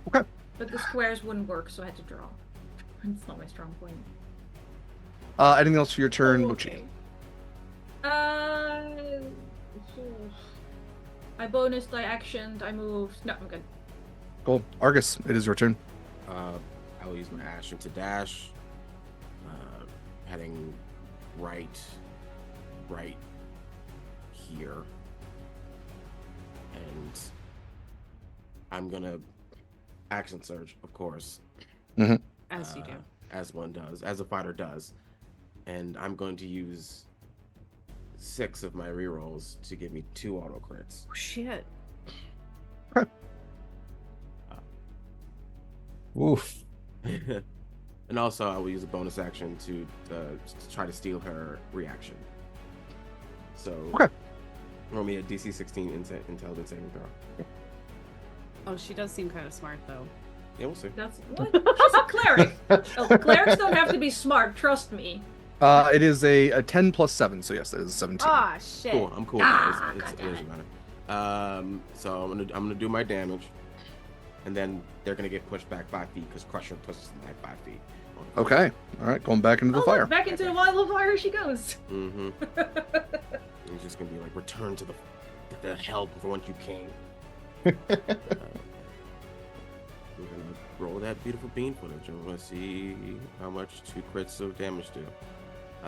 Okay. But the squares wouldn't work, so I had to draw. It's not my strong point. Anything else for your turn, Mochi? I bonused, I actioned, I moved. No, I'm good. Cool. Argus, it is your turn. I will use my action to dash. Heading right here. And I'm gonna action surge, of course. Mm-hmm. As you do. As one does, as a fighter does. And I'm going to use 6 of my rerolls to give me 2 auto crits. Oh, shit. Oof. And also, I will use a bonus action to try to steal her reaction. So, roll me a DC 16 intelligence saving throw. Oh, she does seem kind of smart, though. Yeah, we'll see. That's what? She's a cleric. Oh, clerics don't have to be smart. Trust me. It is a 10 plus 7, so yes, it is 17. Ah, shit. Cool. I'm cool. Ah, it doesn't matter. So I'm gonna do my damage, and then they're gonna get pushed back 5 feet because Crusher pushes them back 5 feet. Okay. All right, going back into the fire. Back into the wild fire she goes. Mm-hmm. It's just gonna be like, return to the hell from whence you came. We're gonna roll that beautiful bean footage, and we're gonna see how much 2 crits of damage do.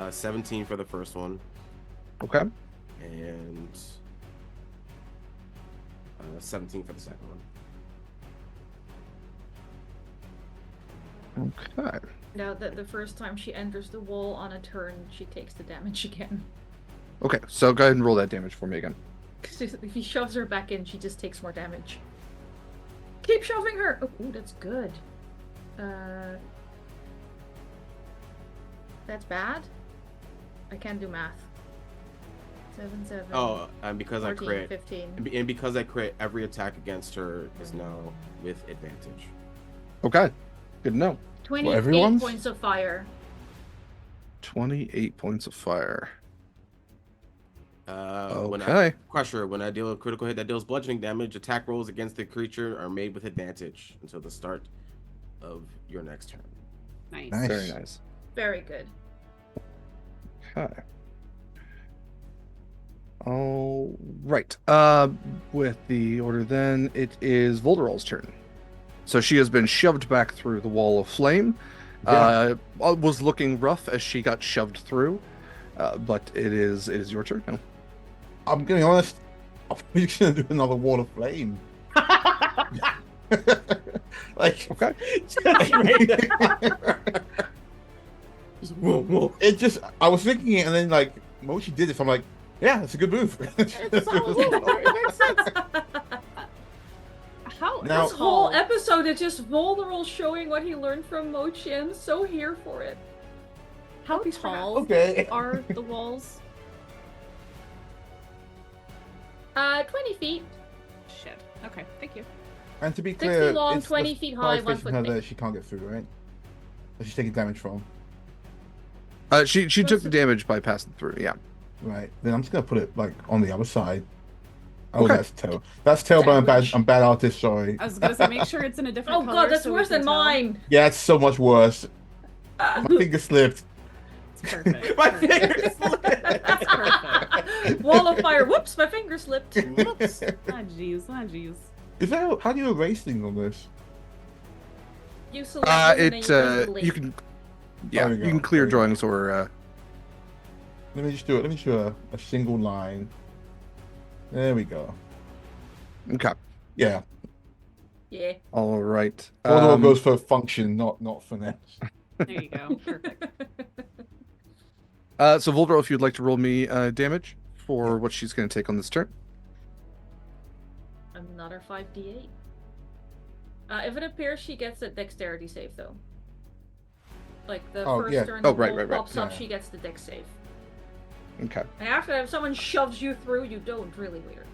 17 for the first one. Okay. And 17 for the second one. Okay. Now, the first time she enters the wall on a turn, she takes the damage again. Okay, so go ahead and roll that damage for me again. If he shoves her back in, she just takes more damage. Keep shoving her! Oh, ooh, that's good. That's bad? I can't do math. 7, 7. Oh, and because 14, I crit, 15. and because I crit, every attack against her is now with advantage. Okay, good to know. 28 everyone's? points of fire. 28 points of fire. Okay. When I deal a critical hit that deals bludgeoning damage, attack rolls against the creature are made with advantage until the start of your next turn. Nice. Very nice. Very good. Okay. All right. With the order then, it is Volderol's turn. So she has been shoved back through the wall of flame. Yeah. Was looking rough as she got shoved through, but it is your turn now. I'm getting honest. I'm just gonna do another wall of flame. Like, Okay. it just, I was thinking it, and then like Mochi did it. So I'm like, yeah, it's a good move. How Now- This whole episode is just Volderol showing what he learned from Mochi. I'm so here for it. how tall Okay. are the walls? 20 feet. Shit. Okay, thank you. And to be 60 clear, long, it's 20 the feet high, 1 starvation foot her thick. that she can't get through, right? That she's taking damage from. She took the damage by passing through. Yeah. Right. Then I'm just gonna put it like on the other side. Oh, Okay. that's terrible. That's terrible. I'm bad artist. Sorry. I was gonna say, make sure it's in a different Oh color. god, that's so we worse can than tell. mine. Yeah, it's so much worse. My finger slipped. It's perfect. My perfect. finger slipped. That's perfect. Wall of fire. Whoops, my finger slipped. Whoops. Ah, jeez. Ah, jeez. Is that how do you erase things on this? You select them and then you press delete. You can. There Yeah, we you go. can clear There we go. drawings or. Let me just do it. Let me just do a single line. There we go. Okay. Yeah. Yeah. All right. Voldemort goes for function, not finesse. There you go. Perfect. So Voldemort, if you'd like to roll me damage for what she's going to take on this turn. Another 5d8. If it appears she gets a dexterity save though. Like the Oh, first yeah. turn Oh, the right, wall right, right. pops up, Yeah. she gets the dex save. Okay. And after that, if someone shoves you through, you don't. Really weird.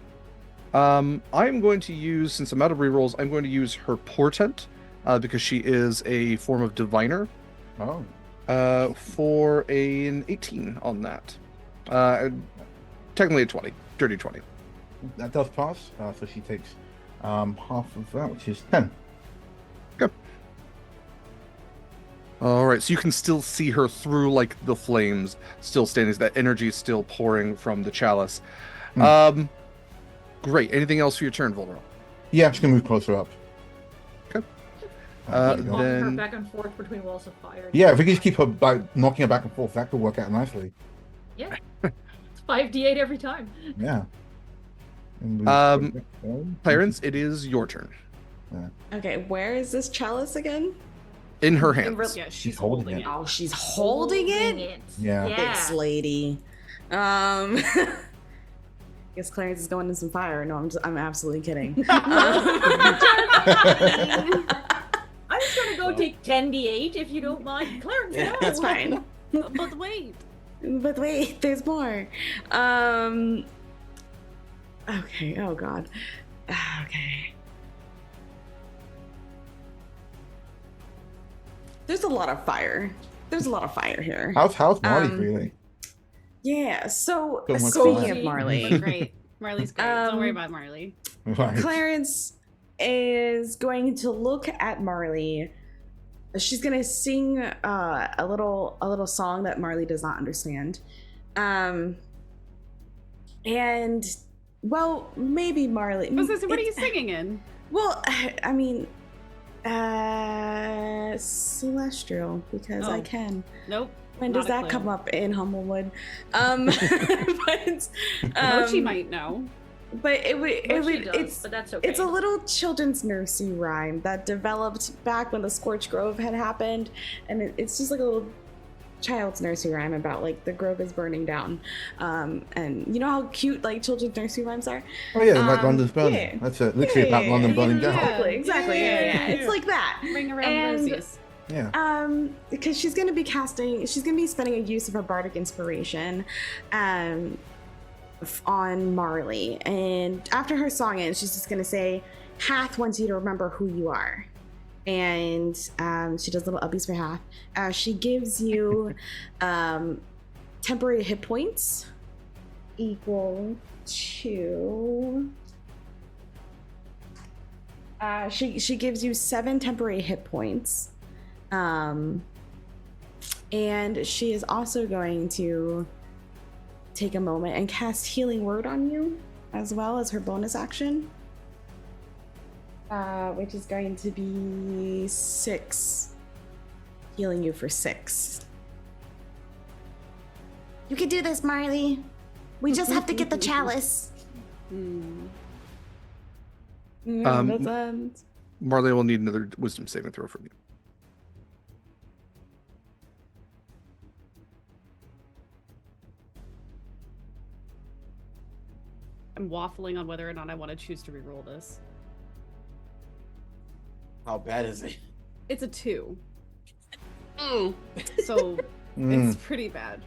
I'm going to use, since I'm out of rerolls, I'm going to use her portent because she is a form of diviner. Oh. For an 18 on that. Technically a 20. Dirty 20. That does pass. So she takes half of that, which is 10. All right, so you can still see her through like the flames, still standing. That energy is still pouring from the chalice. Great. Anything else for your turn, Volderol? Yeah, I'm just gonna move closer up. Okay. Keep knocking her Then back and forth between walls of fire. Yeah, if we could just keep her like knocking her back and forth, that could work out nicely. Yeah. It's 5d8 every time. Yeah. Clarence, it is your turn. Okay, where is this chalice again? In her hands. Yeah, She's holding it. Oh, she's holding it? Yeah. Thanks, lady. Guess Clarence is going in some fire. No, I'm absolutely kidding. I'm just gonna go take 10d8 if you don't mind. Clarence, no. That's fine. But wait. But wait, there's more. Okay, oh god. Okay. There's a lot of fire. There's a lot of fire here. How's Marty feeling? Yeah, so So much speaking fire. of Marley, But great. Marley's great. Don't worry about Marley. Right. Clarence is going to look at Marley. She's gonna sing a little song that Marley does not understand, and well, maybe Marley. I was gonna say, what are you singing in? Well, I mean, celestial because I Oh. can. Nope. When not does a that clue. come up in Humblewood? But Mochi might know. But but that's okay. It's a little children's nursery rhyme that developed back when the Scorched Grove had happened, and it's just like a little child's nursery rhyme about like the grove is burning down, and you know how cute like children's nursery rhymes are. Oh yeah, like London's burning. Yeah. That's literally about London burning down. Exactly. Yeah. It's like that. Ring around rosies. Yeah. Because she's gonna be spending a use of her bardic inspiration, on Marley, and after her song ends, she's just gonna say, "Hath wants you to remember who you are," and she does little uppies for Hath. She gives you temporary hit points equal to. She gives you 7 temporary hit points. And she is also going to take a moment and cast Healing Word on you, as well as her bonus action, which is going to be 6, healing you for 6. You can do this, Marley. We just have to get the chalice. Marley will need another wisdom saving throw from you. I'm waffling on whether or not I want to choose to reroll this. How bad is it? It's a 2. So it's pretty bad.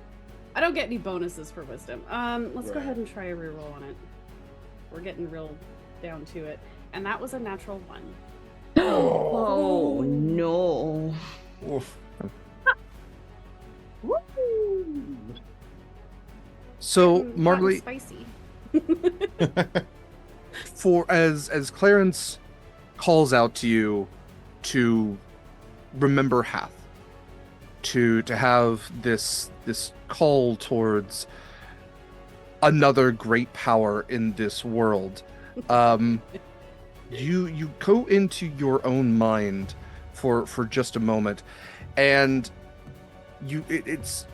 I don't get any bonuses for wisdom. Let's go ahead and try a reroll on it. We're getting real down to it. And that was a natural 1. Oh no. Oof. So Marley, spicy. for as Clarence calls out to you to remember Hath, to have this call towards another great power in this world, you go into your own mind for just a moment, and it's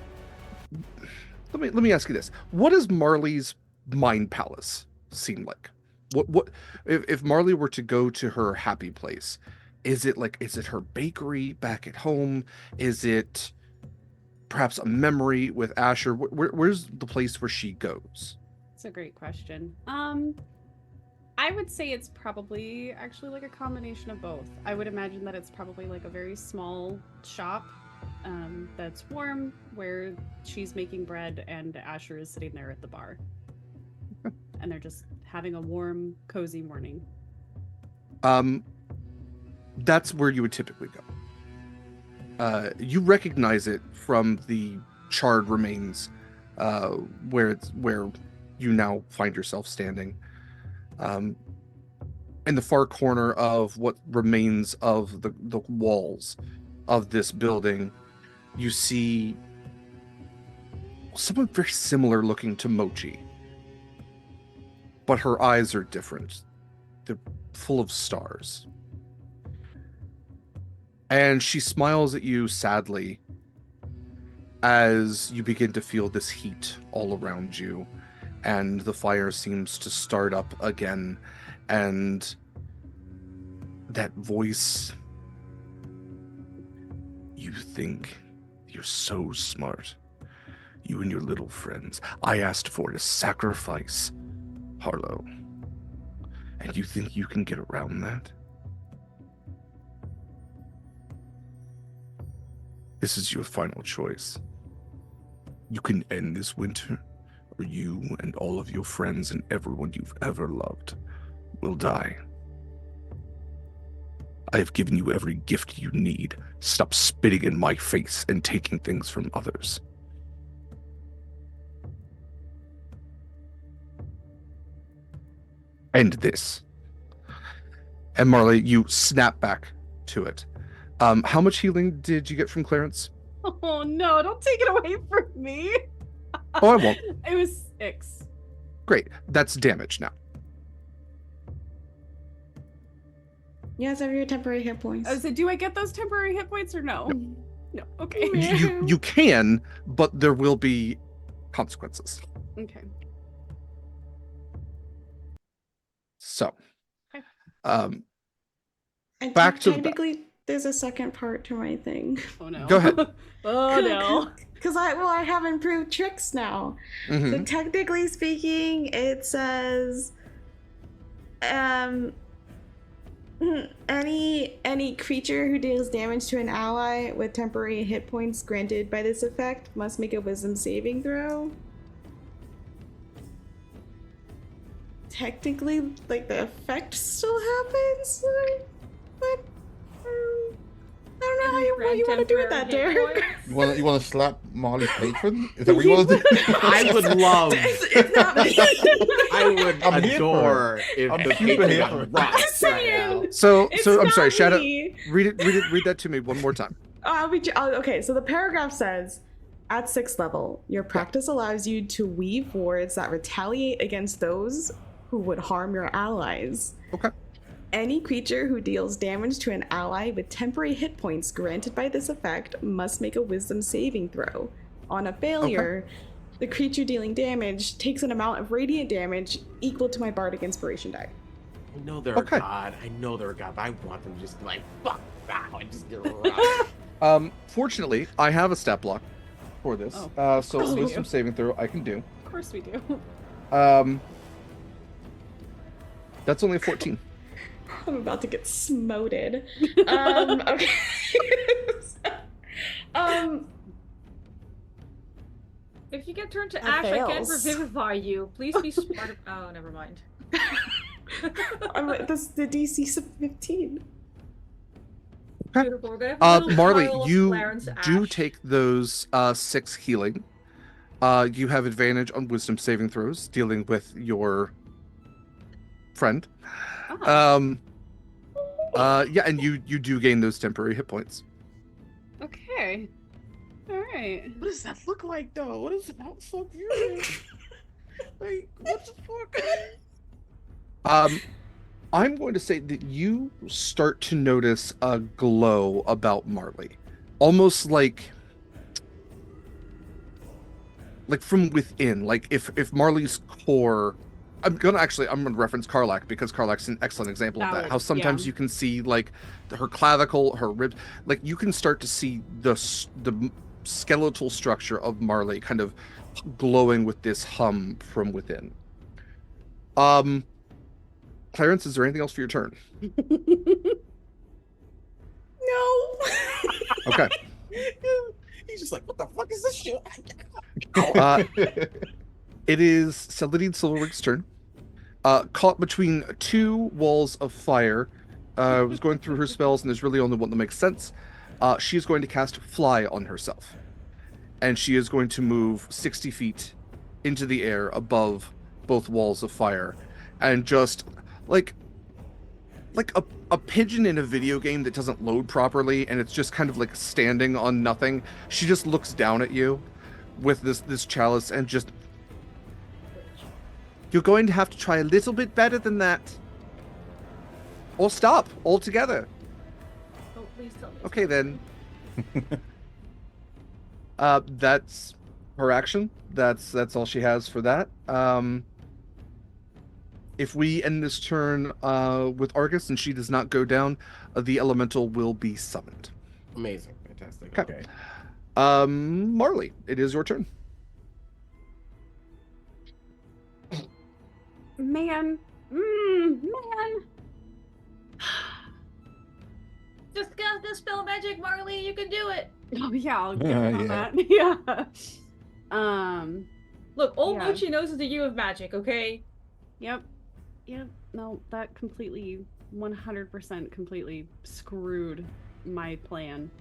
let me ask you this: what does Marley's mind palace seem like? What if Marley were to go to her happy place? Is it her bakery back at home? Is it perhaps a memory with Asher? Where's the place where she goes? That's a great question. I would say it's probably actually like a combination of both. I would imagine that it's probably like a very small shop that's warm, where she's making bread and Asher is sitting there at the bar. And they're just having a warm, cozy morning. That's where you would typically go. You recognize it from the charred remains, where you now find yourself standing. In the far corner of what remains of the walls of this building, you see someone very similar looking to Mochi. But her eyes are different. They're full of stars. And she smiles at you sadly as you begin to feel this heat all around you, and the fire seems to start up again, and that voice, "You think you're so smart, you and your little friends. I asked for a sacrifice, Harlow, and you think you can get around that? This is your final choice. You can end this winter, or you and all of your friends and everyone you've ever loved will die. I have given you every gift you need. Stop spitting in my face and taking things from others." End this. And Marley, you snap back to it. How much healing did you get from Clarence? Oh no, don't take it away from me. Oh, I won't. It was 6. Great. That's damage now. Yes, have your temporary hit points. I said, do I get those temporary hit points or no? No. Okay. You can, but there will be consequences. Okay. So, Okay. And back to the technically, there's a second part to my thing. Oh no. Go ahead. Oh no. Because I have improved tricks now. So Mhm. technically speaking, it says any creature who deals damage to an ally with temporary hit points granted by this effect must make a wisdom saving throw. Technically, like, the effect still happens, but I don't know what you want to do with that, Derek. You want to slap Marley's patron? Is that what you want to do? I would love. It's not me. I would I'm here for adore if I'm the super patron here got for it. rocked I'm right saying. now. So It's I'm sorry, not Shadow. me. Read that to me one more time. Okay, so the paragraph says, at 6th level, your practice allows you to weave words that retaliate against those who would harm your allies. Okay. Any creature who deals damage to an ally with temporary hit points granted by this effect must make a wisdom saving throw. On a failure, the creature dealing damage takes an amount of radiant damage equal to my bardic inspiration die. I know they're Okay. a god. I know they're a god, but I want them to just be like, fuck that. I just get rocked. Fortunately, I have a stat block for this. Oh. So course we wisdom do. saving throw I can do. Of course we do. That's only a 14. I'm about to get smoted. Okay. If you get turned to That ash, I can't fails. revivify you. Please be smart. Oh, never mind. The DC's 15. Beautiful. We're gonna have a little Marley, pile of you Clarence do ash. take those 6 healing. You have advantage on wisdom saving throws dealing with your friend. Oh, Yeah, and you do gain those temporary hit points. okay. All right. What does that look like, though? What is that so beautiful? Like, what the fuck? I'm going to say that you start to notice a glow about Marley, almost like from within. Like if Marley's core. I'm gonna reference Karlak because Karlak's an excellent example of that. Valid, How sometimes yeah. you can see like her clavicle, her ribs, like you can start to see the skeletal structure of Marley kind of glowing with this hum from within. Clarence, is there anything else for your turn? No. Okay. He's just like, what the fuck is this shit? It is Celadine Silverwing's turn. Caught between 2 walls of fire, was going through her spells, and there's really only one that makes sense. She is going to cast Fly on herself, and she is going to move 60 feet into the air above both walls of fire, and just like a pigeon in a video game that doesn't load properly, and it's just kind of like standing on nothing. She just looks down at you with this chalice and just, you're going to have to try a little bit better than that, or stop altogether. Oh, please tell me. Okay then. That's her action. That's all she has for that. If we end this turn with Argus and she does not go down, the elemental will be summoned. Amazing. Fantastic. Okay. Okay. Marley, it is your turn. Man. Just cast this spell magic, Marley. You can do it. Oh yeah, I'll get Yeah, on yeah. that. Yeah. Look, all Yeah. Mochi knows is the U of magic. Okay. Yep. No, that completely, 100% completely screwed my plan.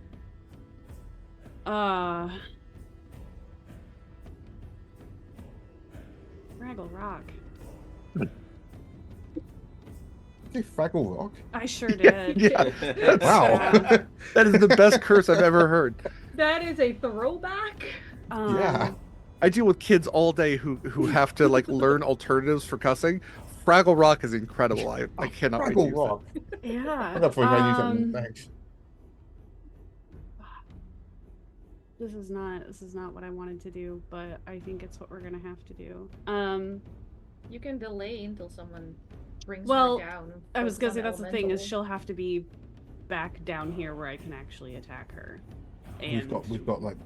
Fraggle Rock. Say Fraggle Rock? I sure did. Yeah. Wow. That is the best curse I've ever heard. That is a throwback. Yeah. I deal with kids all day who have to like learn alternatives for cussing. Fraggle Rock is incredible. I cannot wait to Fraggle use Rock. Yeah. I'm not for trying to use something. Thanks. This is not what I wanted to do, but I think it's what we're gonna have to do. You can delay until someone. brings Well, her down. and I was focus gonna on say that's the thing is elemental. she'll have to be back down here where I can actually attack her. And We've got like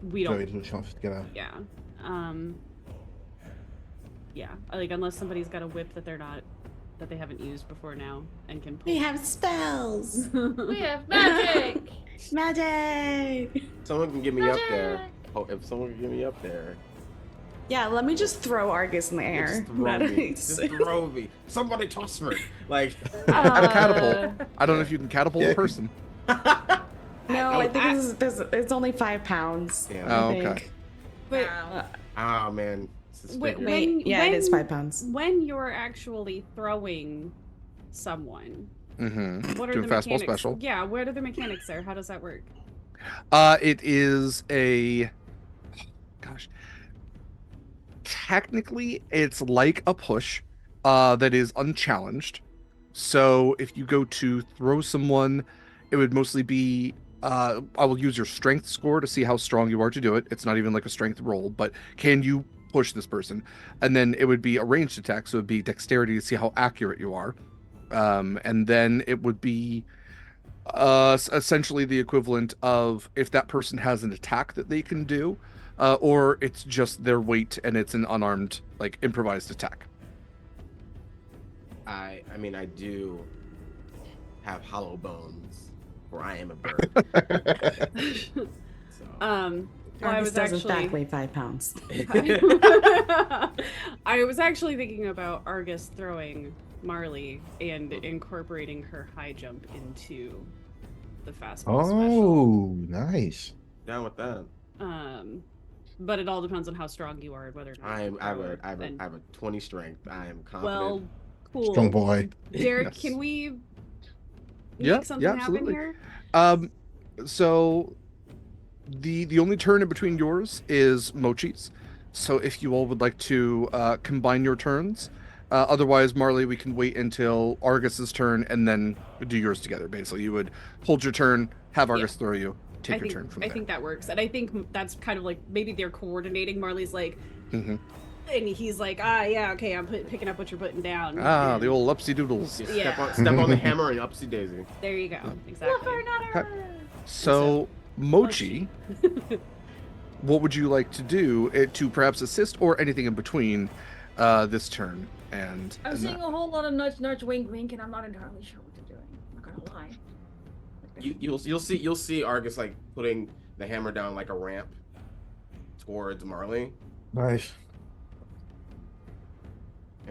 we very don't. little chance to get out. Yeah. Yeah. Like unless somebody's got a whip that they haven't used before now and can pull. We have spells. We have magic. Magic. Someone can get me up there. Oh, if someone can get me up there. Yeah, let me just throw Argus in the air. Just throw me. Just throw me. Somebody toss me. Like. I have a catapult. I don't know if you can catapult a person. No, I think it's only 5 pounds. Yeah. Oh, I think. okay. But Oh man. This is bigger. Wait, yeah, it is 5 pounds. When you're actually throwing someone, Mm-hmm. what are Do the a fastball mechanics? special. Yeah, what are the mechanics there? How does that work? It is a. Gosh. Technically, it's like a push that is unchallenged. So if you go to throw someone, it would mostly be. I will use your strength score to see how strong you are to do it. It's not even like a strength roll, but can you push this person? And then it would be a ranged attack, so it would be dexterity to see how accurate you are. And then it would be essentially the equivalent of if that person has an attack that they can do, or it's just their weight and it's an unarmed, like improvised attack. I mean, I do have hollow bones, for I am a bird. So. Well, I Argus was does in actually. fact weigh 5 pounds. I was actually thinking about Argus throwing Marley and incorporating her high jump into the fastball special. Oh, nice. Down with that. But it all depends on how strong you are and whether or not I you have throw a it. I have And- a 20 strength. I am confident. well, cool. Strong boy. Derek, Yes. can we make Yeah, something yeah, happen absolutely. here? So the only turn in between yours is Mochi's. So if you all would like to combine your turns, otherwise Marley, we can wait until Argus's turn and then do yours together. Basically, you would hold your turn, have Argus throw you, take your turn from I there. think that works, and I think that's kind of like maybe they're coordinating. Marley's like, Mhm. and he's like, yeah, okay, I'm picking up what you're putting down. Ah, And the old upsy doodles. Just Yeah. step on the hammer and upsy daisy. there you go, exactly. So Mochi, what would you like to do to perhaps assist or anything in between this turn and? I'm and seeing that? a whole lot of nudge, nudge, wink, wink, and I'm not entirely sure what they're doing. I'm not gonna lie. You'll see Argus like putting the hammer down like a ramp towards Marley. Nice.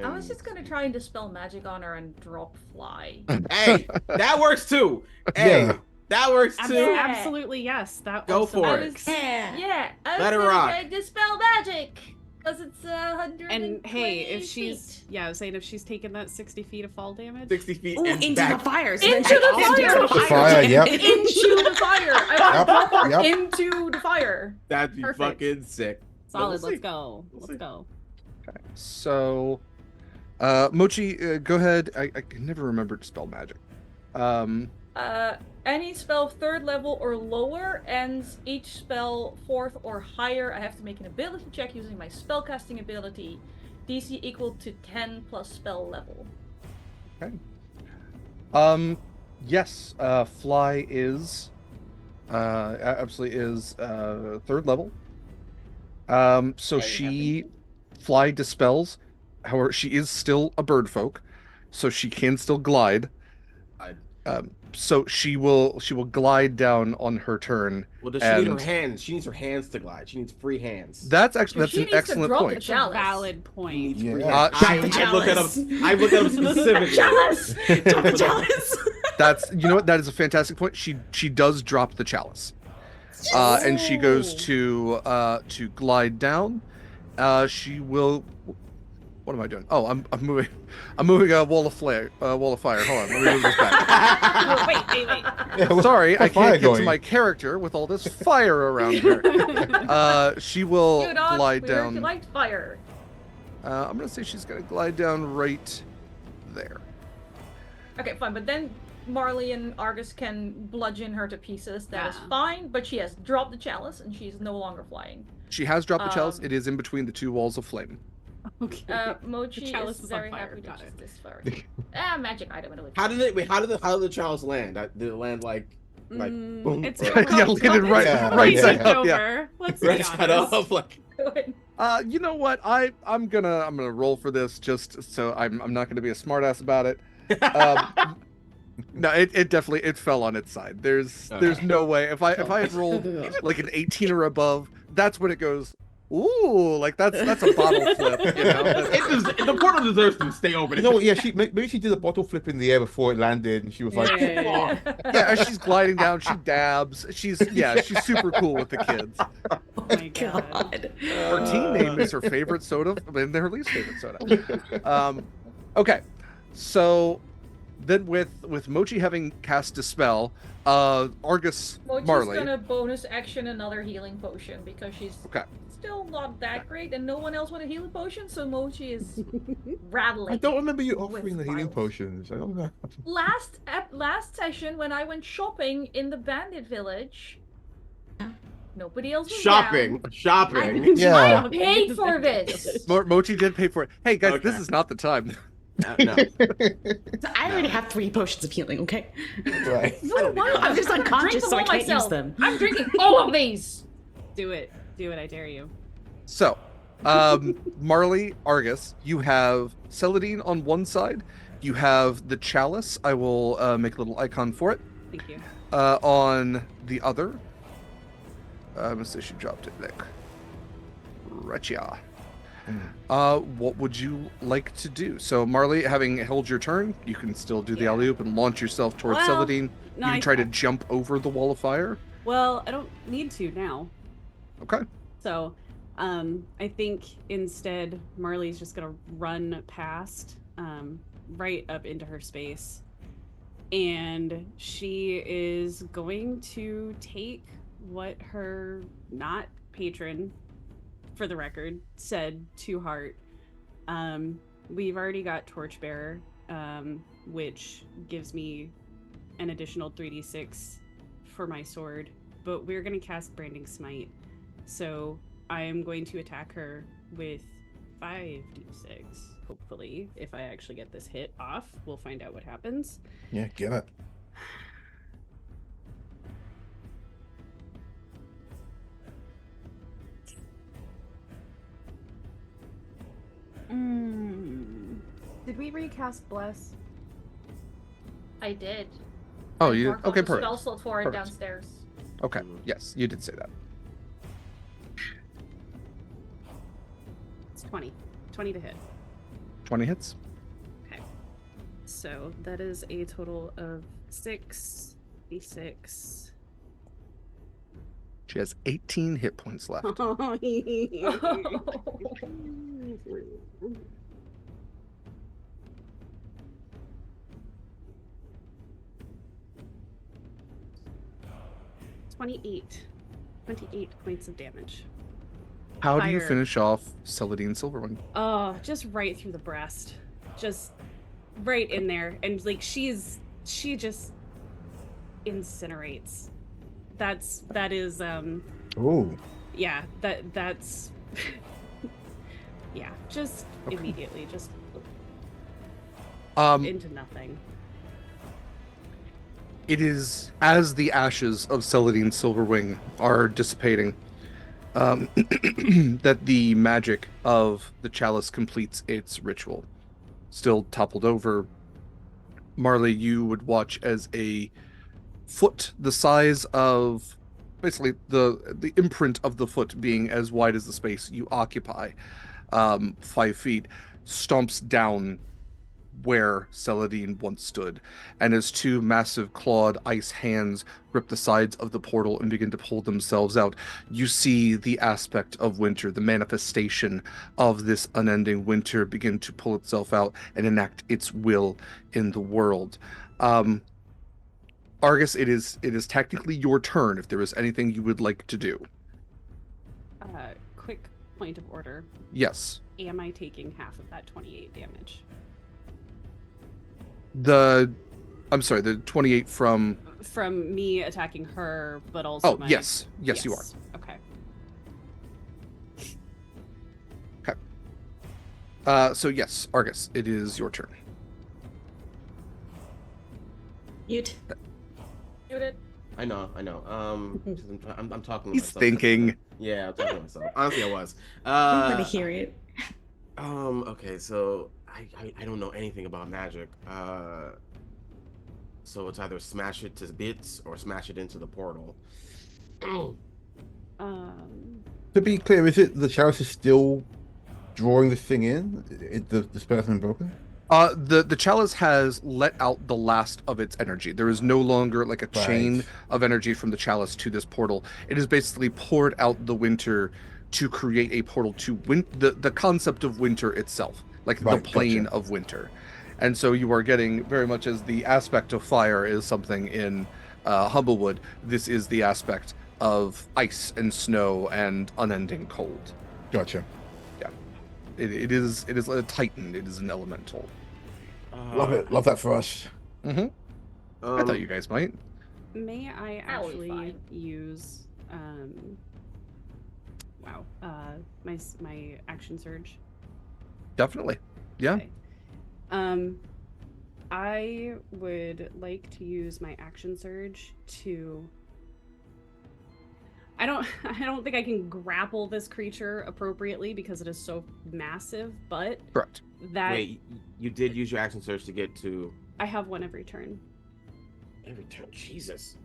I was and- just gonna try and dispel magic on her and drop fly. Hey, that works too. Hey, Yeah. that works too. Absolutely, yes. That Go also for I it. was, Yeah. yeah, I was Let her gonna rock. try and dispel magic because it's 100. And hey, if she's I was saying if she's taking that 60 feet of fall damage, 60 feet Ooh, and into back. the fire. Into then the she fire! also Into does the fire, yep. into the fire. I Yep, want to yep. into the fire. That'd be Perfect. fucking sick. solid. We'll Let's see. go. We'll Let's see. go. So, Mochi, go ahead. I can never remember to spell magic. Any spell 3rd level or lower ends each spell 4th or higher. I have to make an ability check using my spellcasting ability. DC equal to 10 plus spell level. Yes, Fly is absolutely is 3rd level. So Okay, she Fly dispels. However, she is still a bird folk, so she can still glide. So she will glide down on her turn. Well, does she need her And- hands? She needs her hands to glide. She needs free hands. That's She an needs to excellent drop the point. That's a Chalice. valid point. Free Yeah. hands. I looked at him. I looked at him specifically. Jealous! Drop the jealous! That's that is a fantastic point. She does drop the chalice, and she goes to glide down. She will. What am I doing? Oh, I'm moving a wall of fire. Hold on, let me move this back. Oh, wait. Yeah, what's Sorry, the I fire can't get to going? my character with all this fire around her. She will You dog, glide we heard down. you liked fire. I'm gonna say she's gonna glide down right there. Okay, fine, but then Marley and Argus can bludgeon her to pieces. That is Yeah. fine, but she has dropped the chalice and she's no longer flying. She has dropped the chalice. Um, It is in between the two walls of flame. Okay. Mochi The chalice is was on very fire. happy that Got she's it. this far. Magic item anyway. How did it? How did the chalice land? Did it land like boom? It's or- Yeah, landed right, Yeah, right yeah, side yeah. up. Yeah. over. Let's right be side honest. up, like Good. You know what? I'm gonna roll for this just so I'm not gonna be a smartass about it. No, it definitely it fell on its side. There's no way if I had rolled like an 18 or above, that's when it goes. Ooh, like that's a bottle flip. You know, the portal deserves to stay open. You know what? Yeah, maybe she did a bottle flip in the air before it landed, and she was like, Yeah. yeah. As she's gliding down, she dabs. She's super cool with the kids. Oh my god. Her team name is her favorite soda, and her least favorite soda. Okay, so then with Mochi having cast Dispel, Argus Mochi's Marley. gonna bonus action another healing potion because she's Okay. still not that great, and no one else want a healing potion, so Mochi is rattling. I don't remember you offering the with healing vials. potions. I don't know. Last session when I went shopping in the bandit village, nobody else was Shopping. Yeah. I paid for this. Mochi did pay for it. Hey guys, Okay. this is not the time. No. So I already have 3 potions of healing, okay? Right. No, why not? I'm just unconscious, Drink them so I all can't use myself. them. I'm drinking all of these. Do it. Do it, I dare you. So, Marley, Argus, you have Celadine on one side. You have the chalice. I will make a little icon for it. Thank you. On the other, let's see, she dropped it, Nick. Retcha. What would you like to do? So, Marley, having held your turn, you can still do the Yeah. alley-oop and launch yourself towards Well, Celadine. no, You I- can try to jump over the wall of fire. Well, I don't need to now. Okay. So, I think instead Marley's just gonna run past, right up into her space, and she is going to take what her not patron, for the record, said to heart. We've already got Torchbearer, which gives me an additional 3d6 for my sword, but we're gonna cast Branding Smite. So I am going to attack her with 5d6. Hopefully, if I actually get this hit off, we'll find out what happens. Yeah, get it. Did we recast Bless? I did. Oh, I you marked off okay? the Perfect. spell slot for it Perfect. downstairs. Okay. Yes, you did say that. It's 20. 20 to hit. 20 hits. Okay. So that is a total of 6d6. She has 18 hit points left. Oh. 28 points of damage. How do you Fire. finish off Celadine Silverwing? Oh, just right through the breast. Just right in there. And like she just incinerates. That is Ooh. yeah, that's yeah, just Okay. immediately just Um, into nothing. It is as the ashes of Celadine Silverwing are dissipating, that the magic of the chalice completes its ritual. Still toppled over, Marley, you would watch as a foot the size of, basically the imprint of the foot being as wide as the space you occupy, 5 feet, stomps down where Celadine once stood, and as 2 massive clawed ice hands grip the sides of the portal and begin to pull themselves out, you see the aspect of winter, the manifestation of this unending winter begin to pull itself out and enact its will in the world. Argus, it is technically your turn if there is anything you would like to do. Quick point of order. Yes. Am I taking half of that 28 damage? I'm sorry, the 28 from... From me attacking her, but also Oh, yes, you are. Okay. So yes, Argus, it is your turn. Mute. Muted. I know. 'Cause I'm talking to He's myself. thinking. Yeah, I'm talking to myself. Honestly, I was. I'm gonna hear it. Okay, so I don't know anything about magic. So it's either smash it to bits or smash it into the portal. To be clear, is it the chalice is still drawing this thing in? The spell hasn't been broken? The chalice has let out the last of its energy. There is no longer like a chain Right. of energy from the chalice to this portal. It has basically poured out the winter to create a portal to the concept of winter itself, like Right, the plane gotcha. of winter. And so you are getting very much as the aspect of fire is something in Humblewood. This is the aspect of ice and snow and unending cold. Gotcha. It is a titan. It is an elemental. Love it. Love that for us. Mm-hmm. I thought you guys might. May I That would be actually fine. use my action surge? Definitely. Yeah. Okay. I would like to use my action surge to. I don't think I can grapple this creature appropriately because it is so massive, but Correct. that Wait, you did use your action surge to get to I have one every turn. every turn. Jesus.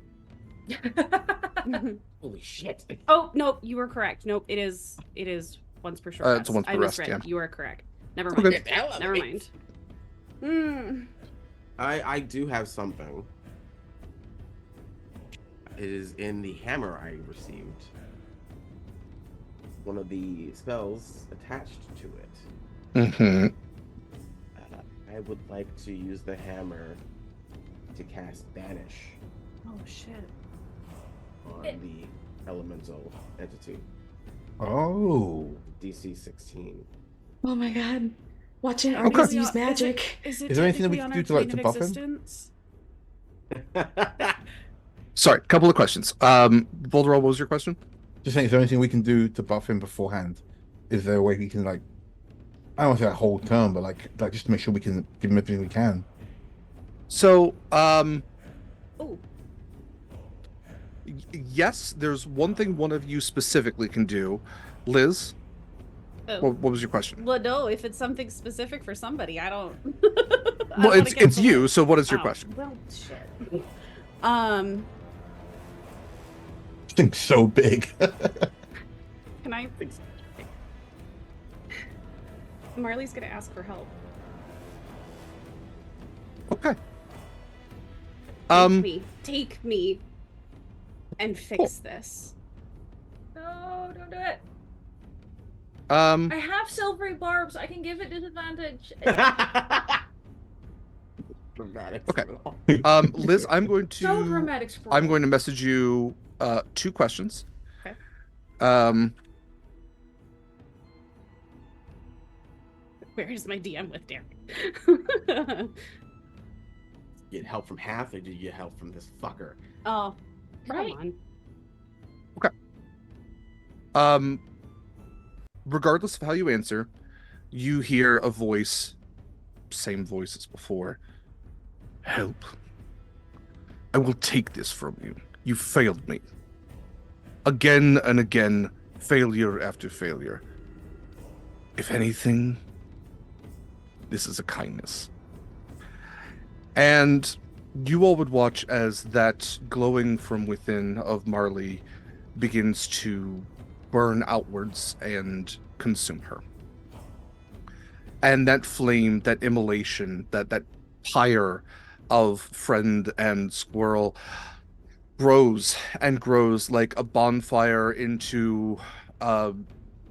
Holy shit. Oh, no, you were correct. Nope, it is once per short rest. It's once per I rest, misread. yeah. You are correct. Never mind. Okay. Never mind. I do have something. It is in the hammer I received. One of the spells attached to it. Mm-hmm. I would like to use the hammer to cast Banish Oh shit. on the elemental entity. Oh. DC 16. Oh my god. Watching Argus Okay. use magic. Is Is there anything that we can do to, like, to buff him? existence? Sorry, couple of questions. Volderall, what was your question? Just saying, is there anything we can do to buff him beforehand? Is there a way we can, like, I don't want to say a whole turn, but like just to make sure we can give him everything we can? So, Oh, yes, there's one thing one of you specifically can do. Liz, oh. what was your question? Well, no. If it's something specific for somebody, I don't. I Well, don't it's wanna get you. So, what is your Oh, question? Well, shit. This thing's so big. Can I? Marley's gonna ask for help. Okay. Take me, and fix this. No, don't do it. Um, I have silvery barbs. I can give it disadvantage. Dramatic. Okay. Liz, I'm going So dramatic. Scroll. I'm going to message you 2 questions. Okay. Where is my DM with Derek? Get help from Hath, or do you get help from this fucker? Oh, Right. come on. Regardless of how you answer, you hear a voice, same voice as before. Help. I will take this from you. You failed me. Again and again, failure after failure. If anything, this is a kindness. And you all would watch as that glowing from within of Marley begins to burn outwards and consume her. And that flame, that immolation, that pyre of friend and squirrel grows and grows like a bonfire into a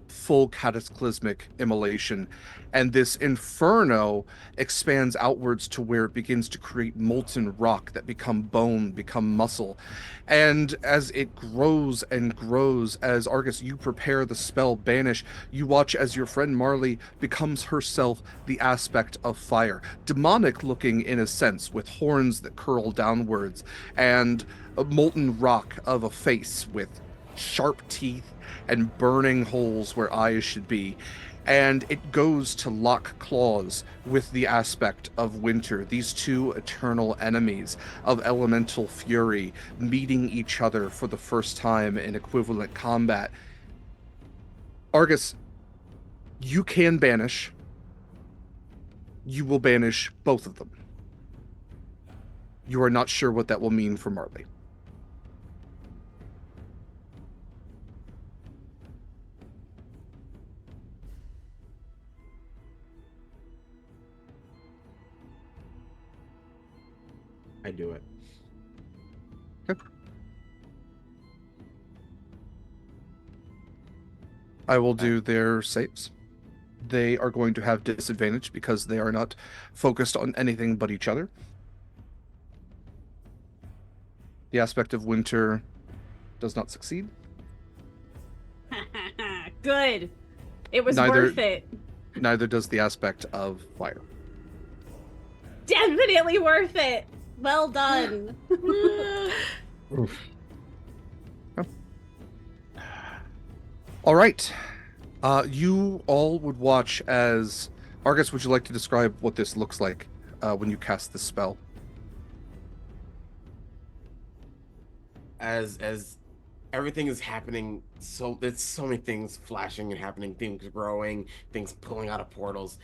full cataclysmic immolation. And this inferno expands outwards to where it begins to create molten rock that become bone, become muscle. And as it grows and grows, as Argus, you prepare the spell Banish, you watch as your friend Marley becomes herself the aspect of fire. Demonic looking in a sense, with horns that curl downwards, and a molten rock of a face with sharp teeth and burning holes where eyes should be. and it goes to lock claws with the aspect of winter. These two eternal enemies of elemental fury meeting each other for the first time in equivalent combat. Argus, you can banish. You will banish both of them. You are not sure what that will mean for Marley. I do it. Okay. I will do their saves. They are going to have disadvantage because they are not focused on anything but each other. The aspect of winter does not succeed. Good. It was Neither- worth it. Neither does the aspect of fire. Definitely worth it. Well done. All right. You all would watch as... Argus, would you like to describe what this looks like when you cast this spell? As everything is happening, so there's so many things flashing and happening, things growing, things pulling out of portals.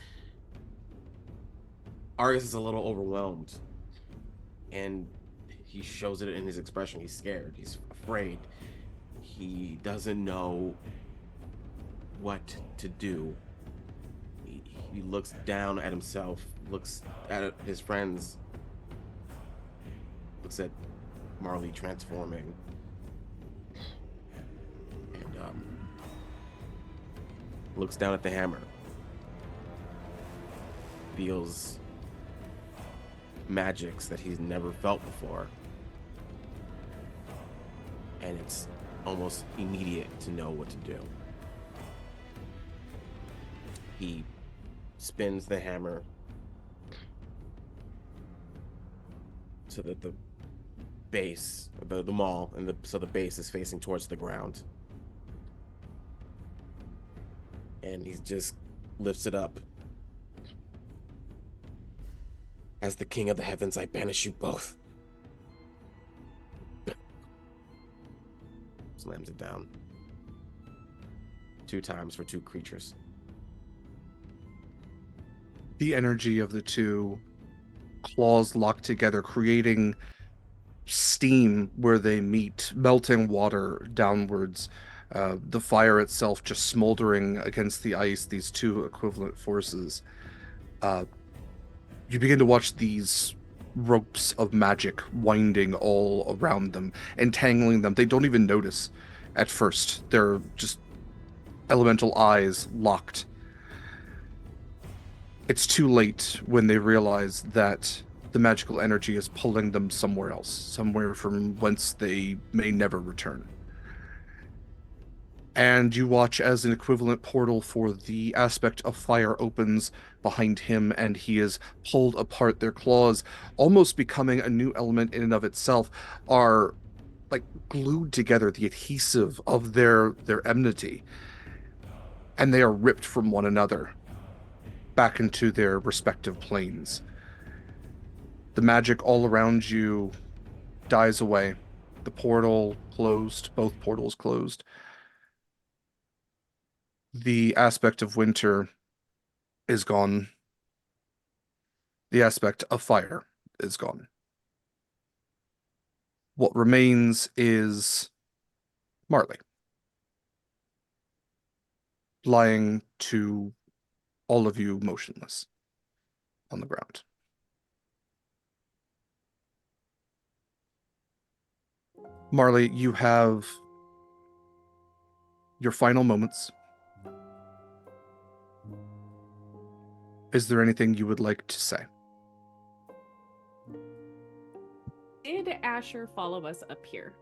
Argus is a little overwhelmed, and he shows it in his expression. He's scared. He's afraid. He doesn't know what to do. He looks down at himself, looks at his friends, looks at Marley transforming, and looks down at the hammer. Feels magics that he's never felt before, and it's almost immediate to know what to do. He spins the hammer so that the base, the maul, and so the base is facing towards the ground. And he just lifts it up. As the king of the heavens, I banish you both. Slams it down. 2 times for 2 creatures. The energy of the two claws lock together, creating steam where they meet, melting water downwards. The fire itself just smoldering against the ice, these two equivalent forces. You begin to watch these ropes of magic winding all around them, entangling them. They don't even notice at first. They're just elemental eyes locked. It's too late when they realize that the magical energy is pulling them somewhere else, somewhere from whence they may never return. And you watch as an equivalent portal for the aspect of fire opens behind him, and he is pulled apart. Their claws, almost becoming a new element in and of itself, are like glued together, the adhesive of their enmity. And they are ripped from one another back into their respective planes. The magic all around you dies away. The portal closed, both portals closed. The aspect of winter is gone. The aspect of fire is gone. What remains is Marley, lying to all of you motionless on the ground. Marley, you have your final moments. Is there anything you would like to say? Did Asher follow us up here?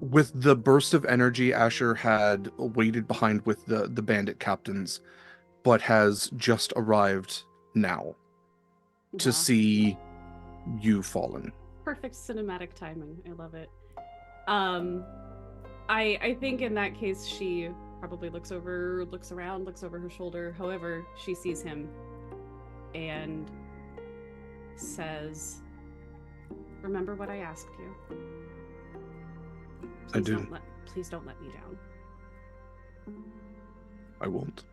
With the burst of energy, Asher had waited behind with the bandit captains, but has just arrived now to Wow. see you fallen. Perfect cinematic timing. I love it. I think in that case she probably looks around, looks over her shoulder. However, she sees him and says, "Remember what I asked you. I do. Please don't let me down." I won't.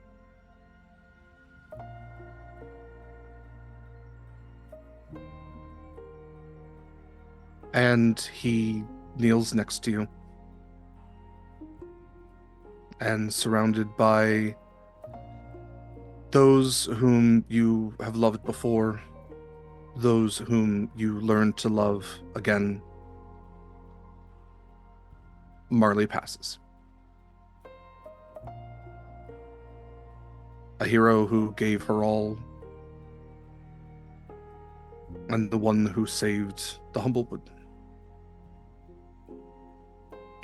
And he kneels next to you. And surrounded by those whom you have loved before, those whom you learn to love again, Marley passes. A hero who gave her all, and the one who saved the Humblewood.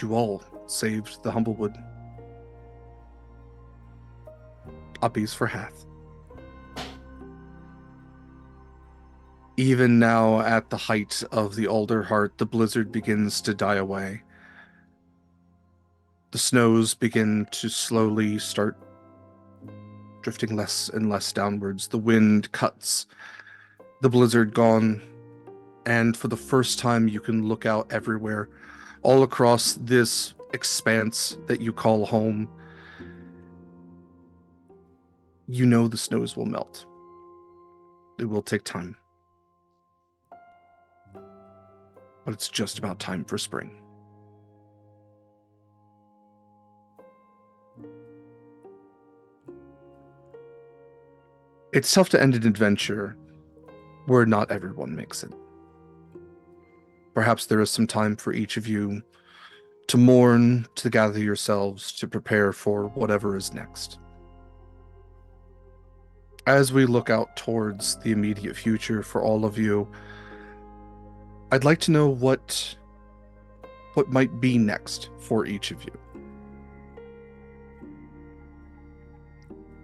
You all saved the Humblewood. Uppies for Hath. Even now, at the height of the Alderheart, the blizzard begins to die away. The snows begin to slowly start drifting less and less downwards. The wind cuts, the blizzard gone, and for the first time you can look out everywhere, all across this expanse that you call home. You know the snows will melt. It will take time. But it's just about time for spring. It's tough to end an adventure where not everyone makes it. Perhaps there is some time for each of you to mourn, to gather yourselves, to prepare for whatever is next. As we look out towards the immediate future for all of you, I'd like to know what might be next for each of you.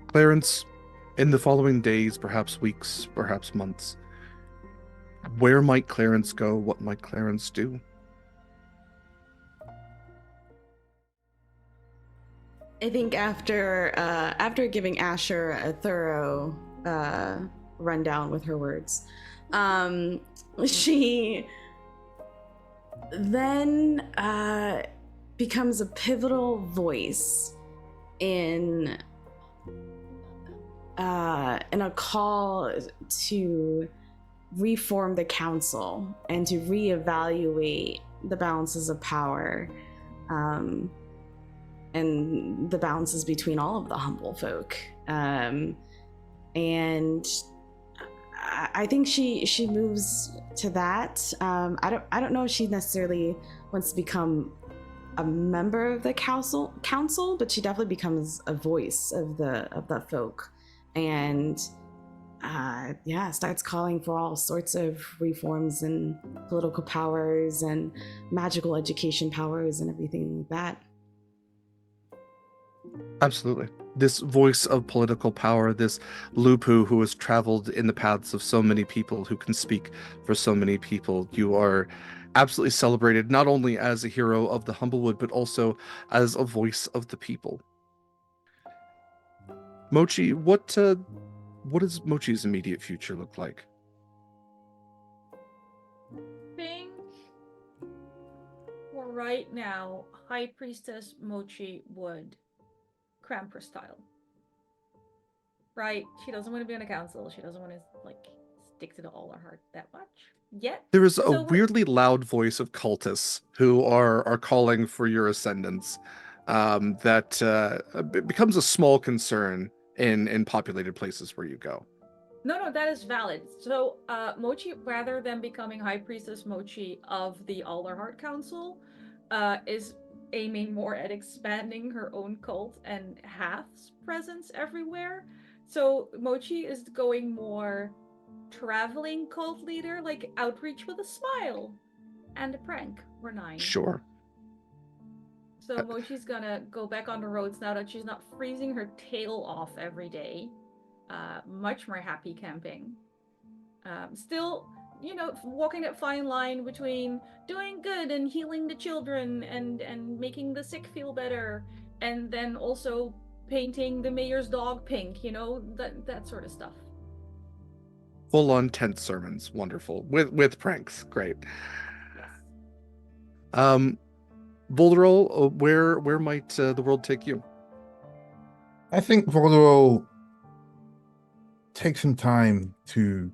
Clarence, in the following days, perhaps weeks, perhaps months, where might Clarence go? What might Clarence do? I think after giving Asher a thorough rundown with her words, she then becomes a pivotal voice in a call to reform the council and to reevaluate the balances of power and the balances between all of the humble folk. And I think she moves to that. I don't know if she necessarily wants to become a member of the council, but she definitely becomes a voice of the folk, and starts calling for all sorts of reforms and political powers and magical education powers and everything like that. Absolutely. This voice of political power, this Lupu who has traveled in the paths of so many people, who can speak for so many people. You are absolutely celebrated, not only as a hero of the Humblewood, but also as a voice of the people. Mochi, what does Mochi's immediate future look like? I think for right now, High Priestess Mochi would Krampus style. Right? She doesn't want to be on a council. She doesn't want to stick to the Alderheart that much yet. There is a weirdly loud voice of cultists who are calling for your ascendance. That becomes a small concern in populated places where you go. No, that is valid. So, Mochi, rather than becoming High Priestess Mochi of the Alderheart Council, is aiming more at expanding her own cult and Hath's presence everywhere. So Mochi is going more traveling cult leader, like outreach with a smile and a prank or 9. Sure. So Mochi's gonna go back on the roads now that she's not freezing her tail off every day. Much more happy camping. Still, walking that fine line between doing good and healing the children and making the sick feel better and then also painting the mayor's dog pink, you know, that sort of stuff. Full-on tent sermons, wonderful. With pranks, great. Yes. Volderol, where might the world take you? I think Volderol take some time to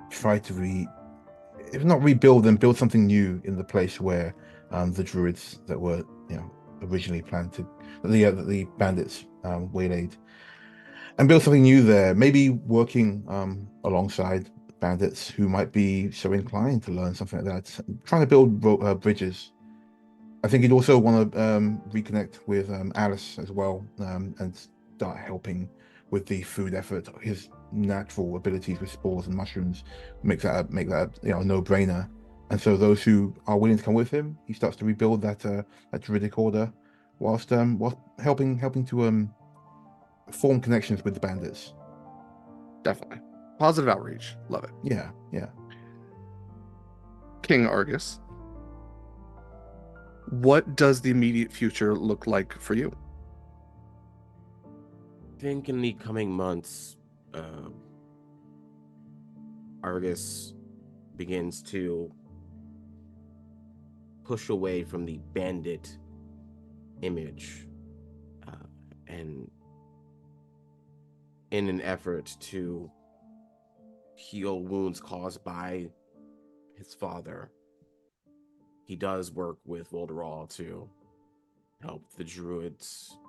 try to if not rebuild, then build something new in the place where the druids that were originally planted, the bandits waylaid, and build something new there. Maybe working alongside bandits who might be so inclined to learn something like that. Trying to build bridges. I think he'd also want to reconnect with Alice as well, and start helping with the food effort. His natural abilities with spores and mushrooms make that a no-brainer. And so those who are willing to come with him, he starts to rebuild that druidic order, whilst helping to form connections with the bandits. Definitely positive outreach. Love it. Yeah. King Argus, what does the immediate future look like for you? I think in the coming months, Argus begins to push away from the bandit image, and in an effort to heal wounds caused by his father, he does work with Volderol to help the druids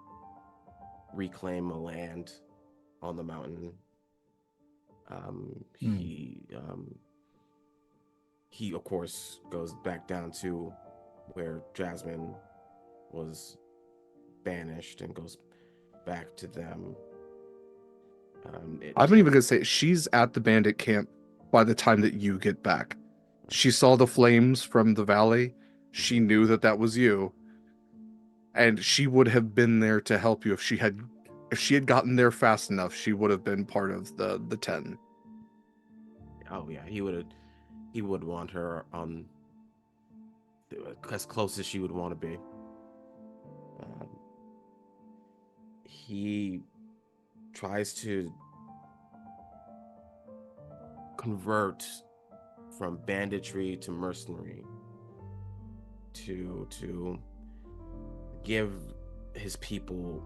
reclaim a land on the mountain. He of course goes back down to where Jasmine was banished and goes back to them. I'm not even gonna say she's at the bandit camp by the time that you get back. She saw the flames from the valley. She knew that was you, and she would have been there to help you if she had gotten there fast enough. She would have been part of the 10. Oh yeah, he would want her on as close as she would want to be. He tries to convert from banditry to mercenary to give his people,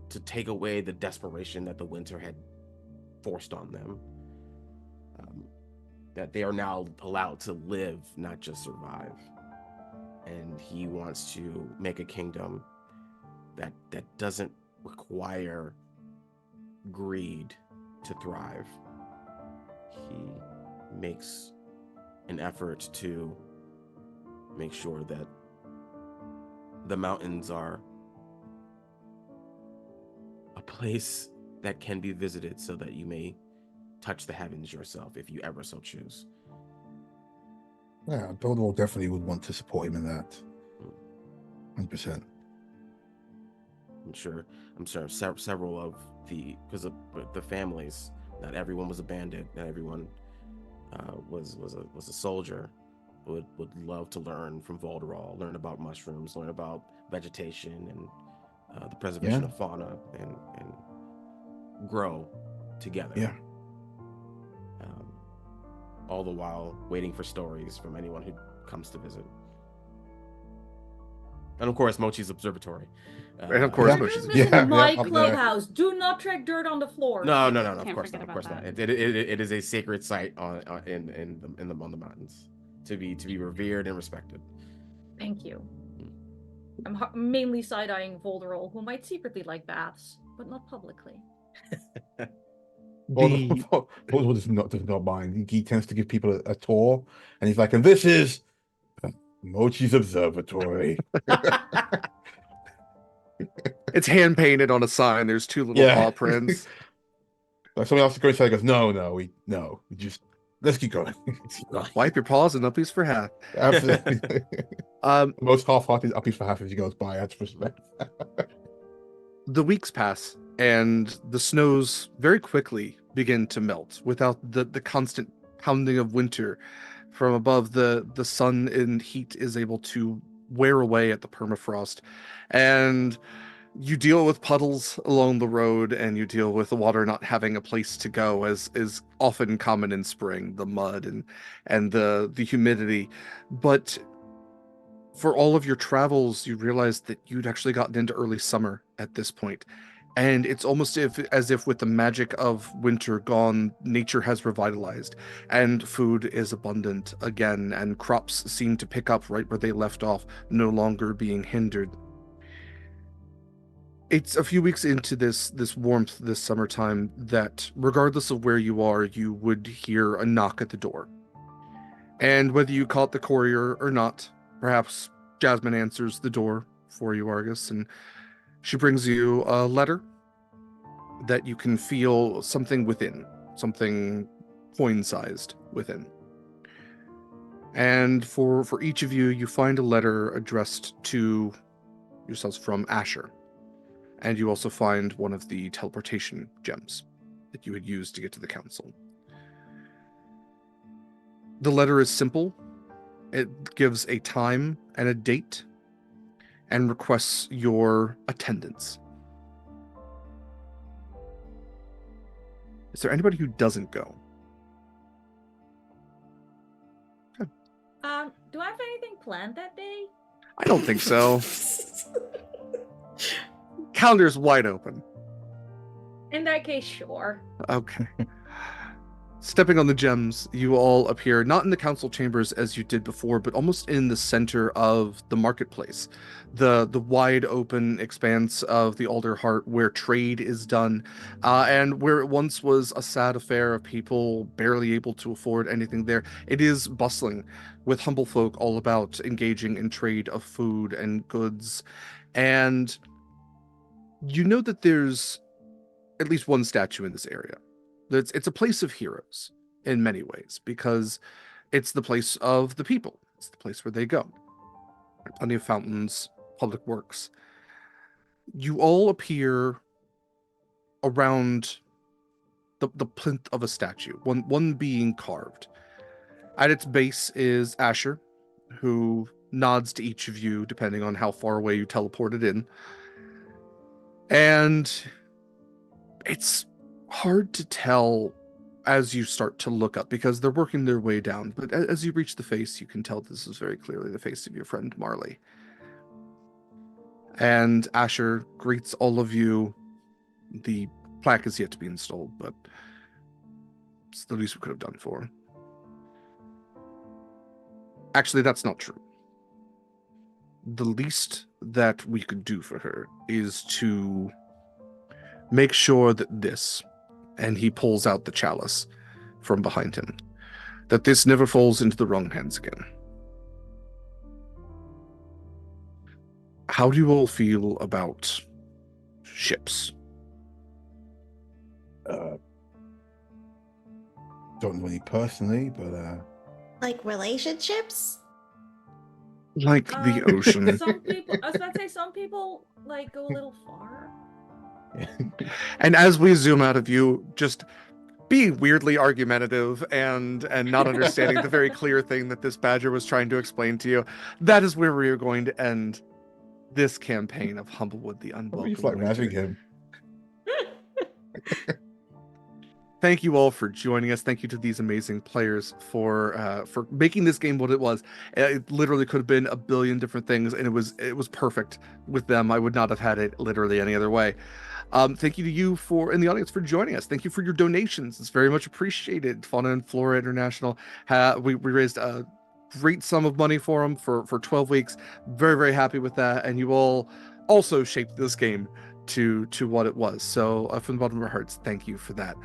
to take away the desperation that the winter had forced on them, that they are now allowed to live, not just survive. And he wants to make a kingdom that doesn't require greed to thrive. He makes an effort to make sure that the mountains are a place that can be visited, so that you may touch the heavens yourself if you ever so choose. Yeah, Volderol definitely would want to support him in that. 100%. I'm sure several of because of the families, not everyone was a bandit, not everyone was a soldier, would love to learn from Volderol, learn about mushrooms, learn about vegetation and the preservation of fauna, and grow together. Yeah. All the while waiting for stories from anyone who comes to visit. And of course, Mochi's Observatory. And of course, Mochi's My clubhouse. Do not track dirt on the floor. No. Of Can't course forget not. Of course about not. that. It is a sacred site on the mountains to be revered and respected. Thank you. I'm mainly side-eyeing Volderol, who might secretly like baths, but not publicly. Volderol does not mind. He tends to give people a tour, and he's like, and this is Mochi's Observatory. It's hand painted on a sign. There's 2 little paw prints. Like someone else to go inside goes, no, we just let's keep going. Wipe your paws and uppies for half. Absolutely. Most half-hearted uppies for half as he goes by. That's respect. The weeks pass, and the snows very quickly begin to melt without the constant pounding of winter from above. The sun and heat is able to wear away at the permafrost, and you deal with puddles along the road, and you deal with the water not having a place to go, as is often common in spring, the mud and the humidity. But for all of your travels, you realize that you'd actually gotten into early summer at this point. And it's almost as if with the magic of winter gone, nature has revitalized and food is abundant again, and crops seem to pick up right where they left off, no longer being hindered. It's a few weeks into this warmth, this summertime, that regardless of where you are, you would hear a knock at the door. And whether you caught the courier or not, perhaps Jasmine answers the door for you, Argus, and she brings you a letter that you can feel something within, something coin-sized within. And for each of you, you find a letter addressed to yourselves from Asher. And you also find one of the teleportation gems that you had used to get to the council. The letter is simple. It gives a time and a date and requests your attendance. Is there anybody who doesn't go? Okay. Do I have anything planned that day? I don't think so. Calendar's wide open. In that case, sure. Okay. Stepping on the gems, you all appear not in the council chambers as you did before, but almost in the center of the marketplace, the wide open expanse of the Alderheart where trade is done, and where it once was a sad affair of people barely able to afford anything there. It is bustling with humble folk all about engaging in trade of food and goods, and you know that there's at least one statue in this area. It's a place of heroes in many ways, because it's the place of the people. It's the place where they go. There are plenty of fountains, public works. You all appear around the plinth of a statue, one being carved. At its base is Asher, who nods to each of you depending on how far away you teleported in. And it's hard to tell as you start to look up, because they're working their way down. But as you reach the face, you can tell this is very clearly the face of your friend Marley. And Asher greets all of you. The plaque is yet to be installed, but it's the least we could have done for her. Actually, that's not true. The least that we could do for her is to make sure that this, and he pulls out the chalice from behind him, that this never falls into the wrong hands again. How do you all feel about ships? Don't know any personally, but Like relationships? Like the ocean. Some people, I was about to say, some people like go a little far. And as we zoom out of you, just being weirdly argumentative and not understanding the very clear thing that this badger was trying to explain to you, that is where we are going to end this campaign of Humblewood the Unwelcome. you like having him. Thank you all for joining us. Thank you to these amazing players for making this game what it was. It literally could have been a billion different things, and it was perfect with them. I would not have had it literally any other way. Thank you to you in the audience for joining us. Thank you for your donations. It's very much appreciated. Fauna and Flora International, we raised a great sum of money for them for 12 weeks. Very, very happy with that. And you all also shaped this game to what it was. So from the bottom of our hearts, thank you for that.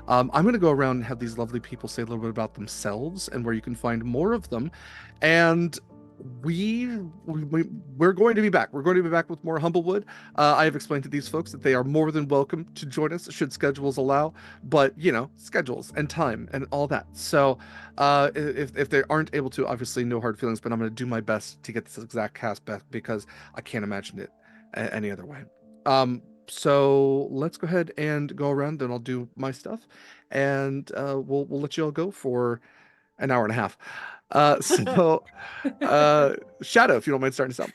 I'm going to go around and have these lovely people say a little bit about themselves and where you can find more of them. And we're going to be back. We're going to be back with more Humblewood. I have explained to these folks that they are more than welcome to join us should schedules allow, but schedules and time and all that. So if they aren't able to, obviously no hard feelings, but I'm going to do my best to get this exact cast back, because I can't imagine it any other way. So let's go ahead and go around, then I'll do my stuff, and we'll let you all go for an hour and a half. So, Shadow, if you don't mind starting us out.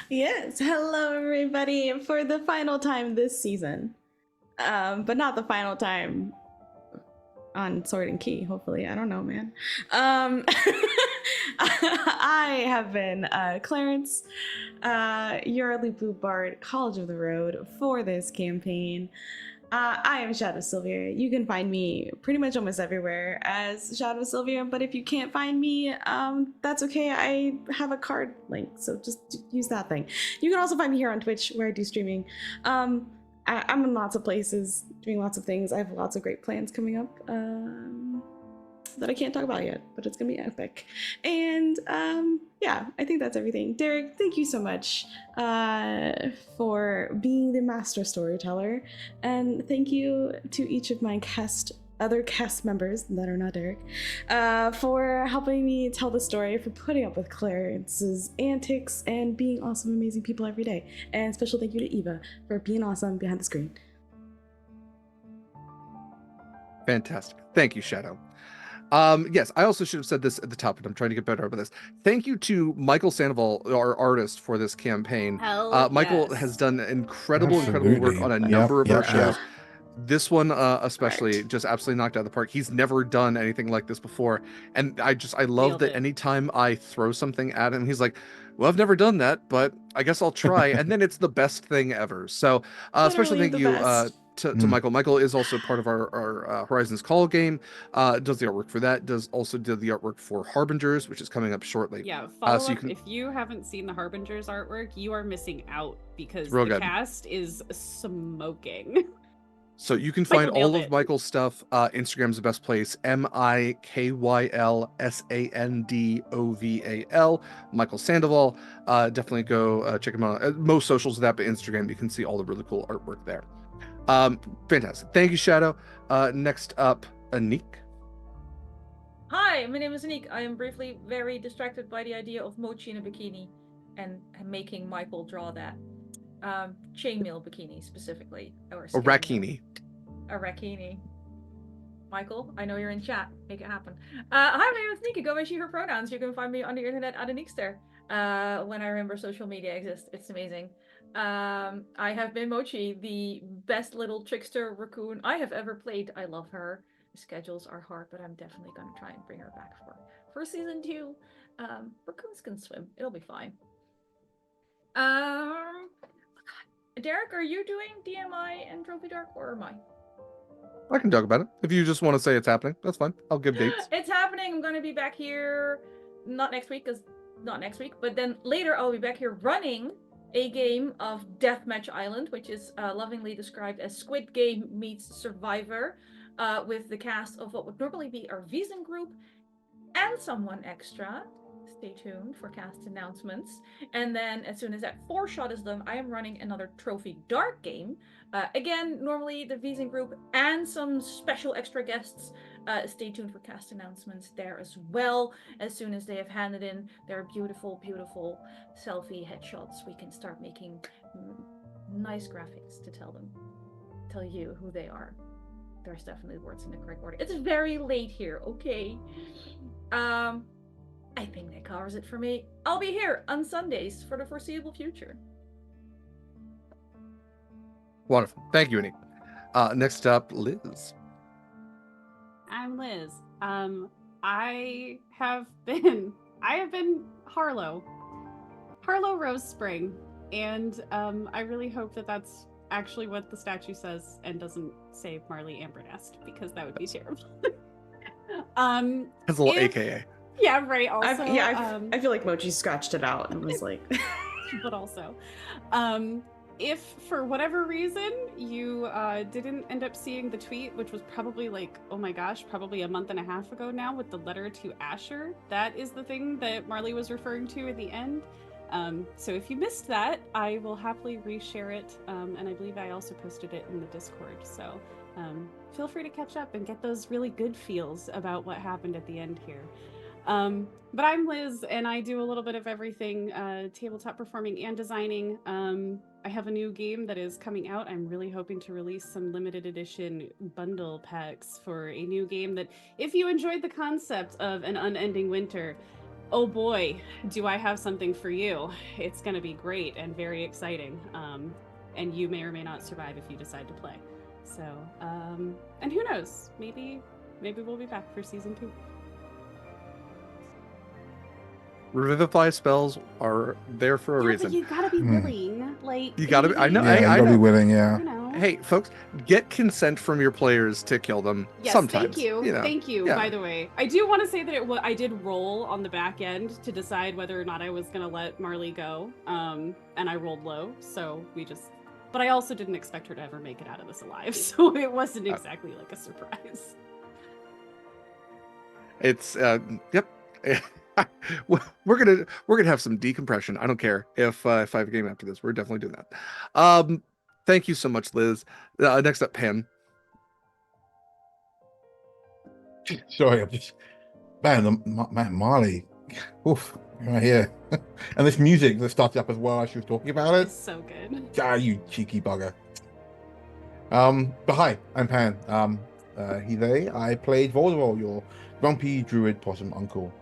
Yes, hello everybody for the final time this season. But not the final time on Sword and Key, hopefully. I don't know, man. I have been Clarence, your Blue Bard, College of the Road for this campaign. I am Shadow Sylvia. You can find me pretty much almost everywhere as Shadow Sylvia, but if you can't find me, that's okay. I have a card link, so just use that thing. You can also find me here on Twitch where I do streaming. I'm in lots of places doing lots of things. I have lots of great plans coming up that I can't talk about yet, but it's gonna be epic. And yeah, I think that's everything. Derek, thank you so much for being the master storyteller, and thank you to each of my other cast members that are not Derek for helping me tell the story, for putting up with Clarence's antics and being awesome, amazing people every day. And special thank you to Eva for being awesome behind the screen. Fantastic. Thank you, Shadow. Yes, I also should have said this at the top, but I'm trying to get better about this. Thank you to Michael Sandoval, our artist, for this campaign. Michael has done incredible work on a number of our shows. This one especially just absolutely knocked out of the park. He's never done anything like this before, and I love that anytime I throw something at him, he's like, well, I've never done that, but I guess I'll try. And then it's the best thing ever. So special thank you to Michael. Michael is also part of our Horizons Call game, does the artwork for that, did the artwork for Harbingers, which is coming up shortly. Yeah, follow up. If you haven't seen the Harbingers artwork, you are missing out because the cast is smoking. So you can find all of Michael's stuff. Instagram's the best place. MIKYLSANDOVAL. Michael Sandoval. Definitely go check him out. Most socials of that, but Instagram, you can see all the really cool artwork there. Fantastic. Thank you, Shadow. Next up, Anniek. Hi, my name is Anniek. I am briefly very distracted by the idea of Mochi in a bikini and making Michael draw that. Chainmail bikini specifically. Or a rakini. A rakini. Michael, I know you're in chat. Make it happen. Hi, my name is Anniek. Go by she, her pronouns. You can find me on the internet at Anniekster. When I remember social media exists. It's amazing. I have been Mochi, the best little trickster raccoon I have ever played. I love her. The schedules are hard, but I'm definitely going to try and bring her back for season 2. Raccoons can swim. It'll be fine. Derek, are you doing DMI and Trophy Dark, or am I? I can talk about it. If you just want to say it's happening, that's fine. I'll give dates. It's happening. I'm going to be back here, not next week, but then later I'll be back here running a game of Deathmatch Island, which is lovingly described as Squid Game meets Survivor, with the cast of what would normally be our Wiesen group and someone extra. Stay tuned for cast announcements. And then as soon as that 4-shot is done, I am running another Trophy Dark game. Again, normally the Wiesen group and some special extra guests. Stay tuned for cast announcements there as well. As soon as they have handed in their beautiful, beautiful selfie headshots, we can start making nice graphics to tell you who they are. There's definitely words in the correct order. It's very late here, okay? I think that covers it for me. I'll be here on Sundays for the foreseeable future. Wonderful. Thank you, Anniek. Next up, Liz. I'm Liz. I have been Harlow Rose Spring, and I really hope that that's actually what the statue says and doesn't say Marley Ambernest, because that would be terrible. Has a little AKA. Yeah, right. Also, I feel like Mochi scratched it out and was like, but also, if for whatever reason you didn't end up seeing the tweet, which was probably like, oh my gosh, probably a month and a half ago now, with the letter to Asher, that is the thing that Marley was referring to at the end. So if you missed that, I will happily reshare it, and I believe I also posted it in the Discord. So feel free to catch up and get those really good feels about what happened at the end here. But I'm Liz, and I do a little bit of everything, tabletop performing and designing. I have a new game that is coming out. I'm really hoping to release some limited edition bundle packs for a new game that, if you enjoyed the concept of an unending winter, oh boy, do I have something for you. It's going to be great and very exciting. And you may or may not survive if you decide to play. So, and who knows, maybe we'll be back for season 2. Revivify spells are there for a reason. But you gotta be willing. Like you gotta be. I know. Yeah, you I gotta know. be willing. Yeah. You know. Hey, folks, get consent from your players to kill them. Yes, sometimes. thank you. know. Thank you. Yeah. By the way, I do want to say that I did roll on the back end to decide whether or not I was gonna let Marley go. And I rolled low, so we just. But I also didn't expect her to ever make it out of this alive, so it wasn't exactly like a surprise. It's yep. we're gonna have some decompression. I don't care if I have a game after this. We're definitely doing that. Thank you so much, Liz. Next up, Pam. Sorry, I'm just man, Marley. Oof, right here, and this music that started up as well as she was talking about it. It's so good. Ah, you cheeky bugger. But hi, I'm Pan. He, they. I played Voldemort, your grumpy druid possum uncle.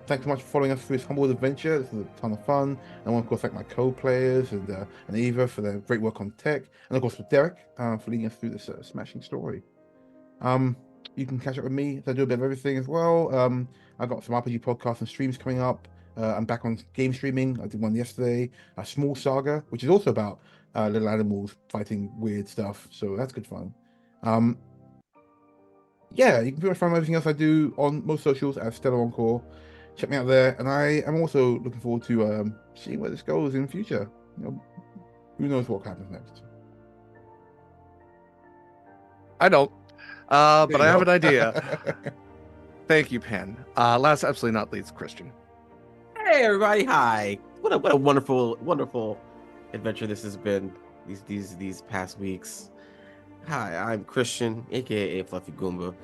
Thanks so much for following us through this Humblewood adventure. This was a ton of fun. I want to, of course, thank my co-players and Eva for their great work on tech, and of course for Derek for leading us through this smashing story. You can catch up with me. I do a bit of everything as well. I've got some RPG podcasts and streams coming up. I'm back on game streaming. I did one yesterday, a Small Saga, which is also about little animals fighting weird stuff. So that's good fun. Yeah, you can pretty much find everything else I do on most socials as Stellar Encore. Check me out there, and I am also looking forward to seeing where this goes in the future. You know, who knows what happens next? I don't, but I have an go. idea. Thank you, Pan. Last, absolutely not least, Christian. Hey everybody, hi. What a wonderful adventure this has been these past weeks. Hi, I'm Christian, aka Fluffy Goomba,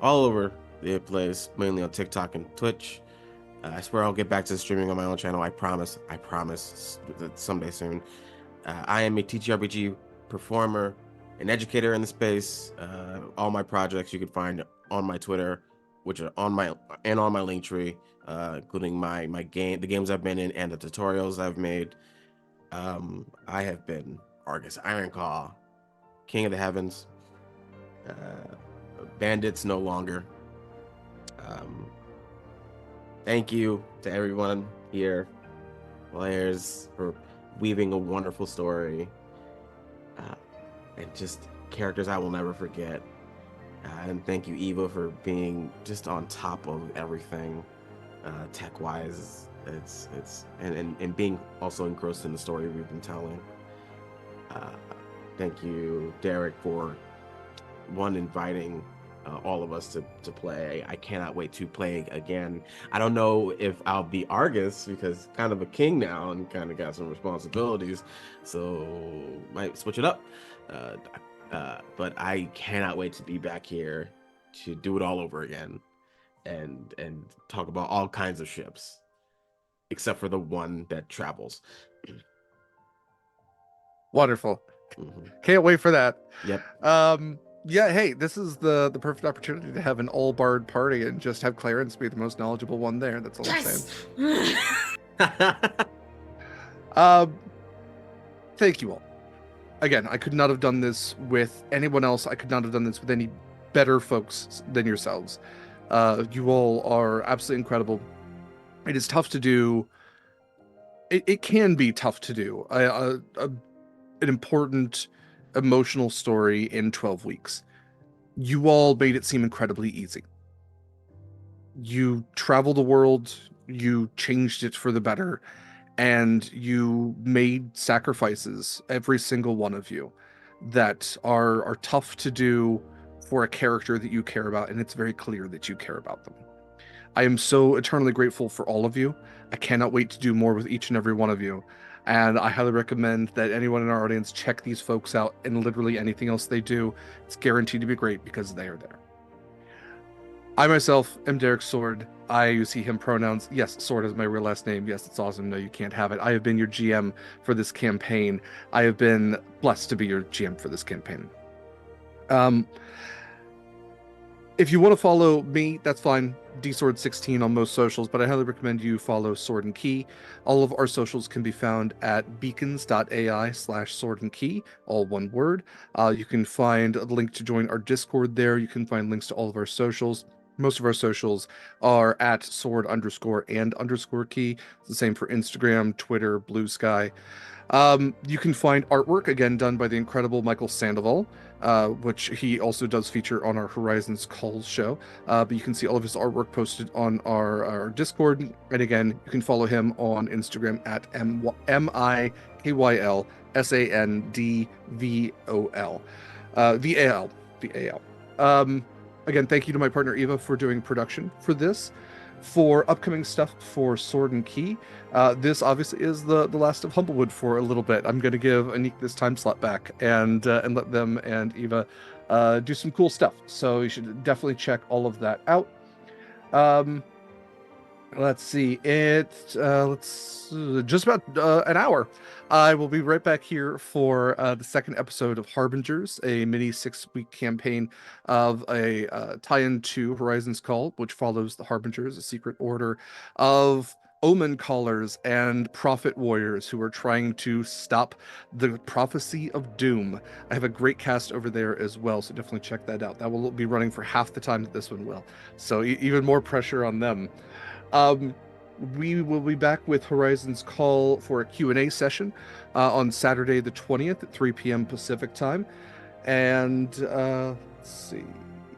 all over the place, mainly on TikTok and Twitch. I swear I'll get back to streaming on my own channel. I promise that someday soon. I am a TTRPG performer, an educator in the space. All my projects you can find on my Twitter, which are on my Linktree, including the games I've been in and the tutorials I've made. I have been Argus Ironclaw, King of the Heavens, Bandits no longer. Thank you to everyone here, players, for weaving a wonderful story, and just characters I will never forget. And thank you, Eva, for being just on top of everything, tech-wise. And being also engrossed in the story we've been telling. Thank you, Derek, for inviting all of us to play. I cannot wait to play again. I don't know if I'll be Argus because kind of a king now and kind of got some responsibilities, so might switch it up. But I cannot wait to be back here to do it all over again and talk about all kinds of ships, except for the one that travels. Wonderful. Mm-hmm. Can't wait for that. Yep. Yeah, hey, this is the perfect opportunity to have an all bard party and just have Clarence be the most knowledgeable one there. That's all I'm saying. Thank you all. Again, I could not have done this with anyone else. I could not have done this with any better folks than yourselves. You all are absolutely incredible. It is tough to do. It can be tough to do an important emotional story in 12 weeks. You all made it seem incredibly easy. You traveled the world, you changed it for the better, and you made sacrifices, every single one of you, that are tough to do for a character that you care about, and it's very clear that you care about them. I am so eternally grateful for all of you. I cannot wait to do more with each and every one of you. And I highly recommend that anyone in our audience check these folks out, and literally anything else they do. It's guaranteed to be great because they are there. I myself am Derek Sword. I use he, him pronouns. Yes, Sword is my real last name. Yes, it's awesome. No, you can't have it. I have been your GM for this campaign. I have been blessed to be your GM for this campaign. If you want to follow me, that's fine. DSword16 on most socials, but I highly recommend you follow Sword and Key. All of our socials can be found at beacons.ai/sword and key, all one word. You can find a link to join our Discord there. You can find links to all of our socials. Most of our socials are at sword_and_key. It's the same for Instagram, Twitter, Blue Sky. You can find artwork, again, done by the incredible Michael Sandoval, which he also does feature on our Horizons Calls show. But you can see all of his artwork posted on our Discord. And again, you can follow him on Instagram at MIKYLSANDVOL. VAL. Again, thank you to my partner Eva for doing production for this. For upcoming stuff for Sword and Key, this obviously is the last of Humblewood for a little bit. I'm going to give Anniek this time slot back and let them and Eva do some cool stuff. So you should definitely check all of that out. Let's see. It's just about an hour. I will be right back here for the second episode of Harbingers, a mini 6-week campaign of a tie-in to Horizons Call, which follows the Harbingers, a secret order of omen callers and prophet warriors who are trying to stop the prophecy of doom. I have a great cast over there as well, so definitely check that out. That will be running for half the time that this one will, so even more pressure on them. We will be back with Horizons Call for a Q&A session on Saturday the 20th at 3 p.m. Pacific time. And let's see.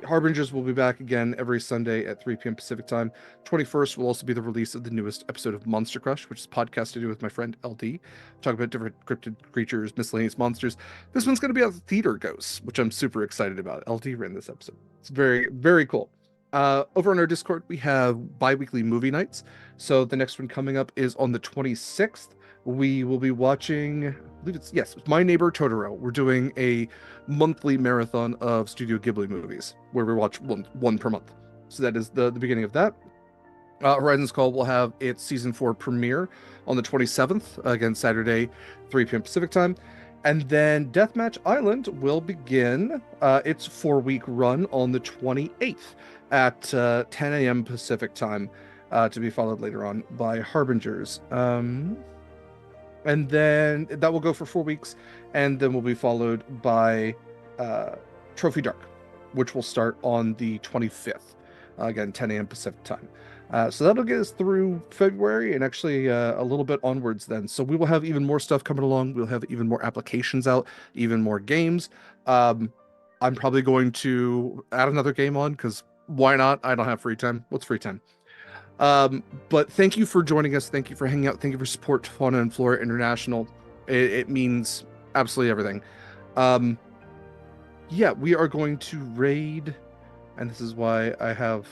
Harbingers will be back again every Sunday at 3 p.m. Pacific time. 21st will also be the release of the newest episode of Monster Crush, which is a podcast to do with my friend LD. Talk about different cryptid creatures, miscellaneous monsters. This one's going to be about theater ghosts, which I'm super excited about. LD ran this episode. It's very, very cool. Over on our Discord, we have bi-weekly movie nights. So the next one coming up is on the 26th. We will be watching, I believe it's My Neighbor Totoro. We're doing a monthly marathon of Studio Ghibli movies where we watch one per month. So that is the beginning of that. Horizons Call will have its season 4 premiere on the 27th, again Saturday, 3 p.m. Pacific time. And then Deathmatch Island will begin its 4-week run on the 28th at 10 a.m. Pacific time, to be followed later on by Harbingers. And then that will go for 4 weeks, and then will be followed by Trophy Dark, which will start on the 25th, again 10 a.m. Pacific time. So that'll get us through February and actually a little bit onwards then. So we will have even more stuff coming along. We'll have even more applications out, even more games. I'm probably going to add another game on because why not? I don't have free time. What's free time? But thank you for joining us. Thank you for hanging out. Thank you for support to Fauna and Flora International. It means absolutely everything. Yeah, we are going to raid, and this is why I have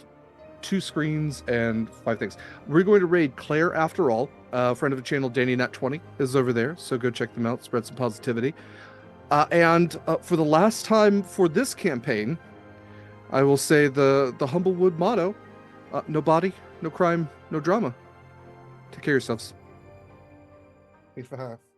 2 screens and 5 things. We're going to raid Claire After All. Friend of the channel, DannyNat20 is over there, so go check them out, spread some positivity. And for the last time for this campaign, I will say the Humblewood motto, no body, no crime, no drama. Take care of yourselves. Thanks for having.